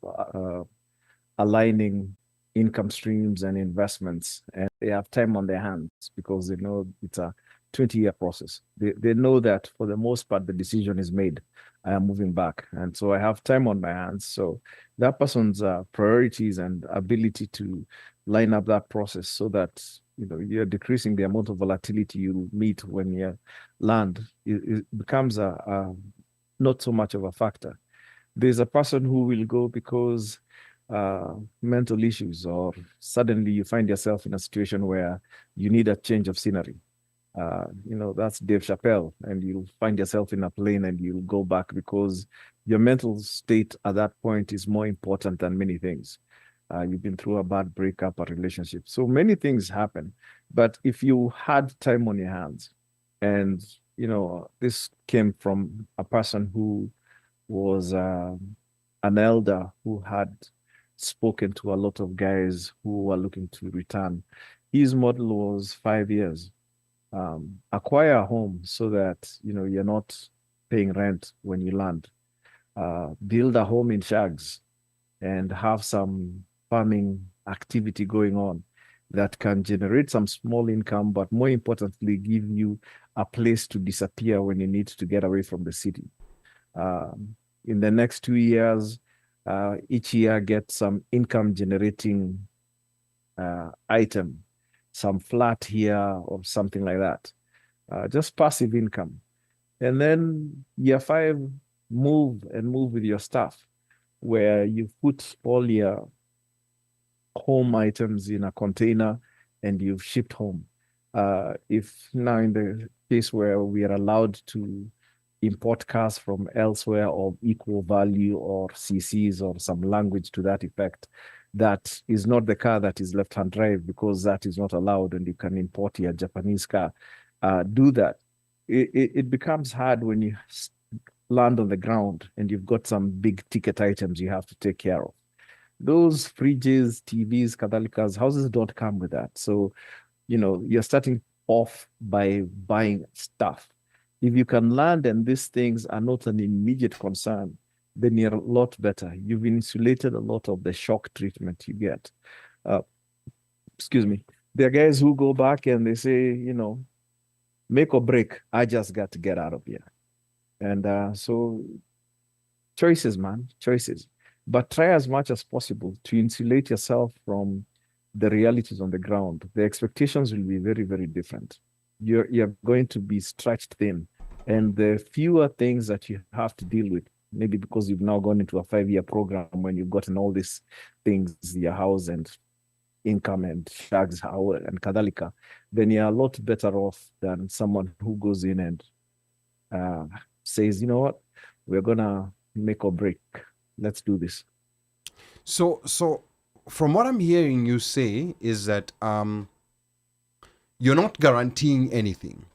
[SPEAKER 3] aligning income streams and investments, and they have time on their hands because they know it's a 20-year process. They know that for the most part, the decision is made. I am moving back. And so I have time on my hands. So that person's priorities and ability to line up that process so that, you know, you're decreasing the amount of volatility you meet when you land, it becomes not so much of a factor. There's a person who will go because mental issues, or suddenly you find yourself in a situation where you need a change of scenery. You know, that's Dave Chappelle, and you'll find yourself in a plane and you'll go back because your mental state at that point is more important than many things. You've been through a bad breakup, a relationship. So many things happen. But if you had time on your hands, and, you know, this came from a person who was an elder who had spoken to a lot of guys who were looking to return. His model was 5 years. Acquire a home so that, you know, you're not paying rent when you land. Build a home in shags and have some farming activity going on that can generate some small income, but more importantly, give you a place to disappear when you need to get away from the city. In the next 2 years, each year get some income generating item, some flat here or something like that. Just passive income. And then year 5, move with your stuff, where you put all your home items in a container and you've shipped home. If now in the case where we are allowed to import cars from elsewhere of equal value or CCs or some language to that effect, that is not the car that is left-hand drive, because that is not allowed, and you can import your Japanese car. Do that. It becomes hard when you land on the ground and you've got some big ticket items you have to take care of. Those fridges, TVs, kadhalikas, houses don't come with that. So, you know, you're starting off by buying stuff. If you can land and these things are not an immediate concern, then you're a lot better. You've insulated a lot of the shock treatment you get. Excuse me. There are guys who go back and they say, you know, make or break, I just got to get out of here. And so choices, man, choices. But try as much as possible to insulate yourself from the realities on the ground. The expectations will be very, very different. You're going to be stretched thin. And the fewer things that you have to deal with, maybe because you've now gone into a 5-year program when you've gotten all these things, your house and income and shags and kadhalika, then you're a lot better off than someone who goes in and says, you know what, we're going to make or break. Let's do this.
[SPEAKER 1] So from what I'm hearing you say is that you're not guaranteeing anything.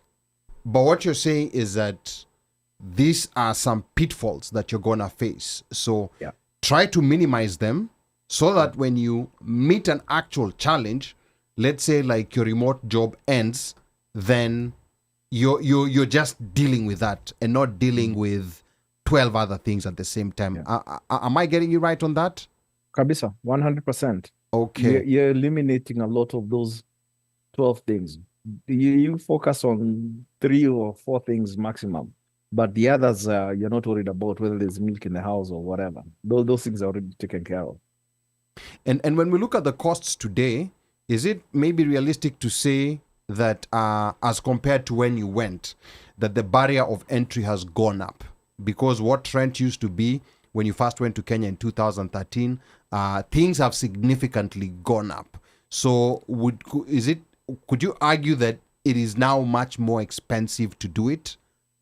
[SPEAKER 1] But what you're saying is that these are some pitfalls that you're going to face. So try to minimize them so that when you meet an actual challenge, let's say like your remote job ends, then you're just dealing with that and not dealing with 12 other things at the same time. Am I getting you right on that?
[SPEAKER 3] Kabisa, 100%.
[SPEAKER 1] Okay.
[SPEAKER 3] You're eliminating a lot of those 12 things. You focus on 3 or 4 things maximum, but the others you're not worried about whether there's milk in the house or whatever. Those things are already taken care of.
[SPEAKER 1] And when we look at the costs today, is it maybe realistic to say that as compared to when you went, that the barrier of entry has gone up? Because what Trent used to be when you first went to Kenya in 2013, things have significantly gone up. So could you argue that it is now much more expensive to do it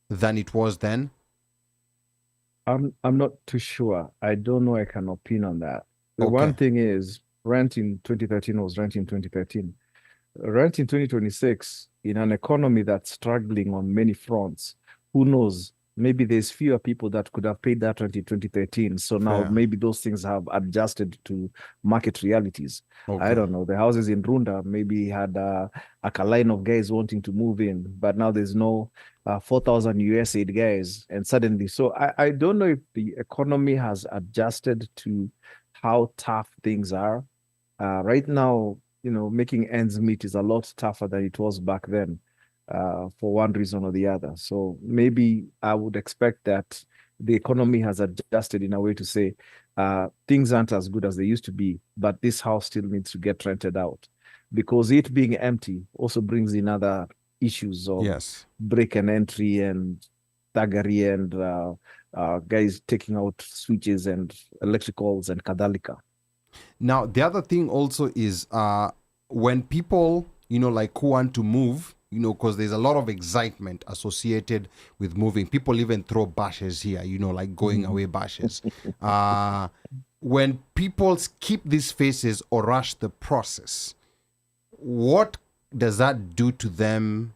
[SPEAKER 1] than it was then?
[SPEAKER 3] I'm not too sure. I don't know. I can opine on that. The
[SPEAKER 1] Okay.
[SPEAKER 3] one thing is, rent in 2013 was rent in 2013. Rent in 2026, in an economy that's struggling on many fronts, who knows? Maybe there's fewer people that could have paid that rent in 2013. So now
[SPEAKER 1] Fair.
[SPEAKER 3] maybe those things have adjusted to market realities.
[SPEAKER 1] Okay.
[SPEAKER 3] I don't know. The houses in Runda maybe had like a line of guys wanting to move in, but now there's no 4,000 USAID guys. And suddenly, so I don't know if the economy has adjusted to how tough things are. Right now, making ends meet is a lot tougher than it was back then. For one reason or the other. So maybe I would expect that the economy has adjusted in a way to say things aren't as good as they used to be, but this house still needs to get rented out, because it being empty also brings in other issues of break and entry and thuggery and guys taking out switches and electricals and kadhalika.
[SPEAKER 1] Now, the other thing also is when people, like who want to move, because there's a lot of excitement associated with moving. People even throw bashes here, like going away bashes. When people skip these phases or rush the process, what does that do to them,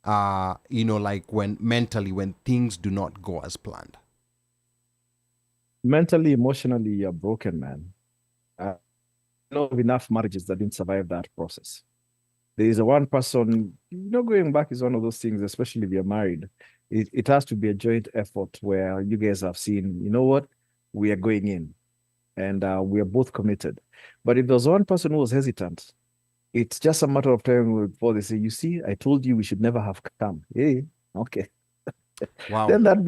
[SPEAKER 1] like when things do not go as planned?
[SPEAKER 3] Mentally, emotionally, you're broken, man. I know of enough marriages that didn't survive that process. There is one person, going back is one of those things, especially if you're married. It has to be a joint effort where you guys have seen, we are going in and we are both committed. But if there's one person who was hesitant, it's just a matter of time before they say, you see, I told you we should never have come. Hey, okay.
[SPEAKER 1] Wow.
[SPEAKER 3] Then that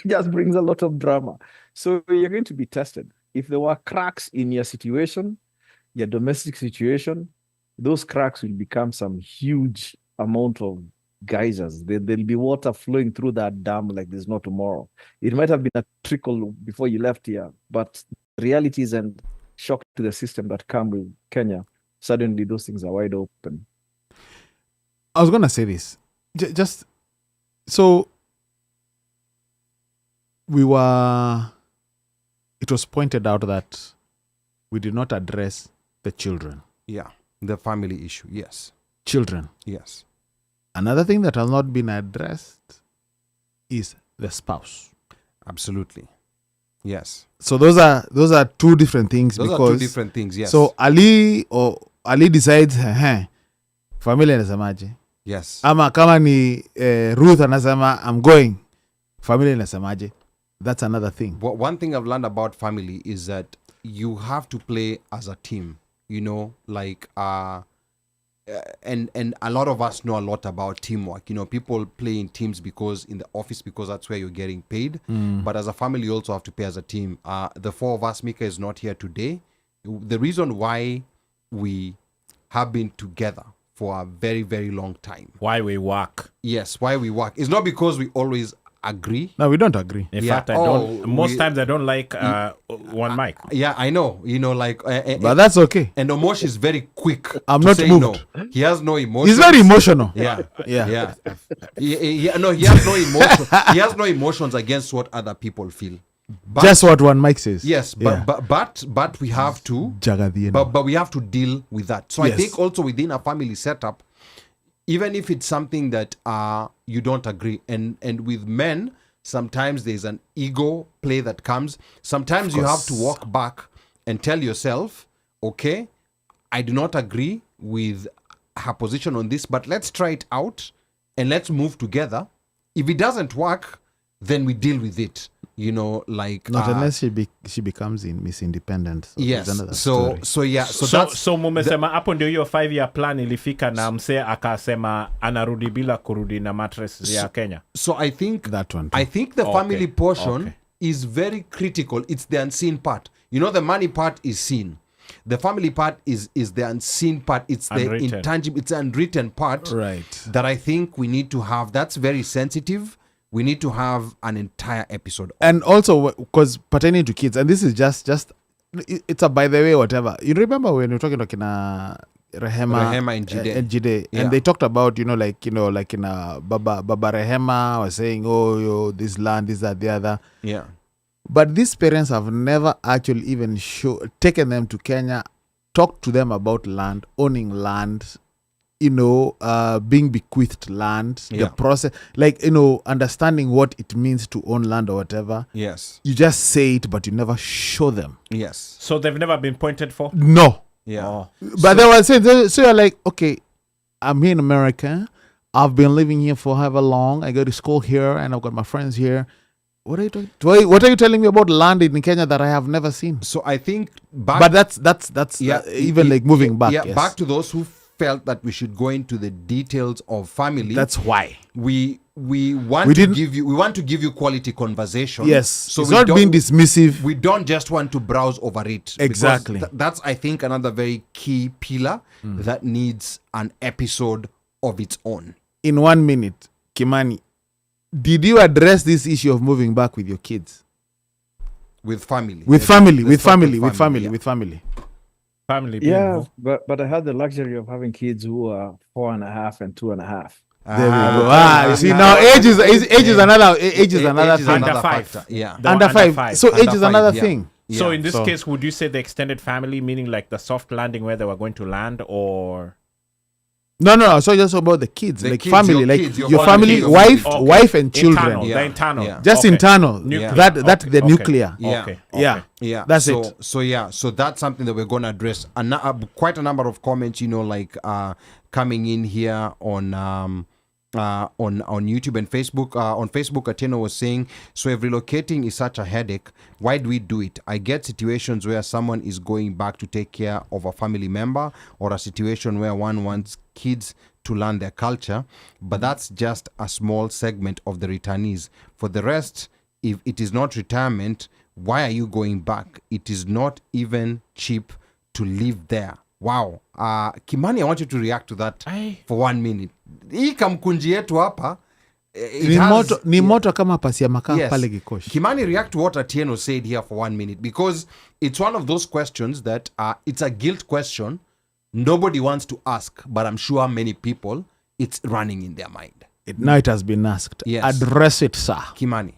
[SPEAKER 3] just brings a lot of drama. So you're going to be tested. If there were cracks in your situation, your domestic situation, those cracks will become some huge amount of geysers. There'll be water flowing through that dam like there's no tomorrow. It might have been a trickle before you left here, but realities and shock to the system that come with Kenya, suddenly those things are wide open.
[SPEAKER 5] I was going to say this. Just so it was pointed out that we did not address the children.
[SPEAKER 1] Yeah. The family issue, yes.
[SPEAKER 5] Children.
[SPEAKER 1] Yes.
[SPEAKER 5] Another thing that has not been addressed is the spouse.
[SPEAKER 1] Absolutely. Yes.
[SPEAKER 5] So those are two different things.
[SPEAKER 1] Those
[SPEAKER 5] because
[SPEAKER 1] are two different things, yes.
[SPEAKER 5] So Ali decides family inasemaje.
[SPEAKER 1] Yes.
[SPEAKER 5] Ama kama ni Ruth anasema I'm going. Family inasemaje. That's another thing.
[SPEAKER 1] But one thing I've learned about family is that you have to play as a team. And a lot of us know a lot about teamwork. People play in teams because in the office, because that's where you're getting paid. But as a family, you also have to play as a team. The 4 of us, Mika is not here today. The reason why we have been together for a very, very long time.
[SPEAKER 4] Why we work.
[SPEAKER 1] Yes, why we work. It's not because we always agree.
[SPEAKER 5] No, we don't agree.
[SPEAKER 4] In fact, most times I don't like OneMic.
[SPEAKER 1] Yeah, I know.
[SPEAKER 5] But that's okay.
[SPEAKER 1] And Omosh is very quick.
[SPEAKER 5] I'm
[SPEAKER 1] to
[SPEAKER 5] not
[SPEAKER 1] say
[SPEAKER 5] moved.
[SPEAKER 1] No. He has no emotion.
[SPEAKER 5] He's very emotional.
[SPEAKER 1] Yeah.
[SPEAKER 5] Yeah.
[SPEAKER 1] No, he has no emotion. He has no emotions against what other people feel.
[SPEAKER 5] Just what one mic says.
[SPEAKER 1] Yes, but we have to
[SPEAKER 5] Jagadieno.
[SPEAKER 1] but we have to deal with that. So I
[SPEAKER 5] Yes.
[SPEAKER 1] think also within a family setup, even if it's something that you don't agree, and with men, sometimes there's an ego play that comes. Sometimes you have to walk back and tell yourself, okay, I do not agree with her position on this, but let's try it out and let's move together. If it doesn't work, then we deal with it. You know, like
[SPEAKER 5] Not unless she becomes Miss Independent. So
[SPEAKER 1] yes.
[SPEAKER 5] there's another
[SPEAKER 1] So
[SPEAKER 5] story.
[SPEAKER 1] yeah. So that's
[SPEAKER 4] mumesema hapo ndio hiyo 5-year plan ilifika na msee akasema anarudi bila kurudi na mattress ya Kenya.
[SPEAKER 1] so I think
[SPEAKER 5] That one too.
[SPEAKER 1] I think the family portion
[SPEAKER 4] Okay.
[SPEAKER 1] is very critical. It's the unseen part. You know, the money part is seen. The family part is the unseen part. It's the
[SPEAKER 4] Unwritten.
[SPEAKER 1] intangible. It's the unwritten part
[SPEAKER 5] Right.
[SPEAKER 1] that I think we need to have. That's very sensitive. We need to have an entire episode.
[SPEAKER 5] And also because pertaining to kids, and this is just it's a by the way whatever. You remember when we were talking to Rehema
[SPEAKER 1] Rehema and Jide. Yeah.
[SPEAKER 5] and they talked about like in Baba Rehema was saying, oh, this land, this, that, the other.
[SPEAKER 1] Yeah.
[SPEAKER 5] But these parents have never actually even taken them to Kenya, talked to them about land, owning land, being bequeathed land,
[SPEAKER 1] Yeah.
[SPEAKER 5] the process, understanding what it means to own land or whatever.
[SPEAKER 1] Yes.
[SPEAKER 5] You just say it, but you never show them.
[SPEAKER 1] Yes.
[SPEAKER 4] So they've never been pointed for?
[SPEAKER 5] No.
[SPEAKER 1] Yeah.
[SPEAKER 4] Oh.
[SPEAKER 5] But they were saying, so you're like, okay, I'm here in America. I've been living here for however long. I go to school here and I've got my friends here. What are you talking? What are you telling me about land in Kenya that I have never seen?
[SPEAKER 1] So I think back.
[SPEAKER 5] But that's even like moving back.
[SPEAKER 1] Yeah.
[SPEAKER 5] Yes.
[SPEAKER 1] Back to those who felt that we should go into the details of family.
[SPEAKER 5] That's why.
[SPEAKER 1] We want to give you quality conversation.
[SPEAKER 5] Yes.
[SPEAKER 1] So
[SPEAKER 5] it's
[SPEAKER 1] we
[SPEAKER 5] not
[SPEAKER 1] don't-
[SPEAKER 5] being dismissive.
[SPEAKER 1] We don't just want to browse over it. because
[SPEAKER 5] Exactly.
[SPEAKER 1] That's I think another very key pillar that needs an episode of its own.
[SPEAKER 5] In 1 minute, Kimani, did you address this issue of moving back with your kids?
[SPEAKER 1] With family.
[SPEAKER 5] With
[SPEAKER 1] Let's
[SPEAKER 5] family,
[SPEAKER 1] talk
[SPEAKER 5] with family,
[SPEAKER 1] yeah.
[SPEAKER 5] with family, with family.
[SPEAKER 4] Family being
[SPEAKER 3] Yeah,
[SPEAKER 4] who?
[SPEAKER 3] but I had the luxury of having kids who are 4.5 and 2.5.
[SPEAKER 5] There we go. You see, now age is another thing.
[SPEAKER 4] Under five.
[SPEAKER 1] factor. Yeah.
[SPEAKER 4] The
[SPEAKER 5] Under
[SPEAKER 4] under
[SPEAKER 5] 5. So
[SPEAKER 1] Under
[SPEAKER 5] age is
[SPEAKER 1] five,
[SPEAKER 5] another
[SPEAKER 1] yeah.
[SPEAKER 5] thing.
[SPEAKER 4] So
[SPEAKER 1] Yeah.
[SPEAKER 4] in this
[SPEAKER 5] So-
[SPEAKER 4] case, would you say the extended family, meaning like the soft landing where they were going to land, or
[SPEAKER 5] No. So just about the kids,
[SPEAKER 1] The
[SPEAKER 5] like
[SPEAKER 1] kids,
[SPEAKER 5] family,
[SPEAKER 1] your
[SPEAKER 5] like
[SPEAKER 1] kids, your
[SPEAKER 5] your
[SPEAKER 1] family,
[SPEAKER 5] family,
[SPEAKER 1] your
[SPEAKER 5] wife and children.
[SPEAKER 4] internal,
[SPEAKER 1] Yeah.
[SPEAKER 4] the internal,
[SPEAKER 1] Yeah.
[SPEAKER 5] Just
[SPEAKER 4] Okay.
[SPEAKER 5] internal.
[SPEAKER 4] Nuclear.
[SPEAKER 5] That
[SPEAKER 4] Okay,
[SPEAKER 5] the
[SPEAKER 4] okay.
[SPEAKER 5] nuclear.
[SPEAKER 1] Yeah.
[SPEAKER 4] Okay.
[SPEAKER 5] Yeah.
[SPEAKER 1] Yeah,
[SPEAKER 5] That's
[SPEAKER 1] so,
[SPEAKER 5] it.
[SPEAKER 1] So that's something that we're going to address. Quite a number of comments, coming in here on YouTube and Facebook. On Facebook, Ateno was saying, so if relocating is such a headache, why do we do it? I get situations where someone is going back to take care of a family member, or a situation where one wants kids to learn their culture, but that's just a small segment of the returnees. For the rest, if it is not retirement, why are you going back? It is not even cheap to live there. Wow. Kimani, I want you to react to that for 1 minute. Hii kamkunji yetu hapa.
[SPEAKER 5] Ni moto kama pasi ya makaa
[SPEAKER 1] Yes.
[SPEAKER 5] pale Gikoshi.
[SPEAKER 1] Kimani, react to what Atieno said here for 1 minute, because it's one of those questions that it's a guilt question. Nobody wants to ask, but I'm sure many people, it's running in their mind.
[SPEAKER 5] Now it has been asked.
[SPEAKER 1] Yes.
[SPEAKER 5] Address it, sir.
[SPEAKER 1] Kimani.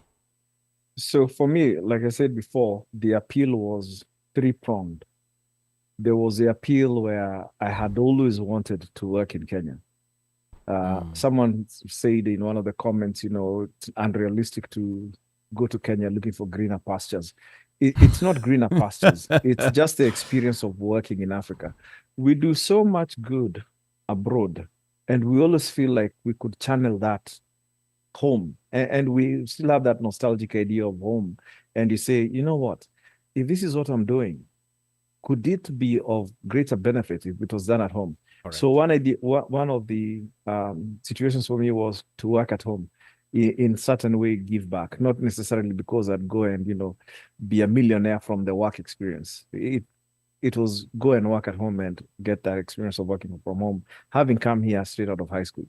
[SPEAKER 3] So for me, like I said before, the appeal was three-pronged. There was the appeal where I had always wanted to work in Kenya. Someone said in one of the comments, it's unrealistic to go to Kenya looking for greener pastures. It's not greener pastures. It's just the experience of working in Africa. We do so much good abroad, and we always feel like we could channel that home. And we still have that nostalgic idea of home. And you say, you know what? If this is what I'm doing, could it be of greater benefit if it was done at home?
[SPEAKER 4] Correct.
[SPEAKER 3] So one of the situations for me was to work at home, in certain way give back, not necessarily because I'd go and be a millionaire from the work experience. It was go and work at home and get that experience of working from home, having come here straight out of high school.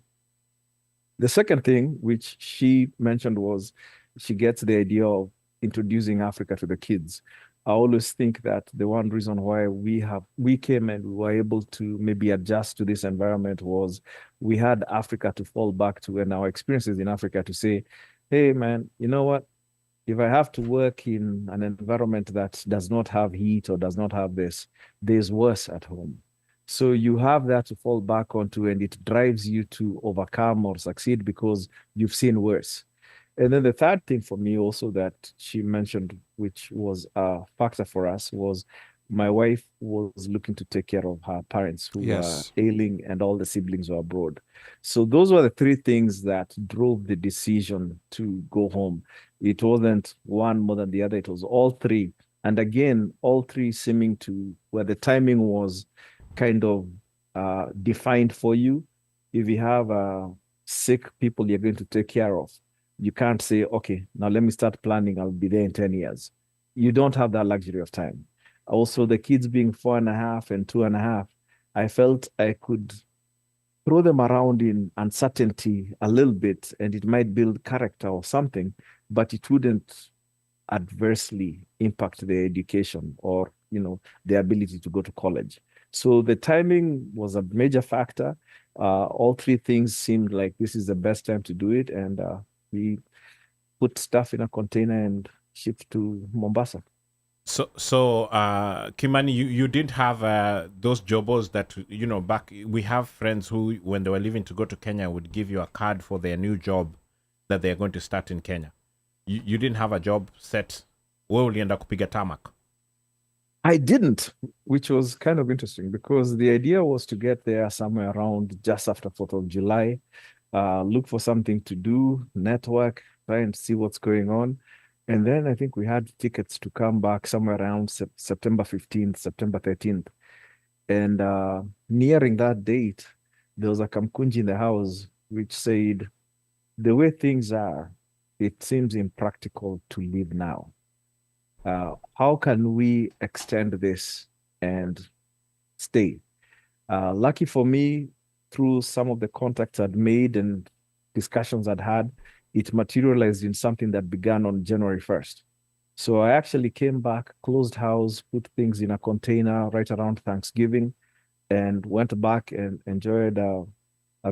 [SPEAKER 3] The second thing, which she mentioned, was she gets the idea of introducing Africa to the kids. I always think that the one reason why we came and we were able to maybe adjust to this environment was we had Africa to fall back to, and our experiences in Africa to say, hey man, you know what? if I have to work in an environment that does not have heat or does not have this, there's worse at home. So you have that to fall back onto, and it drives you to overcome or succeed because you've seen worse. And then the third thing for me also that she mentioned, which was a factor for us, was my wife was looking to take care of her parents who
[SPEAKER 1] Yes.
[SPEAKER 3] were ailing, and all the siblings were abroad. So those were the three things that drove the decision to go home. It wasn't one more than the other, it was all three. And again, all three seeming to where the timing was kind of defined for you. If you have sick people you're going to take care of, you can't say, okay, now let me start planning, I'll be there in 10 years. You don't have that luxury of time. Also, the kids being 4.5 and 2.5, I felt I could throw them around in uncertainty a little bit, and it might build character or something, but it wouldn't adversely impact their education or, their ability to go to college. So the timing was a major factor. All three things seemed like this is the best time to do it, and we put stuff in a container and shipped to Mombasa.
[SPEAKER 4] So, Kimani, you didn't have those jobos that, back, we have friends who, when they were leaving to go to Kenya, would give you a card for their new job that they're going to start in Kenya. You didn't have a job set. Wewe ulienda kupiga tamak?
[SPEAKER 3] I didn't, which was kind of interesting because the idea was to get there somewhere around just after 4th of July, look for something to do, network, try and see what's going on. And then I think we had tickets to come back somewhere around September 15th, September 13th. And nearing that date, there was a kamkunji in the house which said, the way things are, it seems impractical to leave now. How can we extend this and stay? Lucky for me, through some of the contacts I'd made and discussions I'd had, it materialized in something that began on January 1st. So I actually came back, closed house, put things in a container right around Thanksgiving, and went back and enjoyed a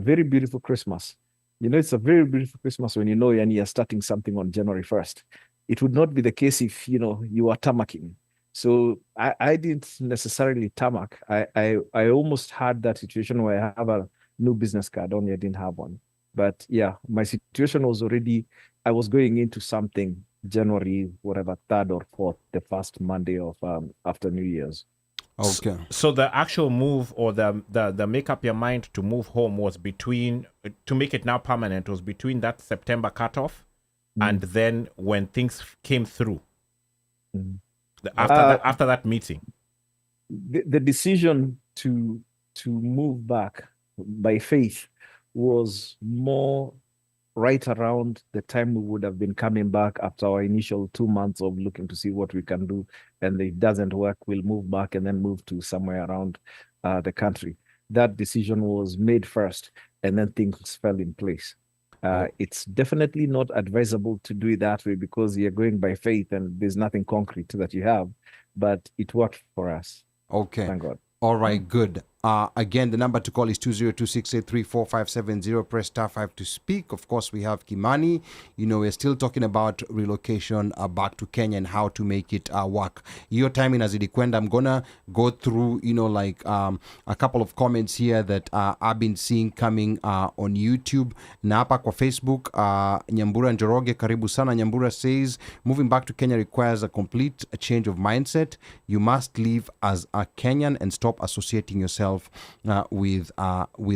[SPEAKER 3] very beautiful Christmas. It's a very beautiful Christmas when you're starting something on January 1st. It would not be the case if, you are tamaking. So I didn't necessarily tamak. I almost had that situation where I have a new business card, only I didn't have one. But yeah, my situation was already, I was going into something January, whatever, 3rd or 4th, the first Monday of after New Year's.
[SPEAKER 1] Okay.
[SPEAKER 4] So the actual move or the make up your mind to move home was to make it now permanent, was between that September cutoff and then when things came through. After that meeting.
[SPEAKER 3] The decision to move back by faith was more right around the time we would have been coming back after our initial 2 months of looking to see what we can do. And if it doesn't work, we'll move back and then move to somewhere around the country. That decision was made first, and then things fell in place. It's definitely not advisable to do it that way because you're going by faith and there's nothing concrete that you have, but it worked for us.
[SPEAKER 1] Okay.
[SPEAKER 3] Thank God.
[SPEAKER 1] All right, good. Again, the number to call is 202-683-4570. Press *5 to speak. Of course, we have Kimani. We're still talking about relocation back to Kenya and how to make it work. Your time in Azidi I'm going to go through, a couple of comments here that I've been seeing coming on YouTube. Na hapa kwa Facebook, Nyambura Njoroge, karibu sana. Nyambura says, moving back to Kenya requires a complete change of mindset. You must live as a Kenyan and stop associating yourself with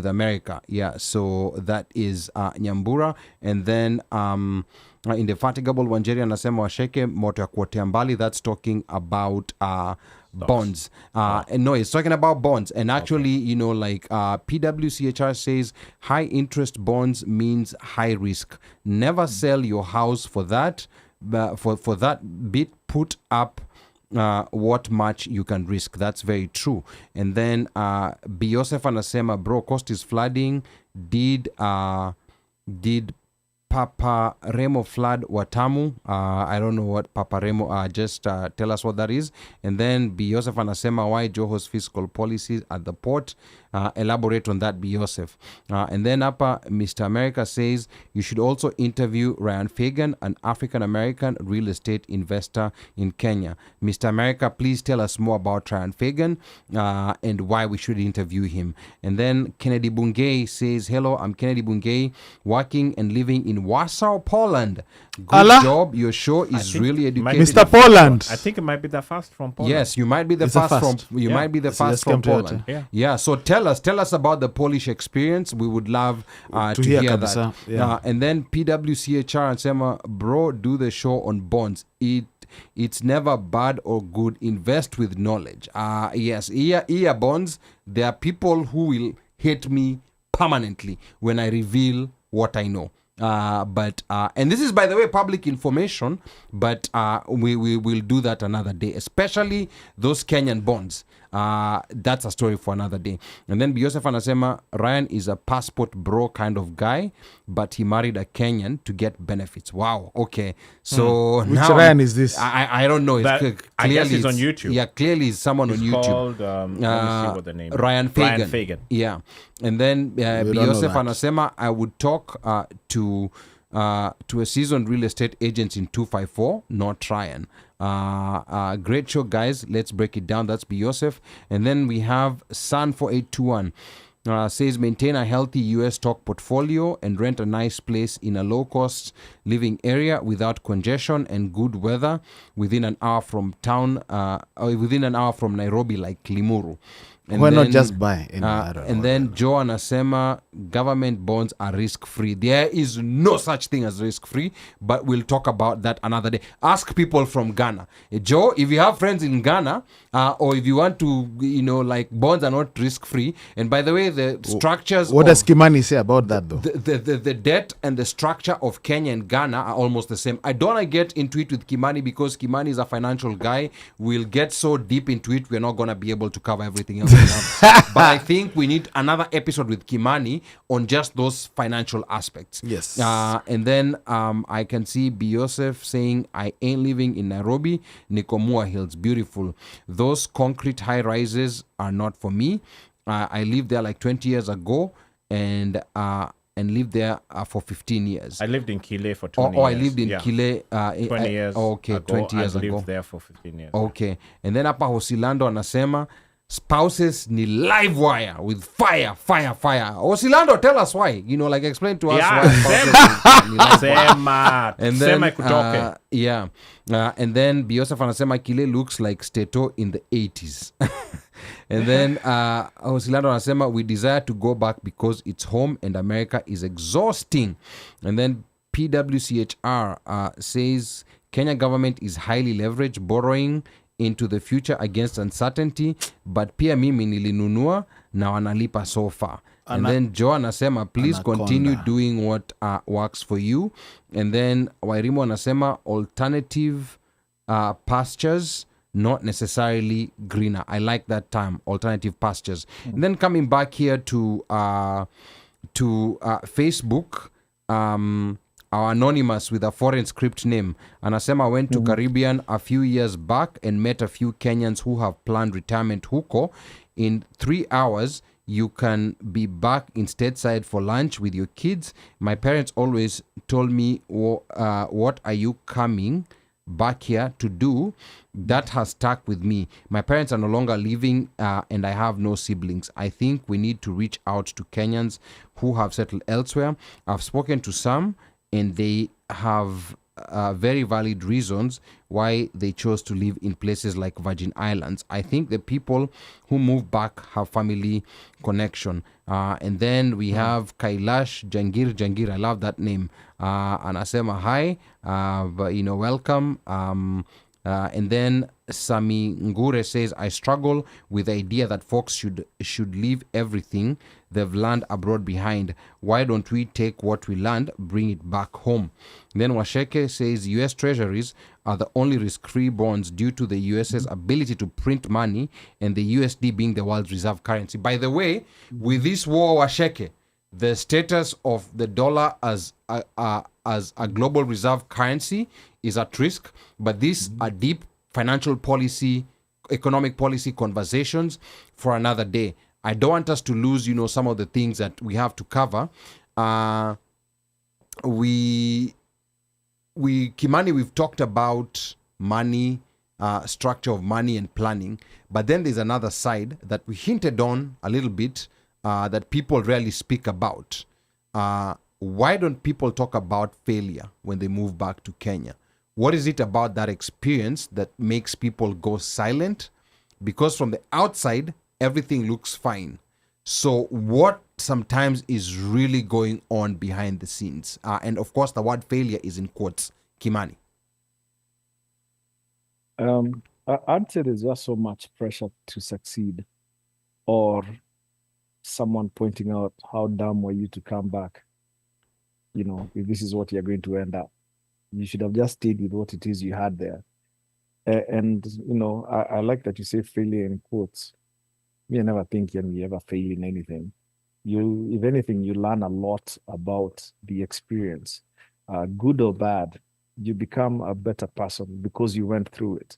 [SPEAKER 1] America. Yeah, so that is Nyambura. And then Indefatigable Wanjeri anasema washeke moto ya kuotea mbali. That's talking about bonds. And no, it's talking about bonds. And actually, PWCHR says high interest bonds means high risk. Never sell your house for that. For that bit, put up what much you can risk. That's very true. And then Biosef anasema, bro, cost is flooding. Did Papa Remo Flood Watamu. I don't know what Papa Remo, just tell us what that is. And then B. Yosef anasema why Joho's fiscal policies at the port. Elaborate on that, B. Yosef. And then Mr. America says you should also interview Ryan Fagan, an African-American real estate investor in Kenya. Mr. America, please tell us more about Ryan Fagan and why we should interview him. And then Kennedy Bungay says, hello, I'm Kennedy Bungay, working and living in Warsaw, Poland. Good job. Your show is really educated.
[SPEAKER 5] Mr. Poland.
[SPEAKER 4] I think it might be the first from Poland.
[SPEAKER 1] Yes, you might be the first from might be the first from Poland. Yeah. So tell us about the Polish experience. We would love to hear that.
[SPEAKER 5] Yeah.
[SPEAKER 1] And then PWCHR and Sema, bro, do the show on bonds. It's never bad or good. Invest with knowledge. Yes, EA bonds. There are people who will hate me permanently when I reveal what I know. But and this is, by the way, public information, but we will do that another day, especially those Kenyan bonds. That's a story for another day. And then Joseph anasema Ryan is a passport bro kind of guy, but he married a Kenyan to get benefits. Wow. Okay. So
[SPEAKER 5] Which
[SPEAKER 1] now
[SPEAKER 5] Ryan is this?
[SPEAKER 1] I don't know.
[SPEAKER 4] That,
[SPEAKER 1] Clearly
[SPEAKER 4] I guess he's on YouTube.
[SPEAKER 1] Yeah, clearly it's someone on YouTube.
[SPEAKER 4] Called, let me see what the name is.
[SPEAKER 1] Ryan Fagan.
[SPEAKER 4] Ryan Fagan.
[SPEAKER 1] Yeah. And then Joseph anasema I would talk to a seasoned real estate agent in 254, not Ryan. Great show, guys. Let's break it down. That's Joseph. And then we have Sun4821. Says maintain a healthy US stock portfolio and rent a nice place in a low-cost living area without congestion and good weather within an hour from town, within an hour from Nairobi, like Limuru. And
[SPEAKER 5] Why
[SPEAKER 1] then,
[SPEAKER 5] not just buy?
[SPEAKER 1] And then Joe anasema government bonds are risk-free. There is no such thing as risk-free, but we'll talk about that another day. Ask people from Ghana. Joe, if you have friends in Ghana, or if you want to, like bonds are not risk-free. And by the way, the structures
[SPEAKER 5] What does Kimani say about that, though?
[SPEAKER 1] The debt and the structure of Kenya and Ghana are almost the same. I don't want to get into it with Kimani because Kimani is a financial guy. We'll get so deep into it, we're not going to be able to cover everything else. But I think we need another episode with Kimani on just those financial aspects.
[SPEAKER 5] Yes.
[SPEAKER 1] And then I can see Joseph saying, I ain't living in Nairobi, Nikomua Hills, beautiful. Those concrete high rises are not for me. I lived there like 20 years ago and lived there for 15 years.
[SPEAKER 4] I lived in Kile for 20 years.
[SPEAKER 1] I lived in Kile
[SPEAKER 4] 20 years
[SPEAKER 1] okay,
[SPEAKER 4] ago.
[SPEAKER 1] 20 years ago.
[SPEAKER 4] I lived there for 15 years.
[SPEAKER 1] Okay. And then hapa Hosilando anasema spouses ni live wire with fire. Hosilando, tell us why. Like explain to us why spouses ni live wire. And then and then Joseph anasema Kile looks like Stato in the 80s. And then Hosilando anasema we desire to go back because it's home and America is exhausting. And then PWCHR says Kenya government is highly leveraged, borrowing into the future against uncertainty, but pia mimi nilinunua na wanalipa so far. And then Joe anasema please continue doing what works for you. And then Wairimu anasema alternative pastures, not necessarily greener. I like that term, alternative pastures. And then coming back here to Facebook, our anonymous with a foreign script name anasema went to Caribbean a few years back and met a few Kenyans who have planned retirement huko. In 3 hours you can be back in stateside for lunch with your kids. My parents always told me what are you coming back here to do? That has stuck with me. My parents are no longer living and I have no siblings. I think we need to reach out to Kenyans who have settled elsewhere. I've spoken to some and they have very valid reasons why they chose to live in places like Virgin Islands. I think the people who move back have family connection. And then we have Kailash Jangir. I love that name. Anasema hi, welcome. And then Sami Ngure says, I struggle with the idea that folks should leave everything they've learned abroad behind. Why don't we take what we learned, bring it back home? Then Washeke says, US treasuries are the only risk-free bonds due to the US's ability to print money and the USD being the world's reserve currency. By the way, with this war, Washeke, the status of the dollar as as a global reserve currency is at risk. But these are deep financial policy, economic policy conversations for another day. I don't want us to lose, some of the things that we have to cover. Kimani, we've talked about money, structure of money and planning, but then there's another side that we hinted on a little bit that people rarely speak about. Why don't people talk about failure when they move back to Kenya? What is it about that experience that makes people go silent? Because from the outside, everything looks fine. So what sometimes is really going on behind the scenes? And of course, the word failure is in quotes. Kimani.
[SPEAKER 3] I'd say there's just so much pressure to succeed, or someone pointing out how dumb were you to come back. If this is what you're going to end up, you should have just stayed with what it is you had there. And I like that you say failure in quotes. Me, I never think you ever fail in anything. If anything, you learn a lot about the experience, good or bad. You become a better person because you went through it.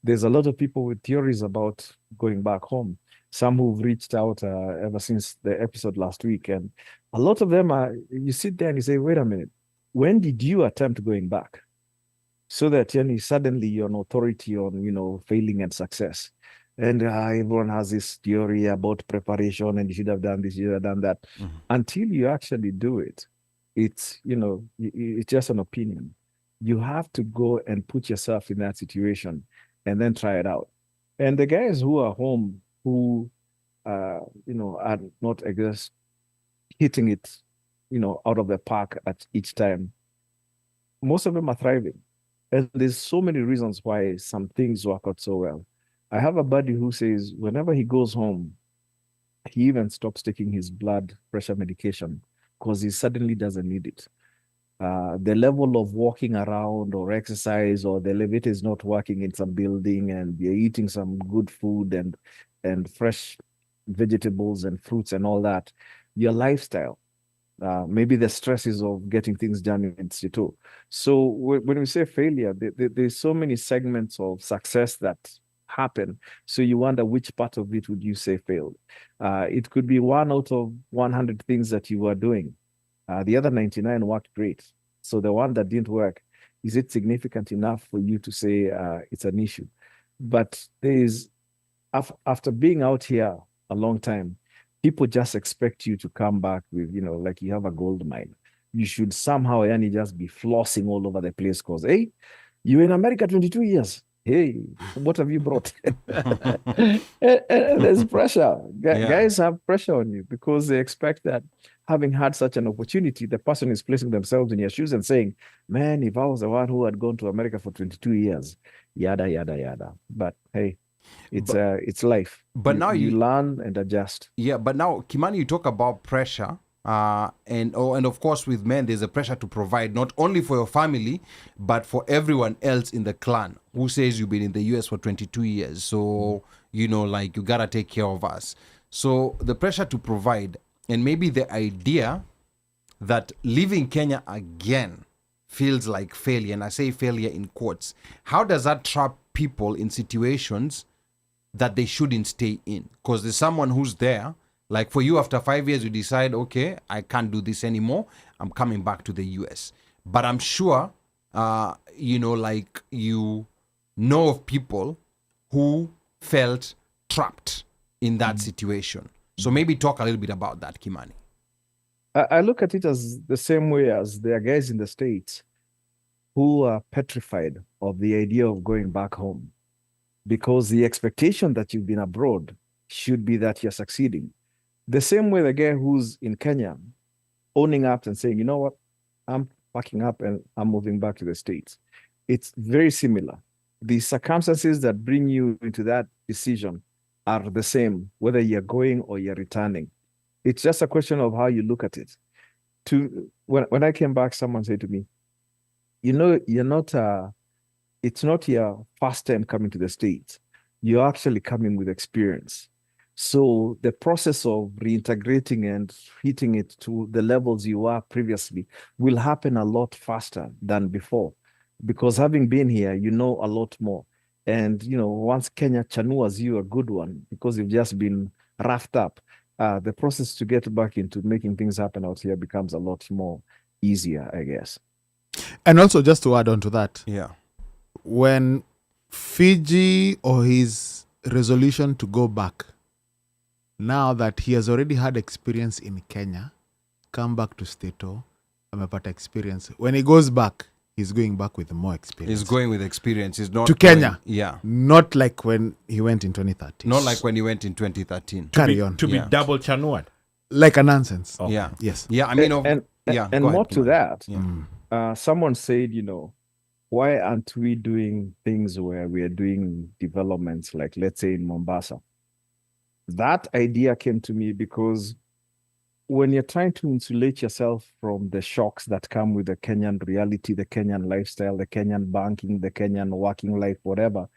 [SPEAKER 3] There's a lot of people with theories about going back home. Some who've reached out ever since the episode last week, and a lot of them you sit there and you say, wait a minute, when did you attempt going back? So that suddenly you're an authority on failing and success. And everyone has this theory about preparation, and you should have done this, you should have done that. Until you actually do it, it's it's just an opinion. You have to go and put yourself in that situation and then try it out. And the guys who are home, who are not just hitting it out of the park at each time, most of them are thriving. And there's so many reasons why some things work out so well. I have a buddy who says whenever he goes home, he even stops taking his blood pressure medication because he suddenly doesn't need it. The level of walking around or exercise, or the elevator is not working in some building, and you're eating some good food and fresh vegetables and fruits and all that, your lifestyle, maybe the stresses of getting things done in Situ. So when we say failure, there's so many segments of success that happen. So you wonder which part of it would you say failed. It could be 1 out of 100 things that you were doing. The other 99 worked great. So the one that didn't work, is it significant enough for you to say it's an issue? But after being out here a long time, people just expect you to come back with, like you have a gold mine. You should somehow just be flossing all over the place because, hey, you were in America 22 years. Hey, what have you brought? and there's pressure. Guys have pressure on you because they expect that having had such an opportunity, the person is placing themselves in your shoes and saying, man, if I was the one who had gone to America for 22 years, yada, yada, yada. But hey, it's life.
[SPEAKER 1] But now
[SPEAKER 3] you learn and adjust.
[SPEAKER 1] Yeah, but now, Kimani, you talk about pressure. And of course, with men, there's a pressure to provide not only for your family, but for everyone else in the clan who says you've been in the US for 22 years. So, you gotta take care of us. So the pressure to provide, and maybe the idea that leaving Kenya again feels like failure, and I say failure in quotes. How does that trap people in situations that they shouldn't stay in? Because there's someone who's there. Like for you, after 5 years, you decide, okay, I can't do this anymore. I'm coming back to the US. But I'm sure, you know of people who felt trapped in that situation. So maybe talk a little bit about that, Kimani.
[SPEAKER 3] I look at it as the same way as there are guys in the States who are petrified of the idea of going back home because the expectation that you've been abroad should be that you're succeeding. The same way the guy who's in Kenya owning up and saying, you know what, I'm packing up and I'm moving back to the States. It's very similar. The circumstances that bring you into that decision are the same, whether you're going or you're returning. It's just a question of how you look at it. When I came back, someone said to me, it's not your first time coming to the States. You're actually coming with experience. So the process of reintegrating and hitting it to the levels you were previously will happen a lot faster than before, because having been here, you know a lot more. And once Kenya chanuas you a good one, because you've just been roughed up, the process to get back into making things happen out here becomes a lot more easier, I guess.
[SPEAKER 5] And also, just to add on to that,
[SPEAKER 1] Yeah.
[SPEAKER 5] when Fiji or his resolution to go back, now that he has already had experience in Kenya, come back to Stato, amepata experience. When he goes back, he's going back with more experience.
[SPEAKER 1] He's going with experience. He's not
[SPEAKER 5] to
[SPEAKER 1] going-
[SPEAKER 5] Kenya.
[SPEAKER 1] Yeah.
[SPEAKER 5] Not like when he went in 2013.
[SPEAKER 1] Not like when he went in 2013.
[SPEAKER 5] Carry on.
[SPEAKER 4] To
[SPEAKER 1] Yeah.
[SPEAKER 4] be double chanuad.
[SPEAKER 5] Like a nonsense.
[SPEAKER 4] Okay.
[SPEAKER 1] Yeah.
[SPEAKER 5] Yes.
[SPEAKER 1] Yeah. I mean,
[SPEAKER 3] and
[SPEAKER 1] yeah.
[SPEAKER 3] and
[SPEAKER 1] go
[SPEAKER 3] more
[SPEAKER 1] ahead,
[SPEAKER 3] to
[SPEAKER 1] Kimani.
[SPEAKER 3] that,
[SPEAKER 1] Yeah.
[SPEAKER 3] someone said, why aren't we doing things where we are doing developments like, let's say, in Mombasa? That idea came to me because when you're trying to insulate yourself from the shocks that come with the Kenyan reality, the Kenyan lifestyle, the Kenyan banking, the Kenyan working life, whatever,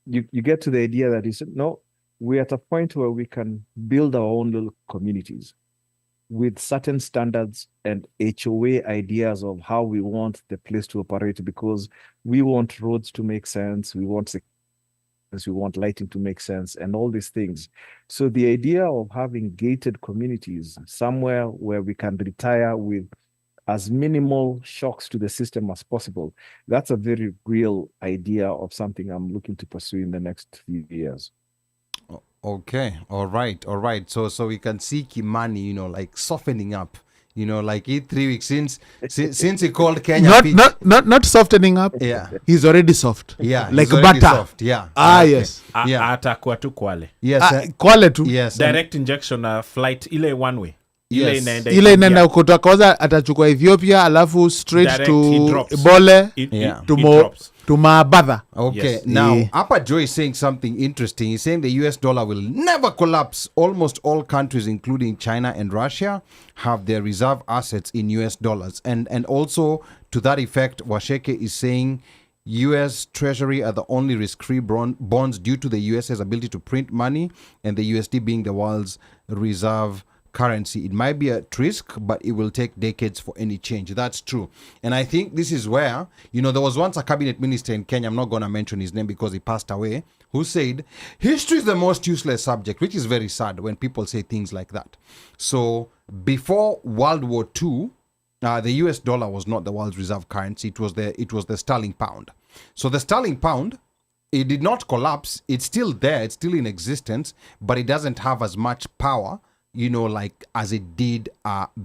[SPEAKER 3] you get to the idea that is, no, we're at a point where we can build our own little communities with certain standards and HOA ideas of how we want the place to operate, because we want roads to make sense, we want lighting to make sense, and all these things. So the idea of having gated communities somewhere where we can retire with as minimal shocks to the system as possible, that's a very real idea of something I'm looking to pursue in the next few years.
[SPEAKER 1] Okay. All right. So we can see Kimani, like softening up. Like 3 weeks since he called Kenya.
[SPEAKER 5] Not softening up.
[SPEAKER 1] Yeah.
[SPEAKER 5] He's already soft.
[SPEAKER 1] Yeah.
[SPEAKER 5] Like
[SPEAKER 1] he's already
[SPEAKER 5] butter.
[SPEAKER 1] soft. Yeah.
[SPEAKER 5] Ah,
[SPEAKER 1] Okay.
[SPEAKER 5] yes.
[SPEAKER 1] Yeah.
[SPEAKER 4] Atakuwa tu Kwale.
[SPEAKER 1] Yes.
[SPEAKER 5] Kwale tu.
[SPEAKER 1] Yes.
[SPEAKER 4] Direct injection flight ile one way. Ile
[SPEAKER 1] Yes.
[SPEAKER 4] inaenda
[SPEAKER 5] Ile inaenda kutoka kwanza atachukua Ethiopia alafu straight
[SPEAKER 4] Direct, he
[SPEAKER 5] to
[SPEAKER 4] drops.
[SPEAKER 5] Bole
[SPEAKER 1] Yeah.
[SPEAKER 5] to
[SPEAKER 4] It
[SPEAKER 5] Mo
[SPEAKER 4] drops.
[SPEAKER 5] to Maabadha.
[SPEAKER 1] Okay,
[SPEAKER 4] Yes.
[SPEAKER 1] now
[SPEAKER 5] Yeah.
[SPEAKER 1] Upper Joe is saying something interesting. He's saying the US dollar will never collapse. Almost all countries, including China and Russia, have their reserve assets in US dollars. And also, to that effect, Washeke is saying US Treasury are the only risk-free bonds due to the US's ability to print money and the USD being the world's reserve currency. It might be at risk, but it will take decades for any change. That's true. And I think this is where, there was once a cabinet minister in Kenya, I'm not going to mention his name because he passed away, who said, history is the most useless subject, which is very sad when people say things like that. So before World War II, the US dollar was not the world's reserve currency. It was the sterling pound. So the sterling pound, it did not collapse. It's still there. It's still in existence, but it doesn't have as much power like as it did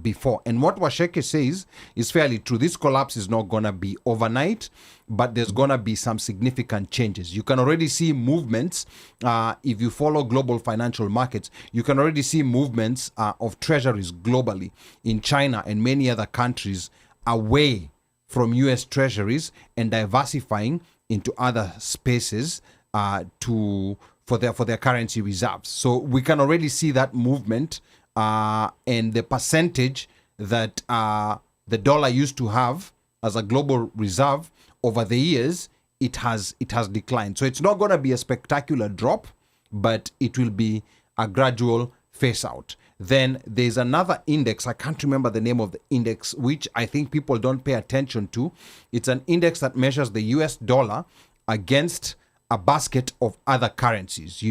[SPEAKER 1] before. And what Washeke says is fairly true. This collapse is not going to be overnight, but there's going to be some significant changes. You can already see movements. If you follow global financial markets, you can already see movements of treasuries globally in China and many other countries away from US treasuries and diversifying into other spaces for their currency reserves. So we can already see that movement and the percentage that the dollar used to have as a global reserve over the years, it has declined. So it's not going to be a spectacular drop, but it will be a gradual phase out. Then there's another index, I can't remember the name of the index, which I think people don't pay attention to. It's an index that measures the US dollar against a basket of other currencies,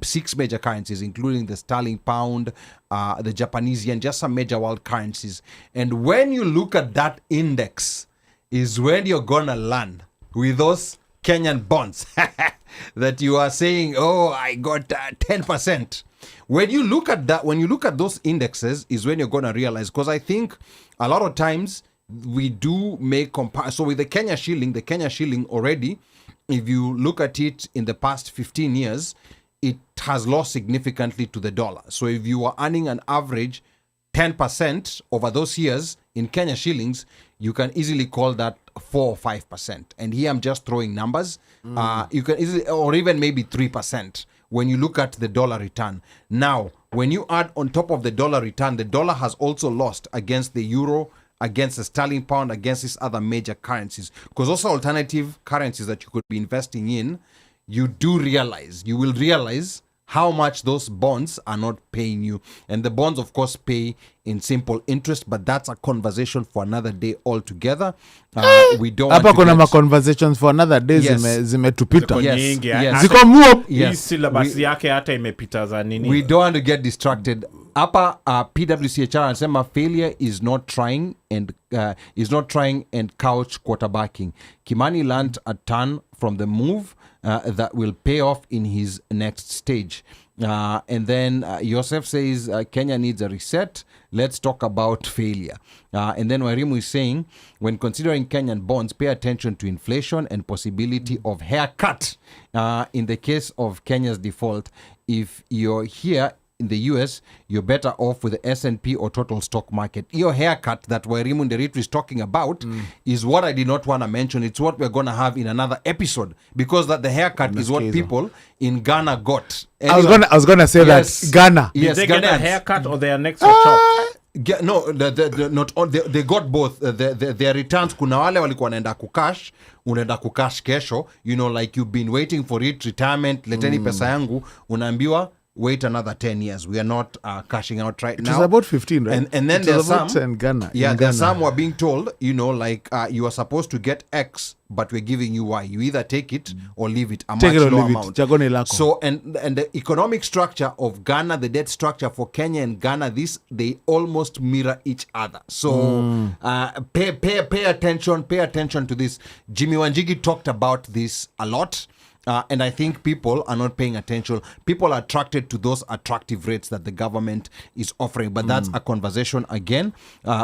[SPEAKER 1] 6 major currencies, including the sterling pound, the Japanese yen, just some major world currencies. And when you look at that index is when you're gonna land with those Kenyan bonds that you are saying, oh, I got 10%. When you look at that, when you look at those indexes is when you're gonna realize, because I think a lot of times we do make so with the Kenya shilling already, if you look at it in the past 15 years, it has lost significantly to the dollar. So if you are earning an average 10% over those years in Kenya shillings, you can easily call that 4 or 5%. And here I'm just throwing numbers. You can easily, or even maybe 3% when you look at the dollar return. Now, when you add on top of the dollar return, the dollar has also lost against the euro, against the sterling pound, against these other major currencies. Because also alternative currencies that you could be investing in, you will realize how much those bonds are not paying you. And the bonds, of course, pay in simple interest, but that's a conversation for another day altogether. We don't want
[SPEAKER 5] hapa
[SPEAKER 1] to
[SPEAKER 5] kuna
[SPEAKER 1] get-
[SPEAKER 5] ma conversations for another day
[SPEAKER 1] Yes.
[SPEAKER 5] zimetupita.
[SPEAKER 4] Ziko
[SPEAKER 1] Yes,
[SPEAKER 4] nyingi,
[SPEAKER 1] yes.
[SPEAKER 4] hata-
[SPEAKER 5] Ziko muop.
[SPEAKER 4] hii
[SPEAKER 1] Yes.
[SPEAKER 4] syllabus yake hata imepita za nini.
[SPEAKER 1] We don't want to get distracted. Hapa PWCHR anasema failure is not trying and couch quarterbacking. Kimani learned a ton from the move that will pay off in his next stage. And then Yosef says Kenya needs a reset. Let's talk about failure. And then Warimu is saying, when considering Kenyan bonds, pay attention to inflation and possibility of haircut. In the case of Kenya's default, if you're here in the US, you're better off with the S&P or total stock market. Your haircut that Wairimu Nderitu is talking about is what I did not want to mention. It's what we're going to have in another episode, because that the haircut is what
[SPEAKER 5] Unasikiza.
[SPEAKER 1] people in Ghana got.
[SPEAKER 5] I was gonna say
[SPEAKER 1] Yes.
[SPEAKER 5] that Ghana.
[SPEAKER 4] Did
[SPEAKER 1] Yes,
[SPEAKER 4] they get a
[SPEAKER 1] Ghanaians.
[SPEAKER 4] haircut or their necks were chopped?
[SPEAKER 1] No, not all, they got both. Their returns, kuna wale walikuwa wanaenda kucash, unaenda kucash kesho, you know, like you've been waiting for it, retirement, leteni pesa yangu, unaambiwa wait another 10 years. We are not cashing out right
[SPEAKER 5] It
[SPEAKER 1] now.
[SPEAKER 5] was about 15, right?
[SPEAKER 1] And then
[SPEAKER 5] It
[SPEAKER 1] there's
[SPEAKER 5] was about
[SPEAKER 1] some
[SPEAKER 5] 10 Ghana.
[SPEAKER 1] Yeah,
[SPEAKER 5] in
[SPEAKER 1] there's
[SPEAKER 5] Ghana.
[SPEAKER 1] some were being told, you know, like you are supposed to get X, but we're giving you Y. You either take it or leave it. A
[SPEAKER 5] Take
[SPEAKER 1] much
[SPEAKER 5] it or
[SPEAKER 1] lower
[SPEAKER 5] leave it.
[SPEAKER 1] amount.
[SPEAKER 5] Chagoni lako.
[SPEAKER 1] So and the economic structure of Ghana, the debt structure for Kenya and Ghana, they almost mirror each other. So pay attention to this. Jimmy Wanjigi talked about this a lot. And I think people are not paying attention. People are attracted to those attractive rates that the government is offering. But that's a conversation again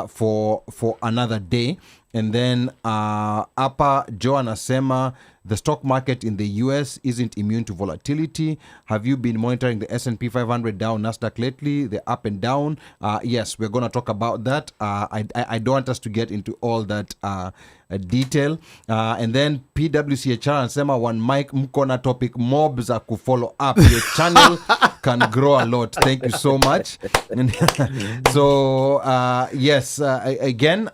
[SPEAKER 1] for another day. And then Apa Joe anasema the stock market in the US isn't immune to volatility. Have you been monitoring the S&P 500 down, Nasdaq lately? The up and down. Yes, we're going to talk about that. I don't want us to get into all that detail. And then PWCHR anasema OneMic mkona topic mob za kufollow up. Your channel can grow a lot. Thank you so much. So yes, again,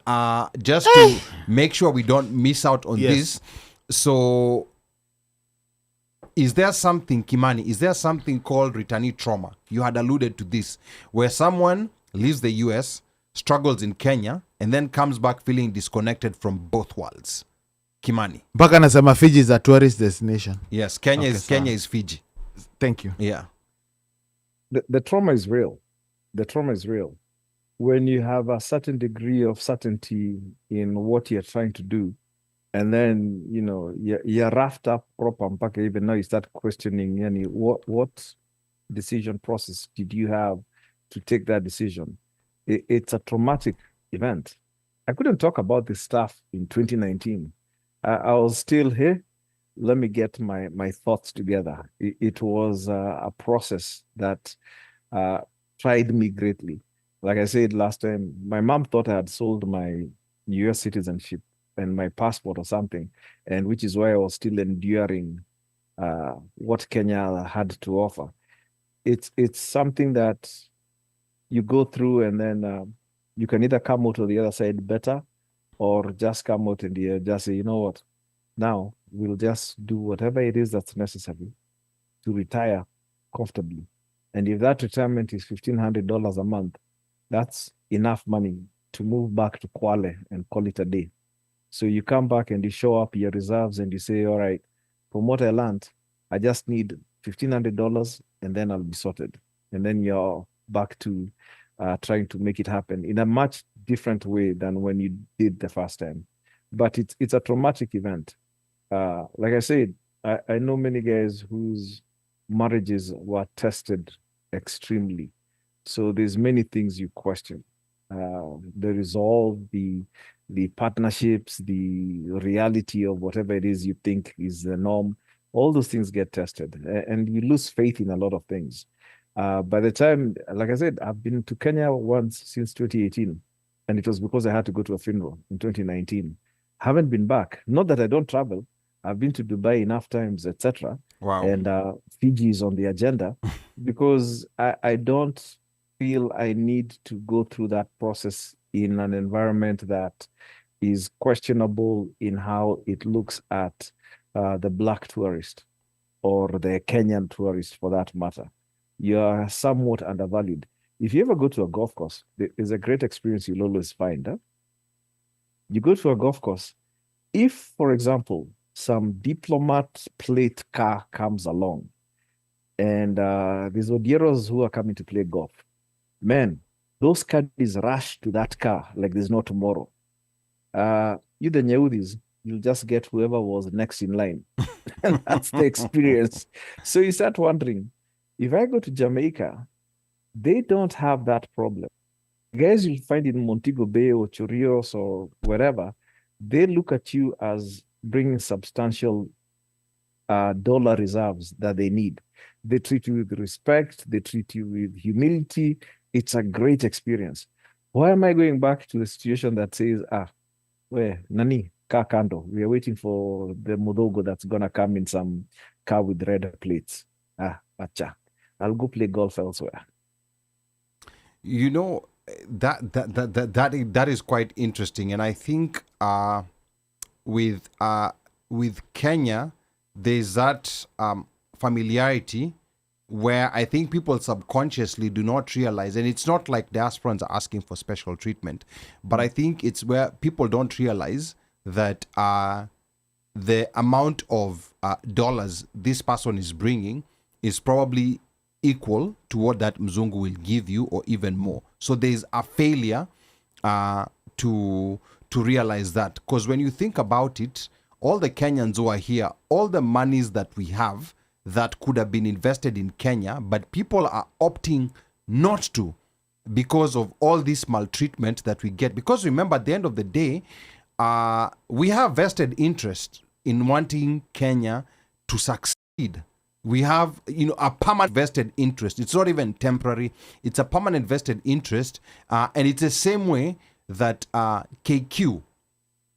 [SPEAKER 1] just to make sure we don't miss out on
[SPEAKER 5] Yes.
[SPEAKER 1] this. So is there something, Kimani, is there something called returnee trauma? You had alluded to this, where someone leaves the US, struggles in Kenya, and then comes back feeling disconnected from both worlds. Kimani.
[SPEAKER 5] Mpaka nasema Fiji is a tourist destination.
[SPEAKER 1] Yes, Kenya
[SPEAKER 5] Okay,
[SPEAKER 1] Kenya is Fiji.
[SPEAKER 5] Thank you.
[SPEAKER 1] Yeah.
[SPEAKER 3] The trauma is real. The trauma is real. When you have a certain degree of certainty in what you're trying to do, and then you're wrapped up proper mpaka even now you start questioning what decision process did you have to take that decision. It's a traumatic event. I couldn't talk about this stuff in 2019. I was still here. Let me get my thoughts together. It was a process that tried me greatly. Like I said last time, my mom thought I had sold my US citizenship and my passport or something, and which is why I was still enduring what Kenya had to offer. It's something that you go through, and then you can either come out of the other side better, or just come out and just say, you know what, now we'll just do whatever it is that's necessary to retire comfortably. And if that retirement is $1,500 a month, that's enough money to move back to Kwale and call it a day. So you come back and you show up your reserves and you say, all right, from what I learned, I just need $1,500 and then I'll be sorted. And then you're back to trying to make it happen in a much different way than when you did the first time. But it's a traumatic event. Like I said, I know many guys whose marriages were tested extremely. So there's many things you question. The resolve, the partnerships, the reality of whatever it is you think is the norm, all those things get tested, and you lose faith in a lot of things. By the time, like I said, I've been to Kenya once since 2018, and it was because I had to go to a funeral in 2019. Haven't been back. Not that I don't travel. I've been to Dubai enough times, etc.
[SPEAKER 1] Wow.
[SPEAKER 3] And Fiji is on the agenda because I don't feel I need to go through that process in an environment that is questionable in how it looks at the black tourist or the Kenyan tourist for that matter. you are somewhat undervalued. If you ever go to a golf course, there's a great experience you'll always find. Huh? You go to a golf course. If, for example, some diplomat plate car comes along and there's Odieros who are coming to play golf, man, those caddies rush to that car like there's no tomorrow. You the Nyeudis, you'll just get whoever was next in line. And that's the experience. So you start wondering, if I go to Jamaica, they don't have that problem. Guys you'll find in Montego Bay or Chorrillos or wherever, they look at you as bringing substantial dollar reserves that they need. They treat you with respect. They treat you with humility. It's a great experience. Why am I going back to the situation that says, where nani car kando? We are waiting for the mudogo that's gonna come in some car with red plates. Bacha, I'll go play golf elsewhere.
[SPEAKER 1] You know, that is quite interesting, and I think with Kenya, there's that familiarity where I think people subconsciously do not realize, and it's not like diasporans are asking for special treatment, but I think it's where people don't realize that the amount of dollars this person is bringing is probably equal to what that Mzungu will give you or even more. So there's a failure to realize that, because when you think about it, all the Kenyans who are here, all the monies that we have that could have been invested in Kenya, but people are opting not to because of all this maltreatment that we get. Because remember, at the end of the day, we have vested interest in wanting Kenya to succeed. We have, a permanent vested interest. It's not even temporary. It's a permanent vested interest. And it's the same way that KQ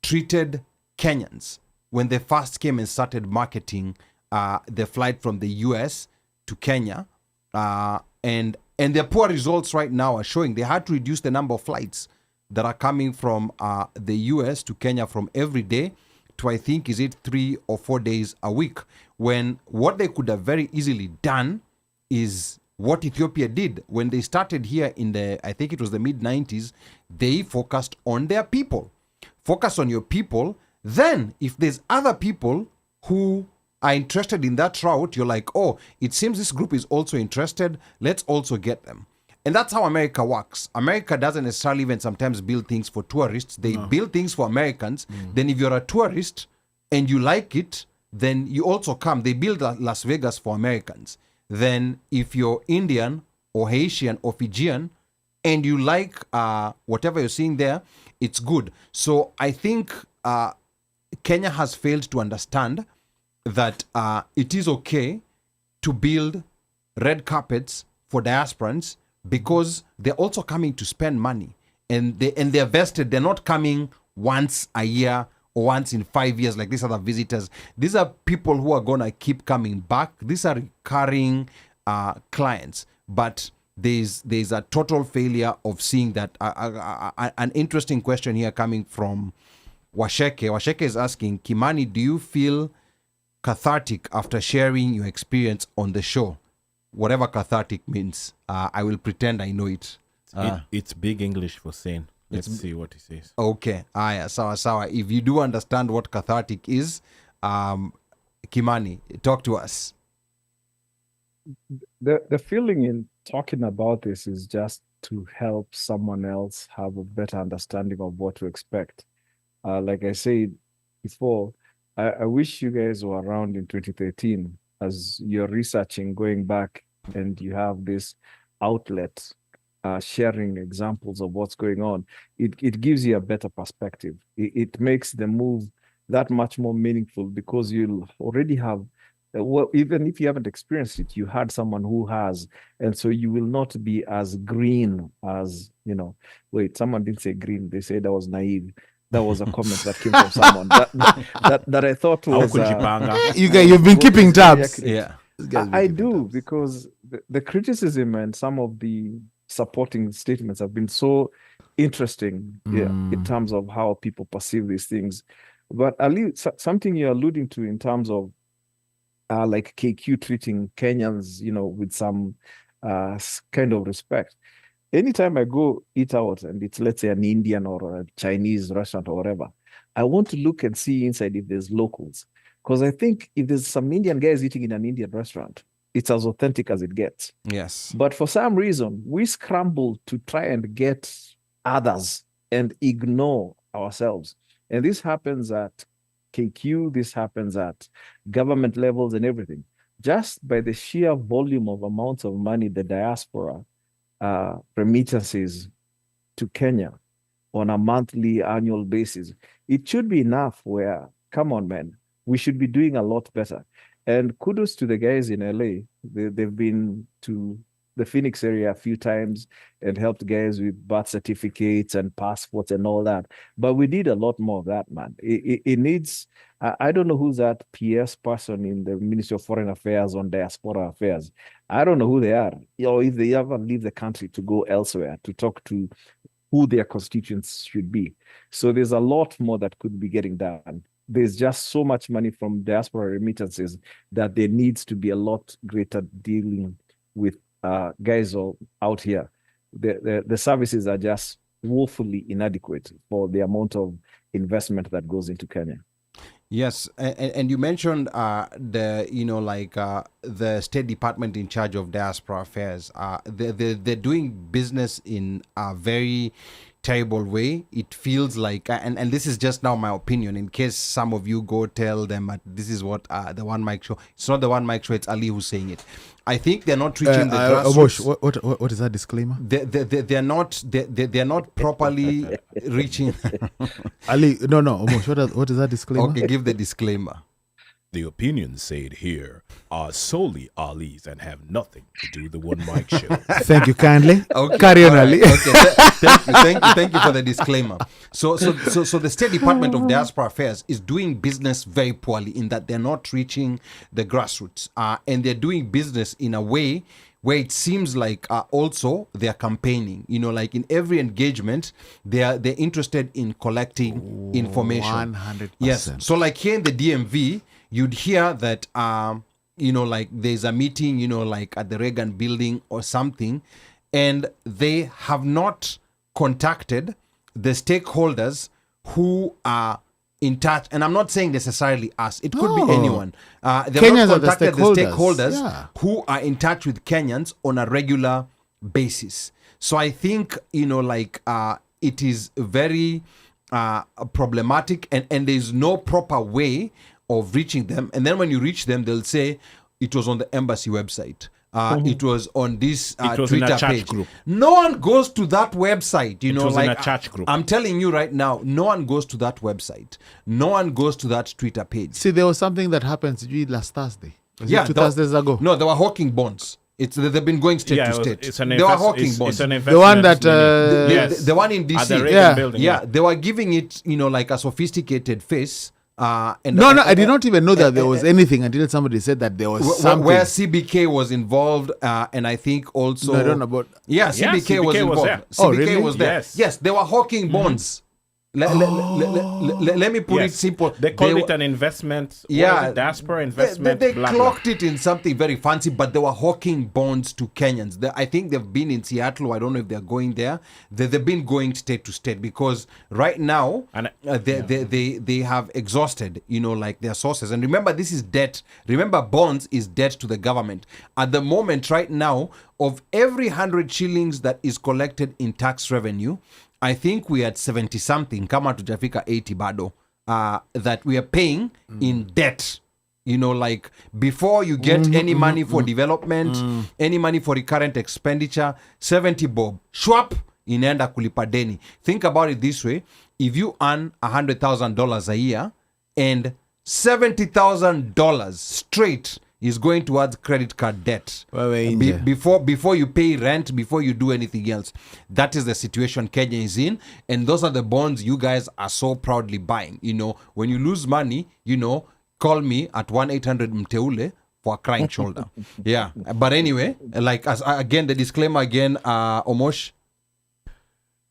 [SPEAKER 1] treated Kenyans when they first came and started marketing the flight from the US to Kenya. And their poor results right now are showing they had to reduce the number of flights that are coming from the US to Kenya from every day to, I think, is it 3 or 4 days a week, when what they could have very easily done is what Ethiopia did. When they started here in I think it was the mid-90s, they focused on their people. Focus on your people. Then if there's other people who are interested in that route, you're like, oh, it seems this group is also interested. Let's also get them. And that's how America works. America doesn't necessarily even sometimes build things for tourists. They build things for Americans. Then if you're a tourist and you like it, then you also come. They build Las Vegas for Americans. Then if you're Indian or Haitian or Fijian and you like whatever you're seeing there, it's good. So I think Kenya has failed to understand that it is okay to build red carpets for diasporans, because they're also coming to spend money, and they're vested. They're not coming once a year or once in 5 years like these other visitors. These are people who are gonna keep coming back. These are recurring clients, but there's a total failure of seeing that. An interesting question here coming from Washeke. Washeke is asking, Kimani, do you feel cathartic after sharing your experience on the show? Whatever cathartic means, I will pretend I know it.
[SPEAKER 4] It's big English for saying. Let's see what he says.
[SPEAKER 1] Okay. Sawa. If you do understand what cathartic is, Kimani, talk to us.
[SPEAKER 3] The feeling in talking about this is just to help someone else have a better understanding of what to expect. Like I said before, I wish you guys were around in 2013 as you're researching, going back, and you have this outlet sharing examples of what's going on. It gives you a better perspective. It makes the move that much more meaningful, because you'll already have, well, even if you haven't experienced it, you had someone who has, and so you will not be as green as, wait, someone didn't say green, they said I was naive. That was a comment that came from someone that I thought was
[SPEAKER 5] you've been keeping tabs.
[SPEAKER 1] Yeah,
[SPEAKER 3] I do, because the criticism and some of the supporting statements have been so interesting in terms of how people perceive these things. But something you're alluding to in terms of like KQ treating Kenyans, with some kind of respect. Anytime I go eat out and it's, let's say, an Indian or a Chinese restaurant or whatever, I want to look and see inside if there's locals. Because I think if there's some Indian guys eating in an Indian restaurant, it's as authentic as it gets.
[SPEAKER 1] Yes.
[SPEAKER 3] But for some reason, we scramble to try and get others and ignore ourselves. And this happens at KQ, this happens at government levels and everything. Just by the sheer volume of amounts of money the diaspora remittances to Kenya on a monthly, annual basis, it should be enough where, come on, man, we should be doing a lot better. And kudos to the guys in LA. They've been to the Phoenix area a few times and helped guys with birth certificates and passports and all that. But we need a lot more of that, man. It needs, I don't know who's that PS person in the Ministry of Foreign Affairs on Diaspora Affairs. I don't know who they are, or if they ever leave the country to go elsewhere to talk to who their constituents should be. So there's a lot more that could be getting done. There's just so much money from diaspora remittances that there needs to be a lot greater dealing with guys out here. The services are just woefully inadequate for the amount of investment that goes into Kenya.
[SPEAKER 1] Yes, and you mentioned the State Department in charge of diaspora affairs. They're doing business in a very terrible way. It feels like, and this is just now my opinion, in case some of you go tell them this is what the OneMic Show. It's not the OneMic Show. It's Ali who's saying it. I think they're not reaching the grassroots.
[SPEAKER 5] What is that disclaimer?
[SPEAKER 1] They're not properly reaching.
[SPEAKER 5] Ali, no, Omosh, what is that disclaimer?
[SPEAKER 1] Okay, give the disclaimer.
[SPEAKER 4] The opinions said here are solely Ali's and have nothing to do with the OneMic Show.
[SPEAKER 5] Thank you kindly.
[SPEAKER 1] Okay.
[SPEAKER 5] Carry on, Ali.
[SPEAKER 1] Okay. Thank you for the disclaimer. So the State Department of Diaspora Affairs is doing business very poorly in that they're not reaching the grassroots, and they're doing business in a way where it seems like also they're campaigning. Like in every engagement, they're interested in collecting information.
[SPEAKER 5] 100%.
[SPEAKER 1] Yes. So like here in the DMV, you'd hear that like there's a meeting, like at the Reagan building or something, and they have not contacted the stakeholders who are in touch. And I'm not saying necessarily us. It could be anyone. They've
[SPEAKER 5] Kenyans
[SPEAKER 1] not contacted the stakeholders
[SPEAKER 5] yeah,
[SPEAKER 1] who are in touch with Kenyans on a regular basis. So I think, it is very problematic, and there's no proper way of reaching them. And then when you reach them, they'll say it was on the embassy website. It was on this Twitter page. Group. No one goes to that website.
[SPEAKER 4] It was in a church group.
[SPEAKER 1] I'm telling you right now, no one goes to that website. No one goes to that Twitter page.
[SPEAKER 5] See, there was something that happened last Thursday. Was it 2 Thursdays ago?
[SPEAKER 1] No, they were hawking bonds. They've been going state to state.
[SPEAKER 4] They
[SPEAKER 1] were hawking bonds.
[SPEAKER 5] The one that
[SPEAKER 1] the one in DC.
[SPEAKER 4] At the Reagan building.
[SPEAKER 1] Yeah, they were giving it, like a sophisticated face.
[SPEAKER 5] I did not even know that there was anything until somebody said that there was something.
[SPEAKER 1] Where CBK was involved, and I think also...
[SPEAKER 5] No, I don't know about...
[SPEAKER 1] Yeah, CBK was involved.
[SPEAKER 4] There.
[SPEAKER 1] CBK
[SPEAKER 5] really?
[SPEAKER 1] was there. Yes, they were hawking bonds. Let me put it simple.
[SPEAKER 4] They called it an investment.
[SPEAKER 1] Yeah,
[SPEAKER 4] diaspora investment.
[SPEAKER 1] They
[SPEAKER 4] blah,
[SPEAKER 1] clocked
[SPEAKER 4] blah.
[SPEAKER 1] it in something very fancy, but they were hawking bonds to Kenyans. I think they've been in Seattle. I don't know if they're going there. They've been going state to state because right now they have exhausted, like their sources. And remember, this is debt. Remember, bonds is debt to the government. At the moment, right now, of every 100 shillings that is collected in tax revenue, I think we had 70 something, kama tujafika 80 bado, that we are paying in debt. Like before you get any money for development, any money for recurrent expenditure, 70 bob, shwap, inaenda kulipa deni. Think about it this way. If you earn $100,000 a year and $70,000 straight is going towards credit card debt before you pay rent, before you do anything else. That is the situation Kenya is in, and those are the bonds you guys are so proudly buying. When you lose money, call me at 1-800-MTEULE for a crying shoulder. Yeah, but anyway, again, the disclaimer again, Omosh.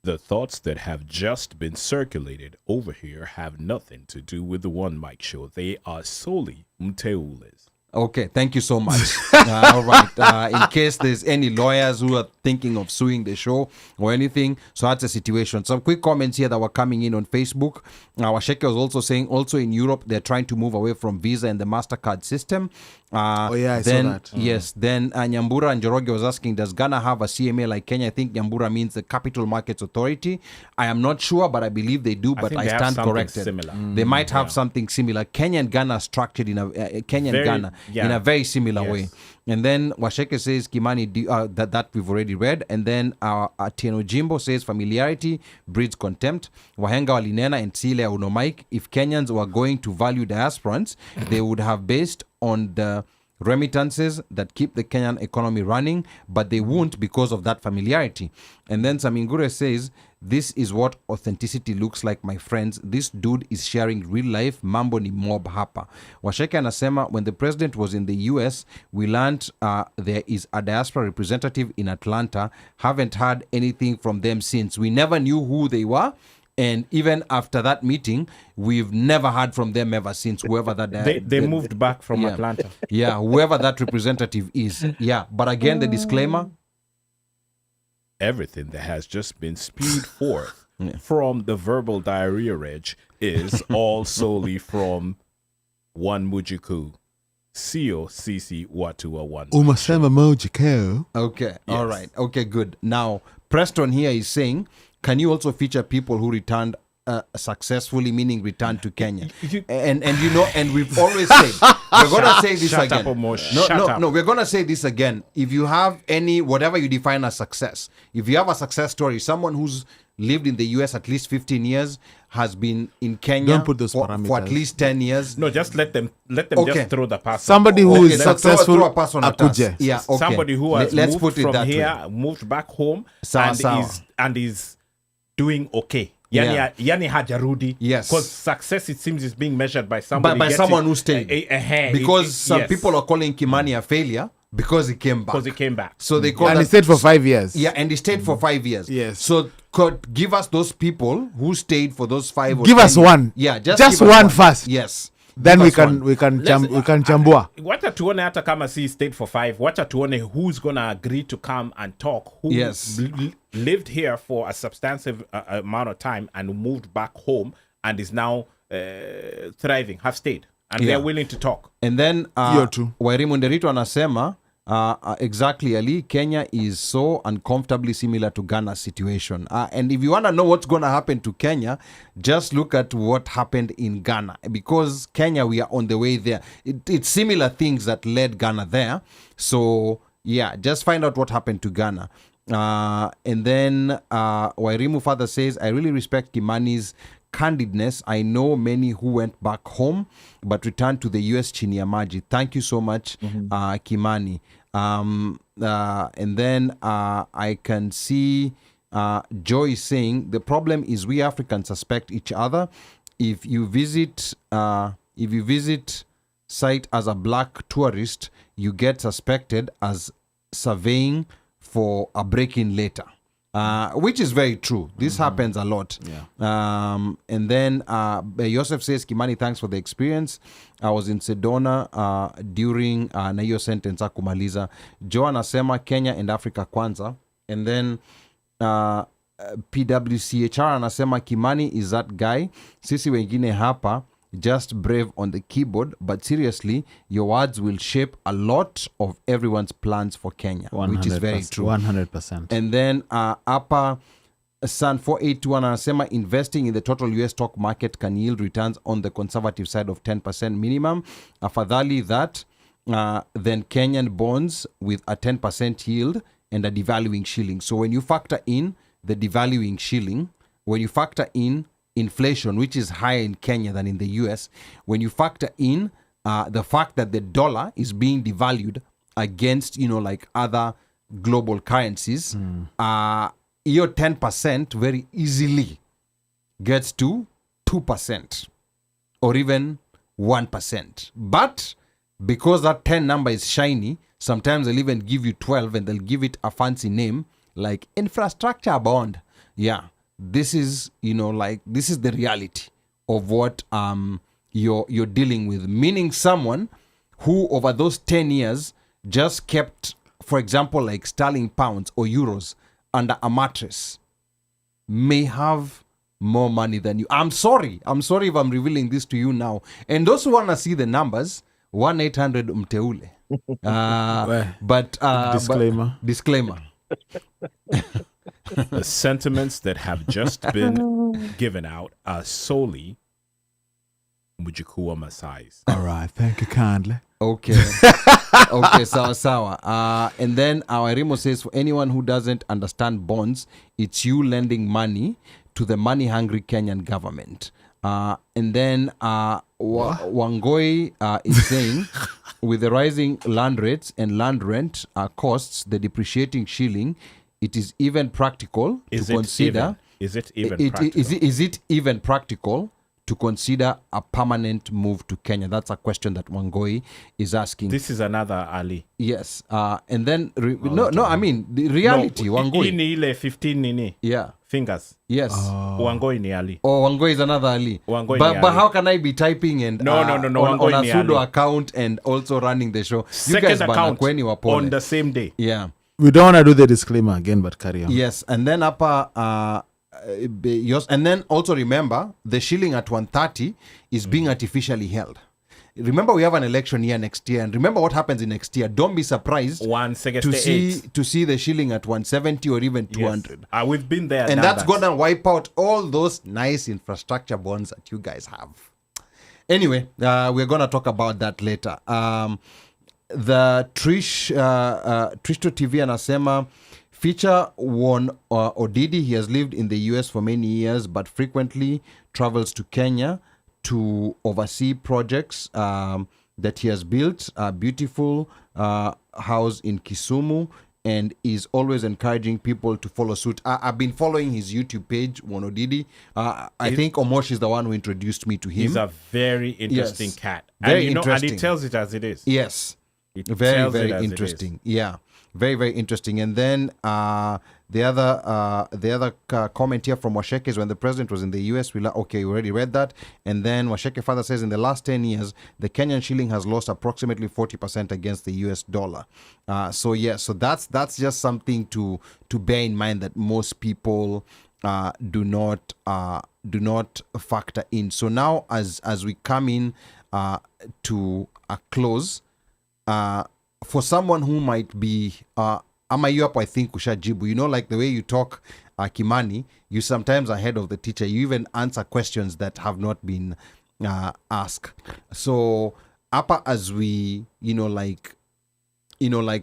[SPEAKER 4] The thoughts that have just been circulated over here have nothing to do with the OneMic Show. They are solely Mteule's.
[SPEAKER 1] Okay, thank you so much. All right. In case there's any lawyers who are thinking of suing the show or anything, so that's the situation. Some quick comments here that were coming in on Facebook. Washeke was also saying, also in Europe, they're trying to move away from Visa and the MasterCard system.
[SPEAKER 5] I saw that.
[SPEAKER 1] Yes, then Nyambura and Njoroge was asking, does Ghana have a CMA like Kenya? I think Nyambura means the Capital Markets Authority. I am not sure, but I believe they do, but
[SPEAKER 4] think
[SPEAKER 1] I
[SPEAKER 4] they have
[SPEAKER 1] stand
[SPEAKER 4] something
[SPEAKER 1] corrected.
[SPEAKER 4] similar.
[SPEAKER 1] They might have something similar. Kenya and Ghana are structured in a Ghana in a very similar way. And then Washeke says Kimani that we've already read. And then Tieno Jimbo says familiarity breeds contempt. Wahenga walinena and Sile Unomike. If Kenyans were going to value diasporans, they would have based on the remittances that keep the Kenyan economy running, but they won't because of that familiarity. And then Samingure says, this is what authenticity looks like, my friends. This dude is sharing real life. Mambo ni mob hapa. Washeke anasema, when the president was in the US, we learned there is a diaspora representative in Atlanta. Haven't heard anything from them since. We never knew who they were. And even after that meeting, we've never heard from them ever since, whoever that...
[SPEAKER 4] They moved back from Atlanta.
[SPEAKER 1] Yeah, whoever that representative is. Yeah, but again, the disclaimer...
[SPEAKER 4] Everything that has just been spewed forth from the verbal diarrhea reg is all solely from one Mujiku. Sio Sisi Watua one.
[SPEAKER 5] Umasema Mojiko.
[SPEAKER 1] Okay, all right. Okay, good. Now, Preston here is saying, can you also feature people who returned successfully, meaning returned to Kenya? And you know, and we've always said, we're going to say this again. No, we're going to say this again. If you have any, whatever you define as success, if you have a success story, someone who's lived in the US at least 15 years, has been in Kenya
[SPEAKER 5] Don't put those
[SPEAKER 1] for at least 10 years.
[SPEAKER 4] No, just let them just throw the person.
[SPEAKER 5] Somebody who is successful,
[SPEAKER 1] throw a person at us.
[SPEAKER 5] Akuje.
[SPEAKER 1] Yeah, okay.
[SPEAKER 4] Somebody who has
[SPEAKER 1] Let's
[SPEAKER 4] moved
[SPEAKER 1] put it
[SPEAKER 4] from
[SPEAKER 1] that
[SPEAKER 4] here,
[SPEAKER 1] way.
[SPEAKER 4] moved back home,
[SPEAKER 1] Sawa.
[SPEAKER 4] and is doing okay. Yani hajarudi.
[SPEAKER 1] Yes.
[SPEAKER 4] Because success, it seems, is being measured by somebody.
[SPEAKER 1] By someone who stayed. Because some
[SPEAKER 4] yes.
[SPEAKER 1] people are calling Kimani a failure because he came back.
[SPEAKER 4] Because he came back.
[SPEAKER 1] So they call
[SPEAKER 5] And
[SPEAKER 1] that,
[SPEAKER 5] he stayed for 5 years.
[SPEAKER 1] Yeah, and he stayed for 5 years.
[SPEAKER 5] Yes.
[SPEAKER 1] So could give us those people who stayed for those 5 or
[SPEAKER 5] Give
[SPEAKER 1] 10
[SPEAKER 5] us
[SPEAKER 1] years.
[SPEAKER 5] one.
[SPEAKER 1] Yeah, just
[SPEAKER 5] Just
[SPEAKER 1] give us
[SPEAKER 5] one first.
[SPEAKER 1] Yes.
[SPEAKER 5] Then
[SPEAKER 1] Give
[SPEAKER 5] we
[SPEAKER 1] us
[SPEAKER 5] can
[SPEAKER 1] one.
[SPEAKER 5] chambua.
[SPEAKER 4] Wacha tuone hata kama si stayed for 5. Wacha tuone who's going to agree to come and talk. Who
[SPEAKER 1] Yes.
[SPEAKER 4] lived here for a substantive amount of time and moved back home and is now thriving, have stayed. And they're willing to talk.
[SPEAKER 1] And then
[SPEAKER 5] Hiyo tu.
[SPEAKER 1] Wairimu Nderito anasema exactly, Ali, Kenya is so uncomfortably similar to Ghana's situation. And if you want to know what's going to happen to Kenya, just look at what happened in Ghana. Because Kenya, we are on the way there. It's similar things that led Ghana there. So, yeah, just find out what happened to Ghana. And then Wairimu Father says, I really respect Kimani's candidness. I know many who went back home but returned to the US chini ya maji. Thank you so much, Kimani. And then I can see Joy saying the problem is we Africans suspect each other. If you visit site as a black tourist, you get suspected as surveying for a break-in later. Which is very true. This happens a lot.
[SPEAKER 5] Yeah.
[SPEAKER 1] And then Joseph says, Kimani, thanks for the experience. I was in Sedona during na hiyo sentence akumaliza. Joe anasema Kenya and Africa kwanza. And then PWCHR anasema Kimani is that guy. Sisi wengine hapa just brave on the keyboard, but seriously, your words will shape a lot of everyone's plans for Kenya, which is very true.
[SPEAKER 5] 100%.
[SPEAKER 1] And then Upper Sun 4821 anasema investing in the total US stock market can yield returns on the conservative side of 10% minimum. Afadhali that, then Kenyan bonds with a 10% yield and a devaluing shilling. So when you factor in the devaluing shilling, when you factor in inflation, which is higher in Kenya than in the US, when you factor in the fact that the dollar is being devalued against, like other global currencies, your 10% very easily gets to 2% or even 1%. But because that 10 number is shiny, sometimes they'll even give you 12 and they'll give it a fancy name like infrastructure bond. Yeah. This is, this is the reality of what you're dealing with. Meaning someone who over those 10 years just kept, for example, like sterling pounds or euros under a mattress may have more money than you. I'm sorry if I'm revealing this to you now. And those who want to see the numbers, 1-800 Mteule. Disclaimer.
[SPEAKER 4] The sentiments that have just been given out are solely Mujikuwa Masai's.
[SPEAKER 5] All right, thank you kindly.
[SPEAKER 1] Okay. Okay, sawa. And then our Remo says, for anyone who doesn't understand bonds, it's you lending money to the money-hungry Kenyan government. And then Wangoi is saying, with the rising land rates and land rent costs, the depreciating shilling, it is even practical to consider.
[SPEAKER 4] Is it
[SPEAKER 1] even practical to consider a permanent move to Kenya? That's a question that Wangoi is asking.
[SPEAKER 4] This is another Ali.
[SPEAKER 1] Yes. And then, I mean, the reality, Wangoi.
[SPEAKER 4] Ini ile 15 nini?
[SPEAKER 1] Yeah.
[SPEAKER 4] Fingers.
[SPEAKER 1] Yes.
[SPEAKER 4] Wangoi ni Ali.
[SPEAKER 1] Oh, Wangoi is another Ali.
[SPEAKER 4] Wangoi
[SPEAKER 1] But
[SPEAKER 4] ni Ali.
[SPEAKER 1] how can I be typing and
[SPEAKER 4] No,
[SPEAKER 1] on
[SPEAKER 4] Wangoi
[SPEAKER 1] a
[SPEAKER 4] ni
[SPEAKER 1] pseudo
[SPEAKER 4] Ali.
[SPEAKER 1] account and also running the show?
[SPEAKER 4] Second
[SPEAKER 1] you guys
[SPEAKER 4] account
[SPEAKER 1] kweni wapole.
[SPEAKER 4] on the same day.
[SPEAKER 1] Yeah.
[SPEAKER 5] We don't want to do the disclaimer again, but carry on.
[SPEAKER 1] Yes, and then and then also remember the shilling at 130 is being artificially held. Remember, we have an election year next year, and remember what happens in next year. Don't be surprised to see the shilling at 170 or even 200.
[SPEAKER 4] Yes. We've been there,
[SPEAKER 1] and that's gonna wipe out all those nice infrastructure bonds that you guys have. Anyway, we're gonna talk about that later. The Tristo TV anasema feature won Odidi. He has lived in the US for many years but frequently travels to Kenya to oversee projects that he has built. A beautiful house in Kisumu, and is always encouraging people to follow suit. I've been following his YouTube page, Wonodidi. I think Omosh is the one who introduced me to him.
[SPEAKER 4] He's a very interesting cat.
[SPEAKER 1] Very
[SPEAKER 4] and,
[SPEAKER 1] interesting.
[SPEAKER 4] And he tells it as it is.
[SPEAKER 1] Yes.
[SPEAKER 4] Very,
[SPEAKER 1] very interesting. Yeah. Very, very interesting. And then the other comment here from Washeke is when the president was in the US, we already read that. And then Washeke further says, in the last 10 years, the Kenyan shilling has lost approximately 40% against the US dollar. So that's just something to bear in mind, that most people do not factor in. So now as we come in to a close, for someone who might be ama you up, I think ushajibu, like the way you talk, Kimani, you sometimes are ahead of the teacher. You even answer questions that have not been asked. So apa as we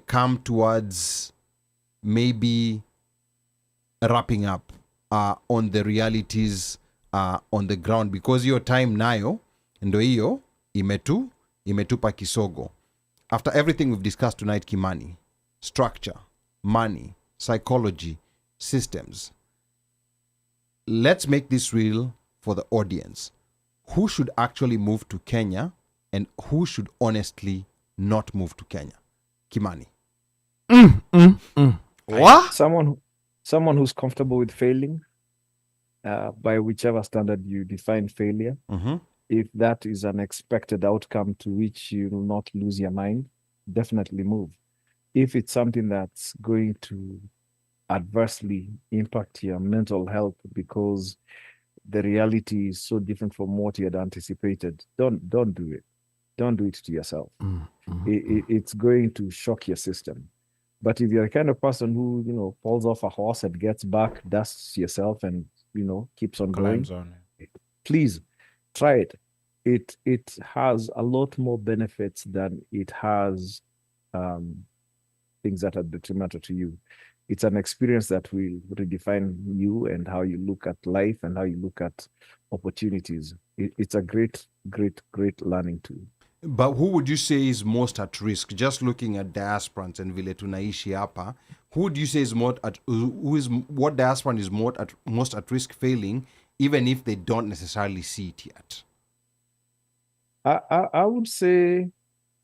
[SPEAKER 1] come towards maybe wrapping up on the realities on the ground, because your time nayo ndo hiyo imetupa kisogo. After everything we've discussed tonight, Kimani, structure, money, psychology, systems, let's make this real for the audience. Who should actually move to Kenya and who should honestly not move to Kenya? Kimani.
[SPEAKER 5] What?
[SPEAKER 3] Someone who's comfortable with failing, by whichever standard you define failure.
[SPEAKER 1] Mm-hmm.
[SPEAKER 3] If that is an expected outcome to which you will not lose your mind, definitely move. If it's something that's going to adversely impact your mental health because the reality is so different from what you had anticipated, don't do it. Don't do it to yourself. It's going to shock your system. But if you're the kind of person who, falls off a horse and gets back, dusts yourself and, keeps on going, please try it. It has a lot more benefits than it has things that are detrimental to you. It's an experience that will redefine you and how you look at life and how you look at opportunities. It's a great, great, great learning tool.
[SPEAKER 1] But who would you say is most at risk? Just looking at diasporans and vile tunaishi hapa, who would you say is what diasporan is most at risk failing, even if they don't necessarily see it yet?
[SPEAKER 3] I would say,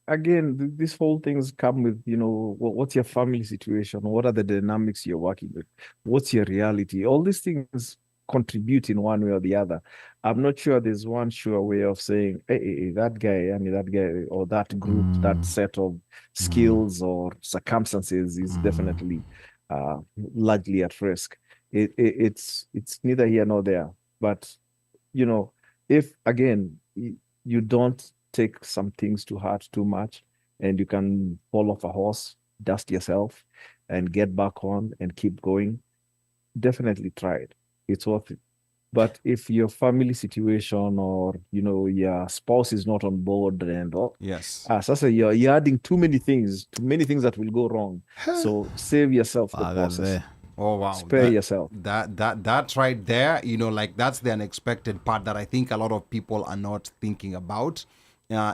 [SPEAKER 3] again, these whole things come with, what's your family situation? What are the dynamics you're working with? What's your reality? All these things contribute in one way or the other. I'm not sure there's one sure way of saying, hey, that guy, that guy, or that group, that set of skills or circumstances is definitely largely at risk. It's neither here nor there. But, if, again, you don't take some things to heart too much and you can fall off a horse, dust yourself, and get back on and keep going, definitely try it. It's worth it. But if your family situation or your spouse is not on board and
[SPEAKER 1] Yes.
[SPEAKER 3] so you're adding too many things that will go wrong. So save yourself the process.
[SPEAKER 1] Oh wow.
[SPEAKER 3] Spare yourself.
[SPEAKER 1] That's right there. That's the unexpected part that I think a lot of people are not thinking about.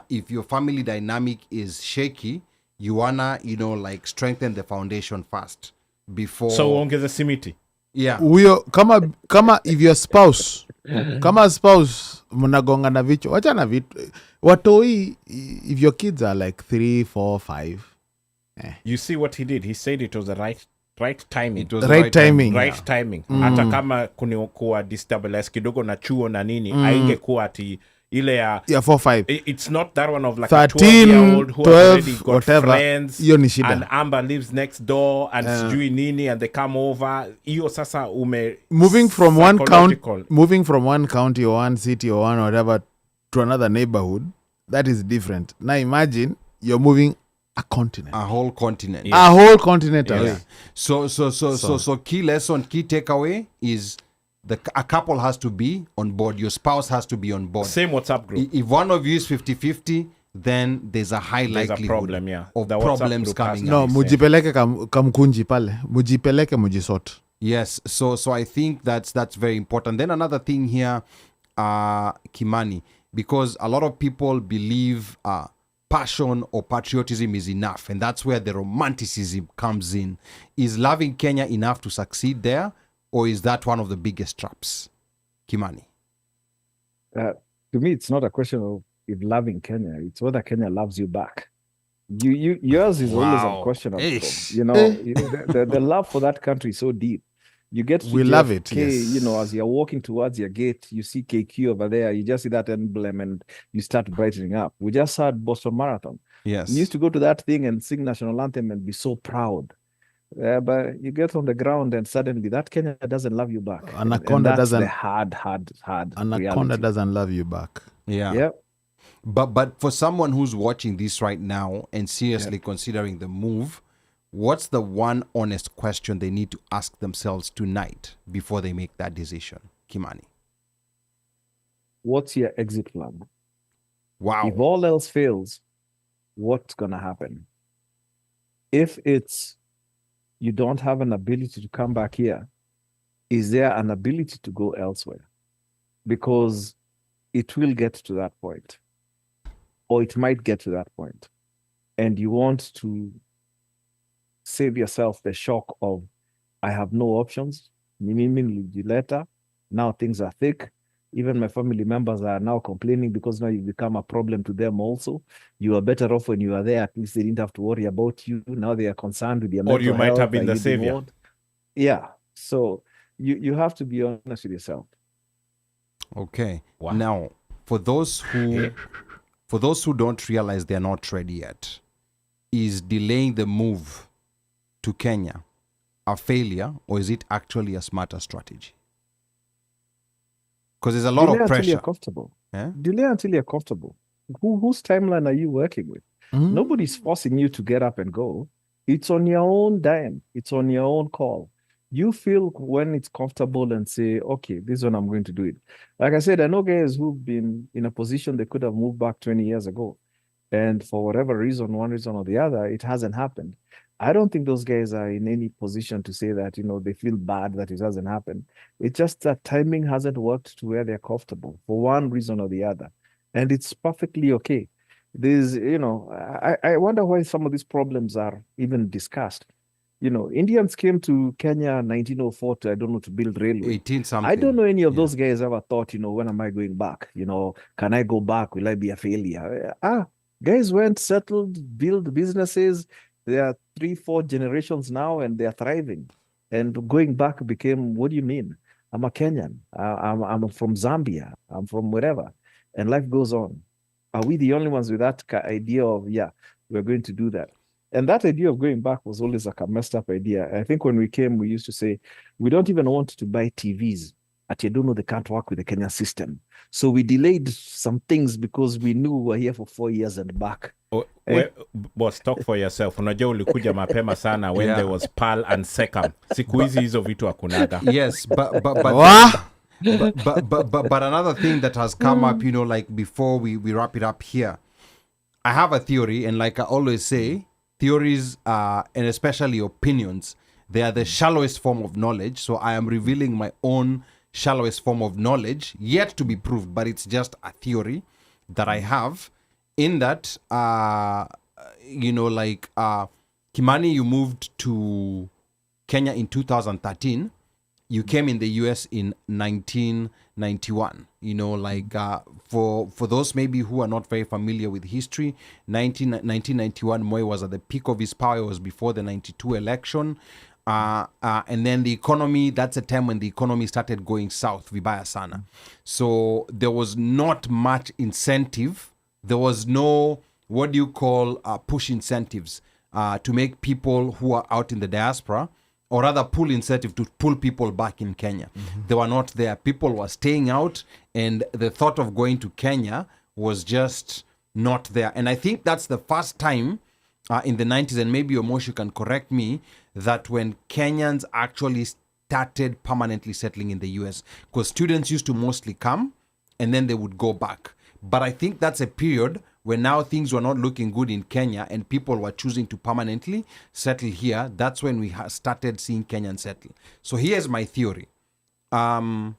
[SPEAKER 1] If your family dynamic is shaky, you wanna, strengthen the foundation first before.
[SPEAKER 4] So ongeza simiti.
[SPEAKER 1] Yeah.
[SPEAKER 5] Huyo kama if your spouse kama spouse mnagongana vichwa, wacha na vitu watoi. If your kids are like 3, 4, 5,
[SPEAKER 4] you see what he did. He said it was the right timing.
[SPEAKER 1] It was
[SPEAKER 5] right timing.
[SPEAKER 4] Right timing. Hata kama kuwa destabilize kidogo na chuo na nini, haingekuwa ati ile ya
[SPEAKER 5] 4, 5.
[SPEAKER 4] It's not that one of like
[SPEAKER 5] 13,
[SPEAKER 4] a 12-year-old who
[SPEAKER 5] 12,
[SPEAKER 4] already got
[SPEAKER 5] whatever.
[SPEAKER 4] friends
[SPEAKER 5] Hiyo ni shida.
[SPEAKER 4] and Amber lives next door and sijui nini and they come over. Hiyo sasa
[SPEAKER 5] moving from one county or one city or one whatever to another neighborhood, that is different. Now imagine you're moving a continent.
[SPEAKER 1] A whole continent.
[SPEAKER 5] A whole continent away.
[SPEAKER 1] So key lesson, key takeaway is a couple has to be on board. Your spouse has to be on board.
[SPEAKER 4] Same WhatsApp group.
[SPEAKER 1] If one of you is 50-50, then there's a high
[SPEAKER 4] There's
[SPEAKER 1] likelihood
[SPEAKER 4] a problem,
[SPEAKER 1] of
[SPEAKER 4] The WhatsApp
[SPEAKER 1] problems
[SPEAKER 4] group
[SPEAKER 1] coming
[SPEAKER 4] has
[SPEAKER 5] No,
[SPEAKER 1] up.
[SPEAKER 5] mujipeleke kamkunji pale. Mujipeleke mujisort.
[SPEAKER 1] Yes, so I think that's very important. Then another thing here, Kimani, because a lot of people believe passion or patriotism is enough, and that's where the romanticism comes in. Is loving Kenya enough to succeed there, or is that one of the biggest traps? Kimani.
[SPEAKER 3] To me, it's not a question of if loving Kenya, it's whether Kenya loves you back. Yours is always unquestionable.
[SPEAKER 1] Ish.
[SPEAKER 3] The love for that country is so deep. You get to
[SPEAKER 5] We love it,
[SPEAKER 3] JFK,
[SPEAKER 5] yes.
[SPEAKER 3] as you're walking towards your gate, you see KQ over there, you just see that emblem and you start brightening up. We just had Boston Marathon.
[SPEAKER 1] Yes.
[SPEAKER 3] We used to go to that thing and sing national anthem and be so proud. But you get on the ground and suddenly that Kenya doesn't love you back.
[SPEAKER 5] Anaconda
[SPEAKER 3] and that's
[SPEAKER 5] doesn't.
[SPEAKER 3] the hard
[SPEAKER 5] Anaconda
[SPEAKER 3] reality.
[SPEAKER 5] doesn't love you back.
[SPEAKER 1] Yeah.
[SPEAKER 3] Yep.
[SPEAKER 1] But for someone who's watching this right now and seriously considering the move, what's the one honest question they need to ask themselves tonight before they make that decision? Kimani.
[SPEAKER 3] What's your exit plan?
[SPEAKER 1] Wow.
[SPEAKER 3] If all else fails, what's going to happen? If it's you don't have an ability to come back here, is there an ability to go elsewhere? Because it will get to that point, or it might get to that point, and you want to save yourself the shock of, I have no options. Later, now things are thick. Even my family members are now complaining because now you become a problem to them also. You are better off when you are there. At least they didn't have to worry about you. Now they are concerned with your mental health.
[SPEAKER 4] Or you might have been
[SPEAKER 3] Are
[SPEAKER 4] the
[SPEAKER 3] you being
[SPEAKER 4] savior.
[SPEAKER 3] warned? Yeah. So you have to be honest with yourself.
[SPEAKER 1] Okay.
[SPEAKER 4] Wow.
[SPEAKER 1] Now, for those who don't realize they're not ready yet, is delaying the move to Kenya a failure, or is it actually a smarter strategy? Because there's a lot
[SPEAKER 3] Delay
[SPEAKER 1] of
[SPEAKER 3] until
[SPEAKER 1] pressure.
[SPEAKER 3] you're comfortable.
[SPEAKER 1] Yeah?
[SPEAKER 3] Delay until you're comfortable. Whose timeline are you working with?
[SPEAKER 5] Mm.
[SPEAKER 3] Nobody's forcing you to get up and go. It's on your own dime. It's on your own call. You feel when it's comfortable and say, okay, this is when I'm going to do it. Like I said, I know guys who've been in a position they could have moved back 20 years ago. And for whatever reason, one reason or the other, it hasn't happened. I don't think those guys are in any position to say that, they feel bad that it hasn't happened. It's just that timing hasn't worked to where they're comfortable for one reason or the other. And it's perfectly okay. There's, I wonder why some of these problems are even discussed. Indians came to Kenya in 1904 to build railway.
[SPEAKER 1] 18 something.
[SPEAKER 3] I don't know any of those guys ever thought, when am I going back? Can I go back? Will I be a failure? Guys went, settled, built businesses. There are 3-4 generations now and they are thriving. And going back became, what do you mean? I'm a Kenyan. I'm from Zambia. I'm from wherever. And life goes on. Are we the only ones with that idea of, yeah, we're going to do that? And that idea of going back was always like a messed up idea. I think when we came, we used to say, we don't even want to buy TVs. At you don't know they can't work with the Kenyan system. So we delayed some things because we knew we were here for 4 years and back.
[SPEAKER 4] Boss, talk for yourself. Unajua ulikuja mapema sana when there was PAL and SECAM. Siku hizi hizo vitu hakunaga.
[SPEAKER 1] Yes, but another thing that has come up, you know, like before we wrap it up here, I have a theory, and like I always say, theories and especially opinions, they are the shallowest form of knowledge. So I am revealing my own shallowest form of knowledge, yet to be proved, but it's just a theory that I have. In that, you know, like Kimani, you moved to Kenya in 2013. You came in the US in 1991. You know, like for those maybe who are not very familiar with history, 1991, Moi was at the peak of his power. It was before the 92 election. And then the economy, that's a time when the economy started going south, vibaya sana. So there was not much incentive. There was no, what do you call, push incentives to make people who are out in the diaspora, or rather pull incentive to pull people back in Kenya. They were not there. People were staying out, and the thought of going to Kenya was just not there. And I think that's the first time in the 90s, and maybe Omoshu can correct me, that when Kenyans actually started permanently settling in the US, because students used to mostly come and then they would go back. But I think that's a period when now things were not looking good in Kenya and people were choosing to permanently settle here. That's when we started seeing Kenyans settle. So here's my theory. During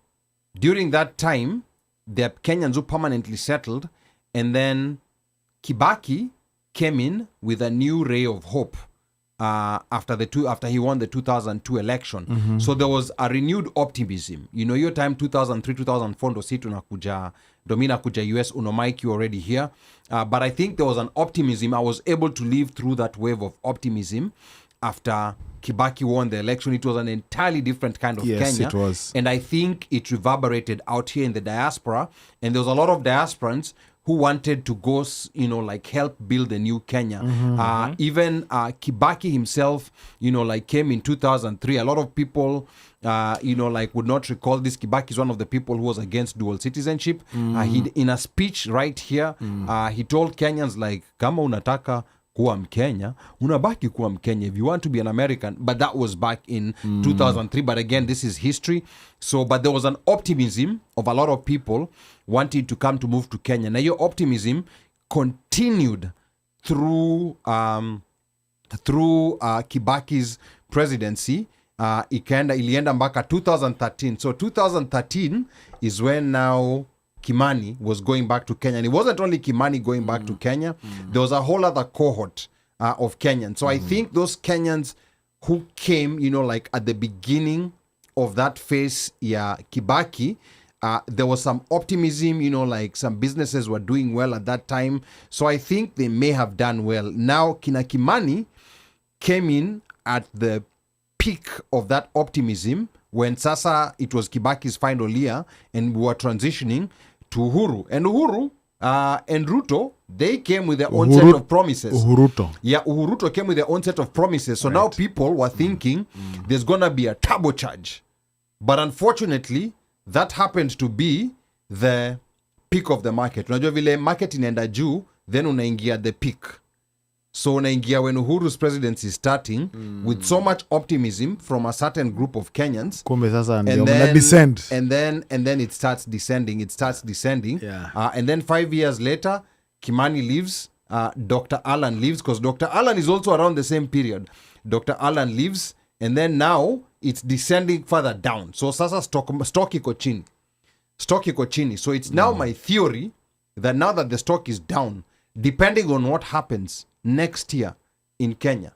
[SPEAKER 1] that time, the Kenyans who permanently settled, and then Kibaki came in with a new ray of hope after he won the 2002 election. So there was a renewed optimism. You know, your time 2003, 2004 ndo si tunakuja domina kuja US, Mike, you already here. But I think there was an optimism. I was able to live through that wave of optimism after Kibaki won the election. It was an entirely different kind of Kenya.
[SPEAKER 5] Yes, it was.
[SPEAKER 1] And I think it reverberated out here in the diaspora. And there was a lot of diasporans who wanted to go, you know, like help build a new Kenya. Even Kibaki himself, you know, like came in 2003. A lot of people, you know, like would not recall this. Kibaki is one of the people who was against dual citizenship. He, in a speech right here, he told Kenyans like, kama unataka kuwa Mkenya, unabaki kuwa Mkenya if you want to be an American. But that was back in 2003. But again, this is history. So, but there was an optimism of a lot of people wanting to come to move to Kenya. Now, your optimism continued through Kibaki's presidency. Ilienda mpaka 2013. So 2013 is when now Kimani was going back to Kenya. And it wasn't only Kimani going back to Kenya. There was a whole other cohort of Kenyans. So I think those Kenyans who came, you know, like at the beginning of that phase, Kibaki, there was some optimism, you know, like some businesses were doing well at that time. So I think they may have done well. Now, Kimani came in at the peak of that optimism when Sasa, it was Kibaki's final year and we were transitioning to Uhuru. And Uhuru and Ruto, they came with their own set of promises. Uhuruto came with their own set of promises. So now people were thinking there's going to be a turbocharge. But unfortunately, that happened to be the peak of the market. Unajua vile market inaenda juu, then unaingia the peak. So unaingia when Uhuru's presidency is starting with so much optimism from a certain group of Kenyans. And then it starts descending.
[SPEAKER 5] Yeah.
[SPEAKER 1] And then 5 years later, Kimani leaves, Dr. Alan leaves, because Dr. Alan is also around the same period. Dr. Alan leaves, and then now it's descending further down. So sasa stock iko chini. So it's now my theory that now that the stock is down, depending on what happens next year in Kenya,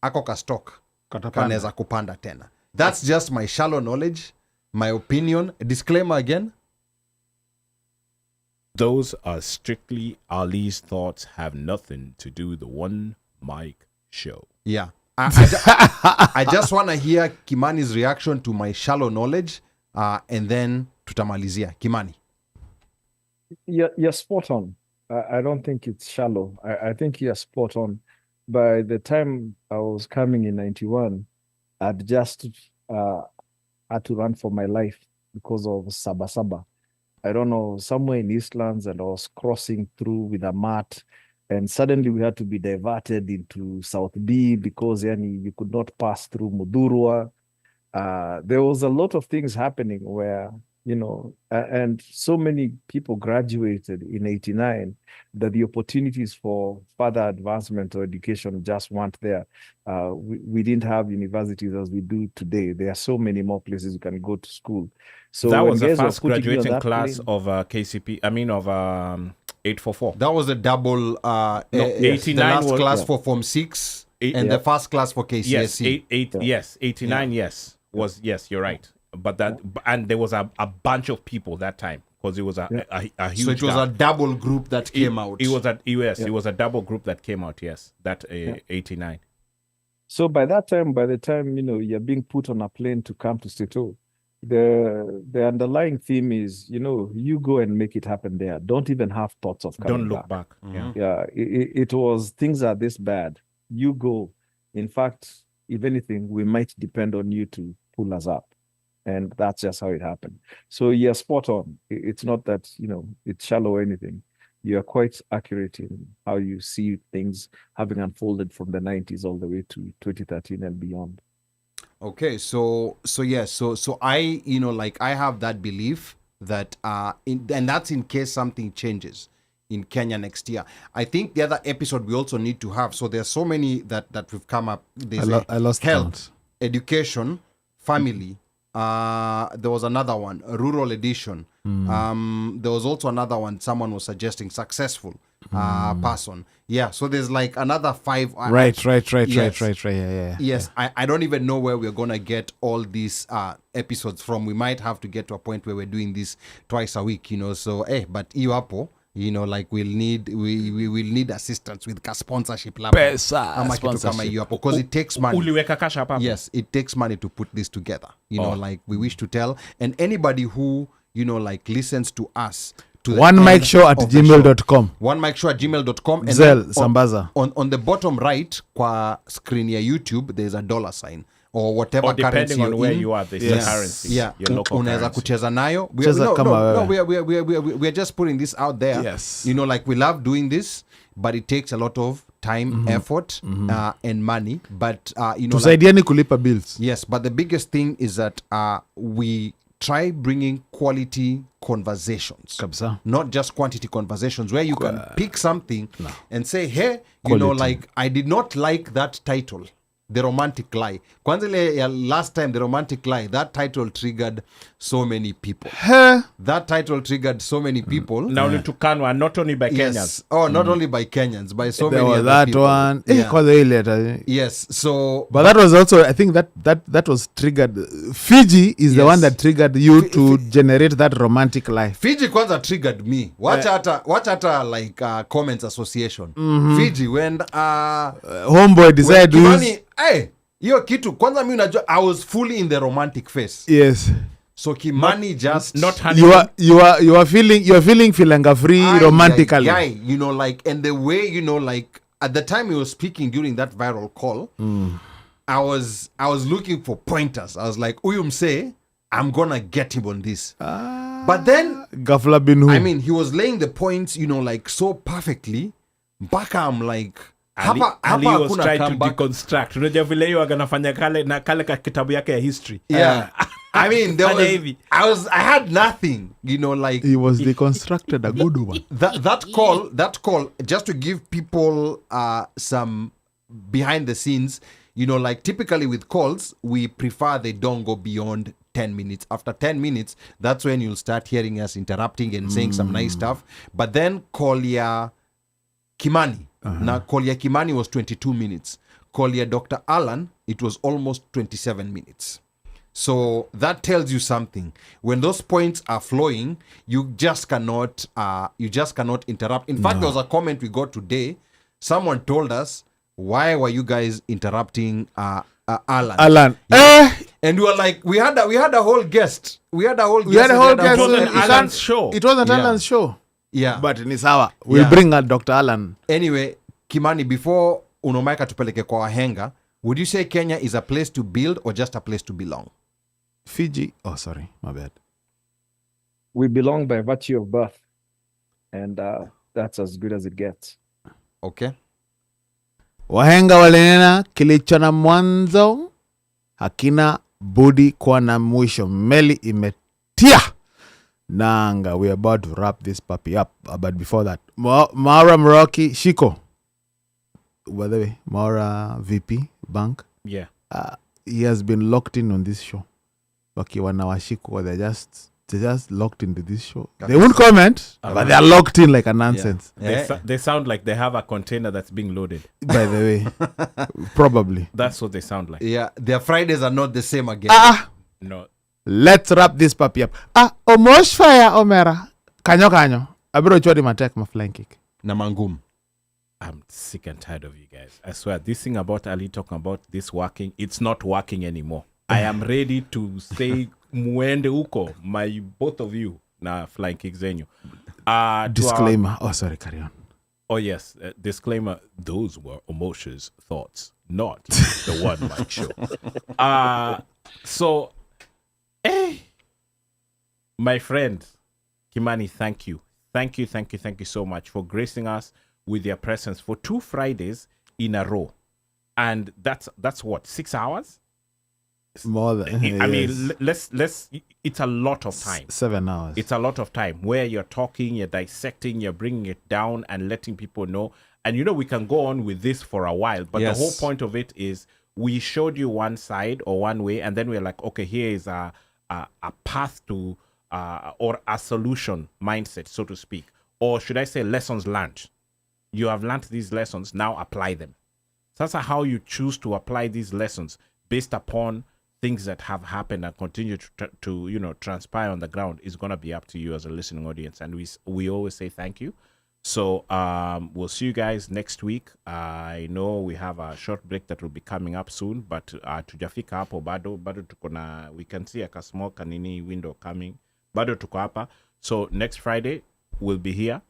[SPEAKER 1] ako ka stock kanaweza kupanda tena. That's just my shallow knowledge, my opinion. Disclaimer again.
[SPEAKER 4] Those are strictly Ali's thoughts, have nothing to do with the OneMic Show.
[SPEAKER 1] Yeah. I just want to hear Kimani's reaction to my shallow knowledge and then tutamalizia. Kimani.
[SPEAKER 3] You're spot on. I don't think it's shallow. I think you're spot on. By the time I was coming in 91, I'd just had to run for my life because of Sabasaba. I don't know, somewhere in Eastlands, and I was crossing through with a mat, and suddenly we had to be diverted into South B because you could not pass through Mudurwa. There was a lot of things happening where, and so many people graduated in 89 that the opportunities for further advancement or education just weren't there. We didn't have universities as we do today. There are so many more places you can go to school. So
[SPEAKER 4] that was the first graduating class of KCP, of 844.
[SPEAKER 1] That was the double,
[SPEAKER 4] 89
[SPEAKER 1] the last
[SPEAKER 4] was,
[SPEAKER 1] class for Form 6 and the first class for KCSE.
[SPEAKER 4] Yes, 89, yes. You're right. But and there was a bunch of people that time because it was a huge.
[SPEAKER 1] So it was a double group that came out.
[SPEAKER 4] It was it was a double group that came out. Yes, that 89.
[SPEAKER 3] So by the time you're being put on a plane to come to Seto, the underlying theme is you go and make it happen there. Don't even have thoughts of coming
[SPEAKER 4] Don't look back.
[SPEAKER 1] Mm-hmm.
[SPEAKER 3] Yeah, it was things are this bad. You go. In fact, if anything, we might depend on you to pull us up. And that's just how it happened. So you're spot on. It's not that, it's shallow or anything. You're quite accurate in how you see things having unfolded from the 90s all the way to 2013 and beyond.
[SPEAKER 1] Okay, so I, I have that belief that, and that's in case something changes in Kenya next year. I think the other episode we also need to have, so there's so many that we've come up. There's
[SPEAKER 5] I lost
[SPEAKER 1] health,
[SPEAKER 5] count.
[SPEAKER 1] education, family. There was another one, a rural edition. There was also another one someone was suggesting, successful person. Yeah, so there's like another 5.
[SPEAKER 5] Right.
[SPEAKER 1] Yes.
[SPEAKER 5] Yeah.
[SPEAKER 1] Yes, I don't even know where we're gonna get all these episodes from. We might have to get to a point where we're doing this twice a week, so but iwapo, we'll need assistance with sponsorship because it takes money.
[SPEAKER 4] Uliweka cash hapa.
[SPEAKER 1] Yes, it takes money to put this together. We wish to tell, and anybody who listens to us to
[SPEAKER 5] OneMic Show at gmail.com.
[SPEAKER 1] OneMic Show at gmail.com. And
[SPEAKER 5] Zell, Sambaza.
[SPEAKER 1] On the bottom right, kwa screen ya YouTube, there's a $sign. Or whatever
[SPEAKER 4] or depending
[SPEAKER 1] currency
[SPEAKER 4] on where
[SPEAKER 1] in.
[SPEAKER 4] you are, this
[SPEAKER 1] Yes.
[SPEAKER 4] currency.
[SPEAKER 1] Yeah,
[SPEAKER 4] Your local
[SPEAKER 1] unaweza
[SPEAKER 4] currency.
[SPEAKER 1] kucheza nayo. We're just putting this out there.
[SPEAKER 5] Yes.
[SPEAKER 1] We love doing this, but it takes a lot of time, effort, and money. But
[SPEAKER 5] Tusaidieni kulipa bills.
[SPEAKER 1] yes, but the biggest thing is that we try bringing quality conversations.
[SPEAKER 5] Kabisa.
[SPEAKER 1] Not just quantity conversations where you can pick something and say, hey,
[SPEAKER 5] Quality.
[SPEAKER 1] I did not like that title, The Romantic Lie. Kwanza ile last time, The Romantic Lie, that title triggered so many people. That title triggered so many people.
[SPEAKER 4] Now Tukanwa, not only by Kenyans.
[SPEAKER 1] Yes. Oh, not only by Kenyans, by so
[SPEAKER 5] There
[SPEAKER 1] many
[SPEAKER 5] was
[SPEAKER 1] other
[SPEAKER 5] that
[SPEAKER 1] people.
[SPEAKER 5] one.
[SPEAKER 1] Yeah.
[SPEAKER 5] Kwanza ile hata-
[SPEAKER 1] Yes. So,
[SPEAKER 5] But that was also, I think that was triggered. Fiji is the
[SPEAKER 1] Yes.
[SPEAKER 5] one that triggered you to generate that romantic life.
[SPEAKER 1] Fiji kwanza triggered me. Watch hata Comments Association. Fiji when
[SPEAKER 5] Homeboy decided to
[SPEAKER 1] Kimani,
[SPEAKER 5] use.
[SPEAKER 1] hiyo kitu kwanza mi unajua I was fully in the romantic phase.
[SPEAKER 5] Yes.
[SPEAKER 1] So Kimani just
[SPEAKER 4] Not
[SPEAKER 5] You are feeling filanga free romantically.
[SPEAKER 1] And the way at the time he was speaking during that viral call, I was looking for pointers. I was like, Uyumse, I'm gonna get him on this. But then
[SPEAKER 5] Gafla bin Hu.
[SPEAKER 1] I mean, he was laying the points, so perfectly. Mpaka I'm like,
[SPEAKER 4] Ali was
[SPEAKER 1] hakuna
[SPEAKER 4] trying to
[SPEAKER 1] comeback.
[SPEAKER 4] deconstruct. Unajua vile hiyo aganafanya kale ka kitabu yake ya history.
[SPEAKER 1] Yeah. I mean,
[SPEAKER 4] Fanya hivi.
[SPEAKER 1] I had nothing,
[SPEAKER 5] He was deconstructed a good one.
[SPEAKER 1] that call, just to give people some behind the scenes, typically with calls, we prefer they don't go beyond 10 minutes. After 10 minutes, that's when you'll start hearing us interrupting and saying some nice stuff. But then call ya Kimani. Now, call ya Kimani was 22 minutes. Call ya Dr. Alan, it was almost 27 minutes. So that tells you something. When those points are flowing, you just cannot interrupt. In fact, there was a comment we got today. Someone told us, why were you guys interrupting Alan. And we were like, we had a whole guest. We had a whole guest.
[SPEAKER 4] It wasn't Alan's show.
[SPEAKER 5] It wasn't Alan's show.
[SPEAKER 1] Yeah.
[SPEAKER 5] But in Isawa, we'll bring out Dr. Alan.
[SPEAKER 1] Anyway, Kimani, before unomaika tupeleke kwa wahenga, would you say Kenya is a place to build or just a place to belong?
[SPEAKER 5] Fiji. Oh, sorry. My bad.
[SPEAKER 3] We belong by virtue of birth. And that's as good as it gets.
[SPEAKER 1] Okay.
[SPEAKER 5] Wahenga walinena kilicho na mwanzo hakina budi kuwa na mwisho. Meli imetia nanga. We're about to wrap this puppy up. But before that, Maura Mroki Shiko. By the way, Maura VP Bank.
[SPEAKER 4] Yeah.
[SPEAKER 5] He has been locked in on this show. Wakiwa na washiko, they're just locked into this show. They won't comment, but they're locked in like a nonsense.
[SPEAKER 4] They sound like they have a container that's being loaded.
[SPEAKER 5] By the way, probably.
[SPEAKER 4] That's what they sound like.
[SPEAKER 1] Yeah, their Fridays are not the same again.
[SPEAKER 4] No.
[SPEAKER 5] Let's wrap this puppy up. Omosh fire Omera. Kanyo. Abiro chodi matek ma flying kick.
[SPEAKER 1] Namangum.
[SPEAKER 4] I'm sick and tired of you guys. I swear, this thing about Ali talking about this working, it's not working anymore. I am ready to say muende uko, my both of you na flying kick zenyu.
[SPEAKER 5] Disclaimer. Sorry, carry on.
[SPEAKER 4] Oh yes, disclaimer. Those were Omosha's thoughts, not the OneMic Show. So, my friend Kimani, thank you so much for gracing us with your presence for 2 Fridays in a row, and that's what, 6 hours.
[SPEAKER 5] More than
[SPEAKER 4] I mean, let's it's a lot of time.
[SPEAKER 5] 7 hours.
[SPEAKER 4] It's a lot of time where you're talking, you're dissecting, you're bringing it down and letting people know. And we can go on with this for a while, but the whole point of it is we showed you one side or one way, and then we're like, okay, here is a path to or a solution mindset, so to speak, or should I say lessons learned. You have learned these lessons, now apply them. So that's how you choose to apply these lessons based upon things that have happened and continue to transpire on the ground is going to be up to you as a listening audience. And we always say thank you. So we'll see you guys next week. I know we have a short break that will be coming up soon, but tujafika hapo bado tuko na, we can see a small kanini window coming. Bado tuko hapa. So next Friday we'll be here.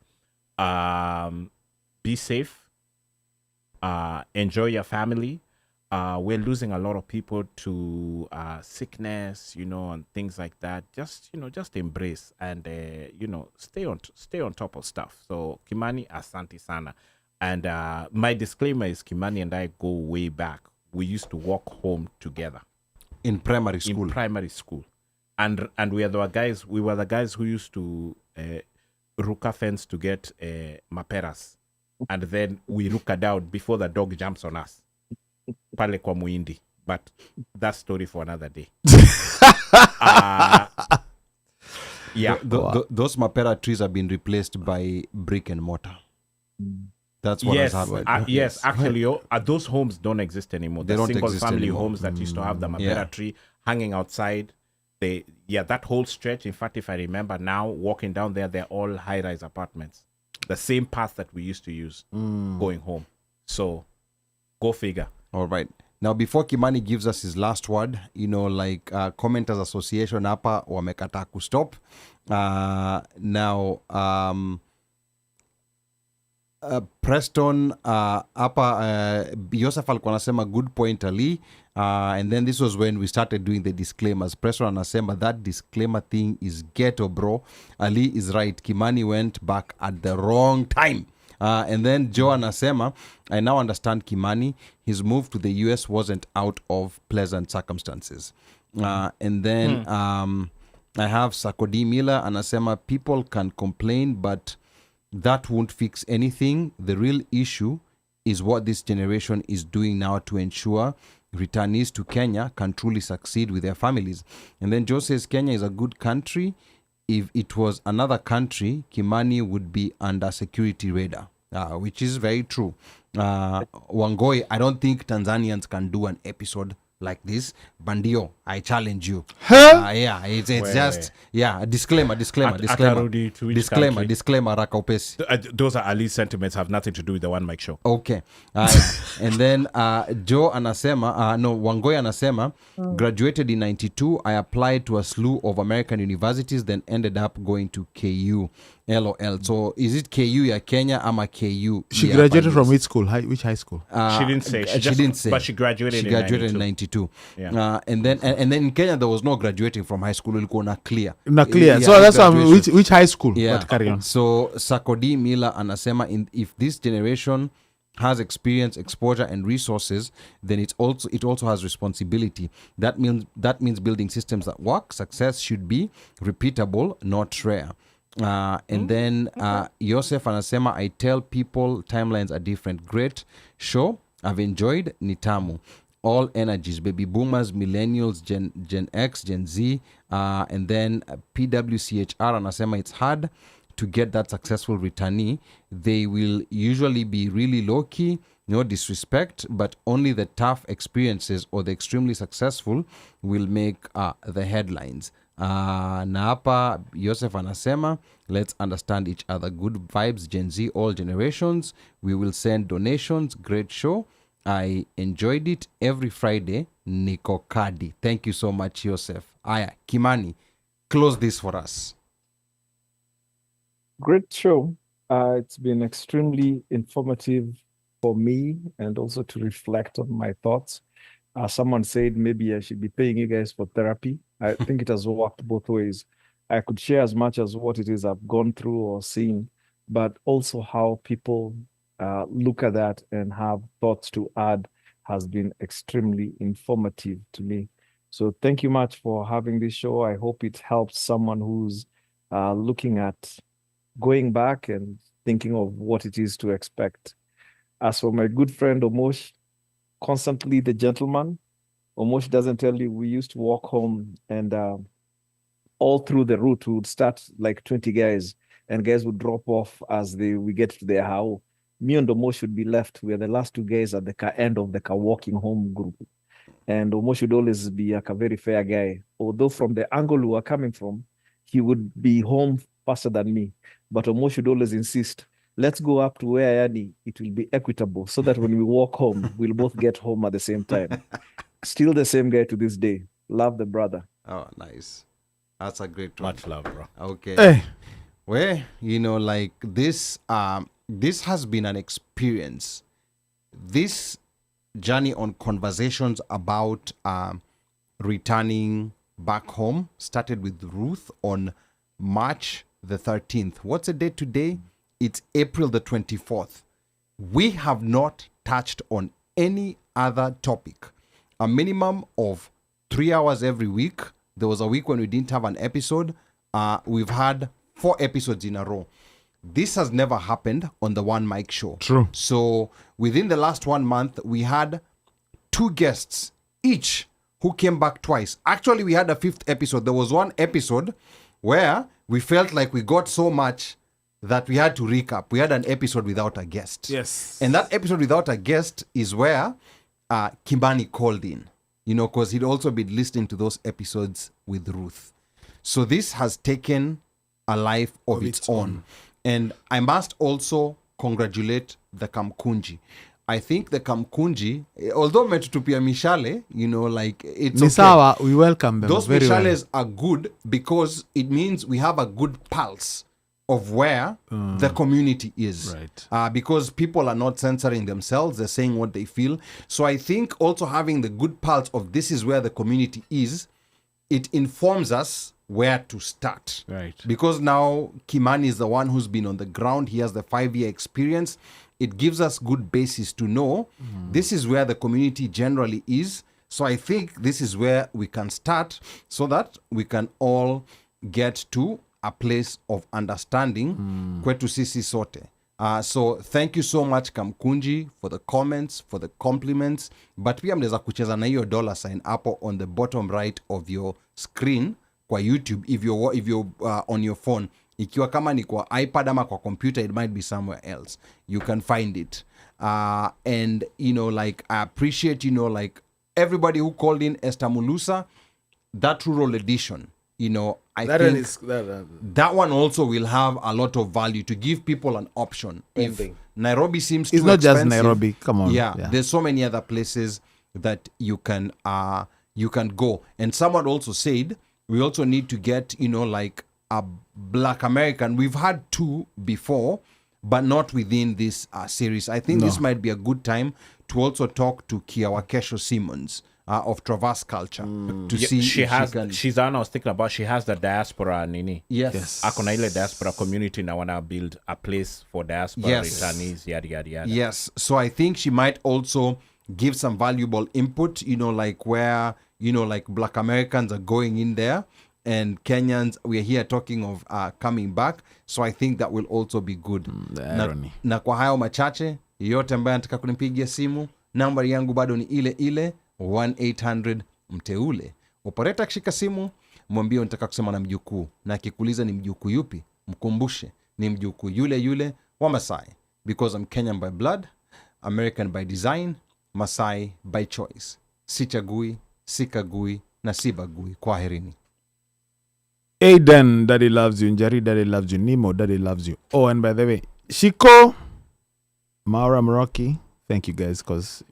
[SPEAKER 4] Be safe. Enjoy your family. We're losing a lot of people to sickness, and things like that. Just embrace and stay on top of stuff. So Kimani, asante sana. And my disclaimer is Kimani and I go way back. We used to walk home together
[SPEAKER 1] in primary school. And we were the guys who used to ruka fence to get maperas, and then we ruka down before the dog jumps on us. Pale kwa muindi, but that story for another day. Those mapera trees have been replaced by brick and mortar. That's what has happened.
[SPEAKER 4] Yes, actually, those homes don't exist anymore.
[SPEAKER 1] They
[SPEAKER 4] the
[SPEAKER 1] don't exist
[SPEAKER 4] single-family
[SPEAKER 1] anymore.
[SPEAKER 4] homes that used to have the mapera tree hanging outside. That whole stretch. In fact, if I remember now, walking down there, they're all high-rise apartments. The same path that we used to use going home. So, go figure.
[SPEAKER 1] All right. Now, before Kimani gives us his last word, Commenters Association hapa wamekataa kustop. Now, Preston hapa Joseph alikuwa anasema good point Ali, and then this was when we started doing the disclaimers. Preston anasema that disclaimer thing is ghetto, bro. Ali is right. Kimani went back at the wrong time. And then Joe anasema, I now understand Kimani. His move to the US wasn't out of pleasant circumstances. And then I have Sakodi Miller anasema, people can complain, but that won't fix anything. The real issue is what this generation is doing now to ensure returnees to Kenya can truly succeed with their families. And then Joe says, Kenya is a good country. If it was another country, Kimani would be under security radar, which is very true. Wangoi, I don't think Tanzanians can do an episode like this, Bandio, I challenge you.
[SPEAKER 5] Huh?
[SPEAKER 1] Yeah, it's
[SPEAKER 4] Where?
[SPEAKER 1] just, yeah, disclaimer.
[SPEAKER 4] Atarudi to which country?
[SPEAKER 1] Disclaimer, raka upesi.
[SPEAKER 4] Those are Ali's sentiments, have nothing to do with the OneMic Show.
[SPEAKER 1] Okay. And then Joe anasema, Wangoi anasema, graduated in 92. I applied to a slew of American universities, then ended up going to KU. LOL. So is it KU ya Kenya ama KU?
[SPEAKER 5] She
[SPEAKER 1] ya
[SPEAKER 5] graduated
[SPEAKER 1] Japanese?
[SPEAKER 5] from which school? Which high school?
[SPEAKER 4] She didn't say.
[SPEAKER 1] She didn't say.
[SPEAKER 4] But she graduated,
[SPEAKER 1] She graduated in 92.
[SPEAKER 4] Yeah.
[SPEAKER 1] And then in Kenya there was no graduating from high school. Ilikuwa na clear.
[SPEAKER 5] Na clear.
[SPEAKER 1] Yeah,
[SPEAKER 5] So that's why
[SPEAKER 1] graduation.
[SPEAKER 5] which high school?
[SPEAKER 1] Yeah.
[SPEAKER 5] But carry on.
[SPEAKER 1] So Sakodi Mila anasema, if this generation has experience, exposure, and resources, then it also has responsibility. That means building systems that work. Success should be repeatable, not rare. And then Yosef anasema, I tell people timelines are different. Great show. I've enjoyed Nitamu. All energies, baby boomers, millennials, Gen X, Gen Z, and then PWCHR anasema, it's hard to get that successful returnee. They will usually be really low-key, no disrespect, but only the tough experiences or the extremely successful will make the headlines. Na hapa Yosef anasema, let's understand each other. Good vibes, Gen Z, all generations. We will send donations. Great show. I enjoyed it every Friday. Niko Kadi. Thank you so much, Yosef. Aya, Kimani, close this for us.
[SPEAKER 3] Great show. It's been extremely informative for me and also to reflect on my thoughts. Someone said maybe I should be paying you guys for therapy. I think it has worked both ways. I could share as much as what it is I've gone through or seen, but also how people look at that and have thoughts to add has been extremely informative to me. So thank you much for having this show. I hope it helps someone who's looking at going back and thinking of what it is to expect. As for my good friend Omosh, constantly the gentleman, Omosh doesn't tell you, we used to walk home and all through the route we would start like 20 guys and guys would drop off as we get to their house. Me and Omosh would be left. We are the last two guys at the end of the walking home group. And Omosh would always be like a very fair guy. Although from the angle we were coming from, he would be home faster than me. But Omosh would always insist, let's go up to where Yani, it will be equitable so that when we walk home, we'll both get home at the same time. Still the same guy to this day. Love the brother.
[SPEAKER 1] Oh, nice. That's a great one.
[SPEAKER 4] Much love, bro.
[SPEAKER 1] Okay.
[SPEAKER 5] Hey.
[SPEAKER 1] Well, like this has been an experience. This journey on conversations about returning back home started with Ruth on March the 13th. What's the date today? It's April the 24th. We have not touched on any other topic. A minimum of 3 hours every week. There was a week when we didn't have an episode. We've had 4 episodes in a row. This has never happened on the OneMic Show.
[SPEAKER 5] True.
[SPEAKER 1] So within the last 1 month, we had 2 guests each who came back twice. Actually, we had a 5th episode. There was one episode where we felt like we got so much that we had to recap. We had an episode without a guest.
[SPEAKER 4] Yes.
[SPEAKER 1] And that episode without a guest is where Kimani called in, because he'd also been listening to those episodes with Ruth. So this has taken a life of its own. And I must also congratulate the Kamkunji. I think the Kamkunji, although metutupia mishale, it's
[SPEAKER 5] Misawa, we welcome them.
[SPEAKER 1] those
[SPEAKER 5] very
[SPEAKER 1] mishales are good because it means we have a good pulse of where the community is.
[SPEAKER 5] Right.
[SPEAKER 1] Because people are not censoring themselves, they're saying what they feel. So I think also having the good pulse of this is where the community is, it informs us where to start.
[SPEAKER 5] Right.
[SPEAKER 1] Because now Kimani is the one who's been on the ground. He has the 5-year experience. It gives us good basis to know this is where the community generally is. So I think this is where we can start so that we can all get to a place of understanding kwetu sisi sote. So thank you so much Kamkunji for the comments, for the compliments. But pia mnaweza kucheza na hiyo $sign hapo on the bottom right of your screen kwa YouTube if you're on your phone. Ikiwa kama ni kwa iPad ama kwa computer, it might be somewhere else. You can find it. And I appreciate everybody who called in, Esther Mulusa, that rural edition, I think that one also will have a lot of value to give people an option. If Nairobi seems
[SPEAKER 5] it's
[SPEAKER 1] too
[SPEAKER 5] not
[SPEAKER 1] expensive,
[SPEAKER 5] just Nairobi. Come on.
[SPEAKER 1] Yeah, there's so many other places that you can go. And someone also said we also need to get like a Black American. We've had 2 before, but not within this series. I think this might be a good time to also talk to Kiawakesho Simmons of Traverse Culture to see
[SPEAKER 4] she
[SPEAKER 1] if
[SPEAKER 4] has.
[SPEAKER 1] she can.
[SPEAKER 4] She's the one I was thinking about. She has the diaspora nini.
[SPEAKER 1] Yes.
[SPEAKER 4] Akona ile diaspora community na wanna build a place for diaspora returnees, yada yada yada.
[SPEAKER 1] Yes. So I think she might also give some valuable input, like where, like Black Americans are going in there and Kenyans, we're here talking of coming back. So I think that will also be good.
[SPEAKER 5] The irony.
[SPEAKER 1] Na kwa hayo machache, yote ambaye anataka kunipigia simu, nambari yangu bado ni ile 1-800 mteule. Operator akishika simu, mwambie unataka kusema na mjukuu, na akikuuliza ni mjukuu yupi, mkumbushe ni mjukuu yule wa Masai, because I'm Kenyan by blood, American by design, Masai by choice. Sichagui, sikagui na sibagui. Kwaherini.
[SPEAKER 5] Aiden, Daddy loves you. Njeri, Daddy loves you. Nemo, Daddy loves you. Oh, and by the way, Shiko, Maura Moroki, thank you guys, because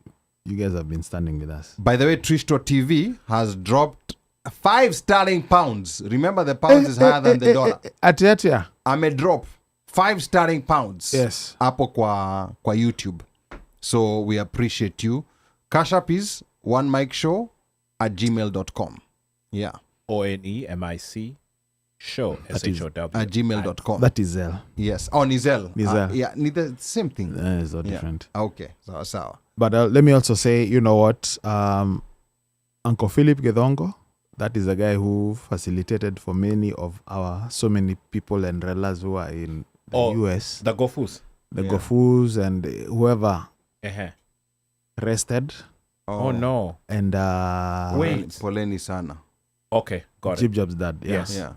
[SPEAKER 5] you guys have been standing with us.
[SPEAKER 1] By the way, Trishto TV has dropped 5 sterling pounds. Remember, the pounds is higher than the dollar.
[SPEAKER 5] Atiatia.
[SPEAKER 1] Ame drop 5 sterling pounds.
[SPEAKER 5] Yes.
[SPEAKER 1] Hapo kwa YouTube. So we appreciate you. Cash App is OneMic Show @gmail.com. Yeah.
[SPEAKER 4] ONEMIC show SHOW
[SPEAKER 1] @gmail.com.
[SPEAKER 5] That is Zell.
[SPEAKER 1] Yes. Oh, Nizel.
[SPEAKER 5] Nizel.
[SPEAKER 1] Yeah, the same thing.
[SPEAKER 5] It's not different.
[SPEAKER 1] Okay. So.
[SPEAKER 5] But let me also say, you know what? Uncle Philip Gedongo, that is a guy who facilitated for so many people and relatives who are in the US.
[SPEAKER 4] The Gofus.
[SPEAKER 5] The Gofus and whoever rested.
[SPEAKER 4] Oh no.
[SPEAKER 5] And
[SPEAKER 4] Wait.
[SPEAKER 1] Poleni sana.
[SPEAKER 4] Okay, got
[SPEAKER 5] Jib
[SPEAKER 4] it.
[SPEAKER 5] Job's dad. Yeah.
[SPEAKER 4] Yes.
[SPEAKER 1] Yeah.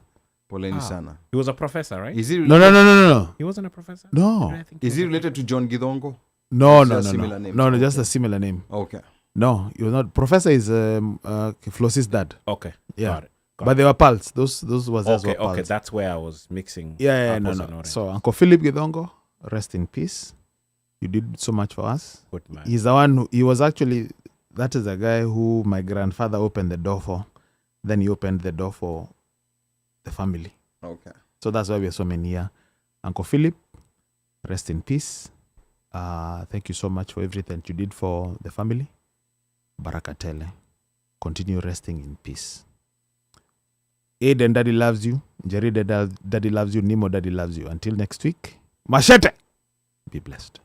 [SPEAKER 1] Poleni sana.
[SPEAKER 4] He was a professor, right?
[SPEAKER 1] Is he
[SPEAKER 5] No.
[SPEAKER 4] He wasn't a professor?
[SPEAKER 5] No.
[SPEAKER 4] I think
[SPEAKER 1] Is he related to John Gidongo?
[SPEAKER 5] No.
[SPEAKER 1] Just a similar name.
[SPEAKER 5] No,
[SPEAKER 1] Okay.
[SPEAKER 5] just a similar name.
[SPEAKER 1] Okay.
[SPEAKER 5] No, he was not. Professor is Flossie's dad.
[SPEAKER 4] Okay.
[SPEAKER 5] Yeah.
[SPEAKER 4] Got it.
[SPEAKER 5] But they were pals. Those was
[SPEAKER 4] Okay,
[SPEAKER 5] were pals.
[SPEAKER 4] okay. That's where I was mixing.
[SPEAKER 5] Yeah,
[SPEAKER 4] apples
[SPEAKER 5] no.
[SPEAKER 4] and oranges.
[SPEAKER 5] So Uncle Philip Gedongo, rest in peace. You did so much for us.
[SPEAKER 4] Good man.
[SPEAKER 5] He's the one he was actually, that is a guy who my grandfather opened the door for. Then he opened the door for the family.
[SPEAKER 1] Okay.
[SPEAKER 5] So that's why we are so many here. Uncle Philip, rest in peace. Thank you so much for everything you did for the family. Barakatele. Continue resting in peace. Aiden, Daddy loves you. Jerry, Daddy loves you. Nemo, Daddy loves you. Until next week, Machete. Be blessed.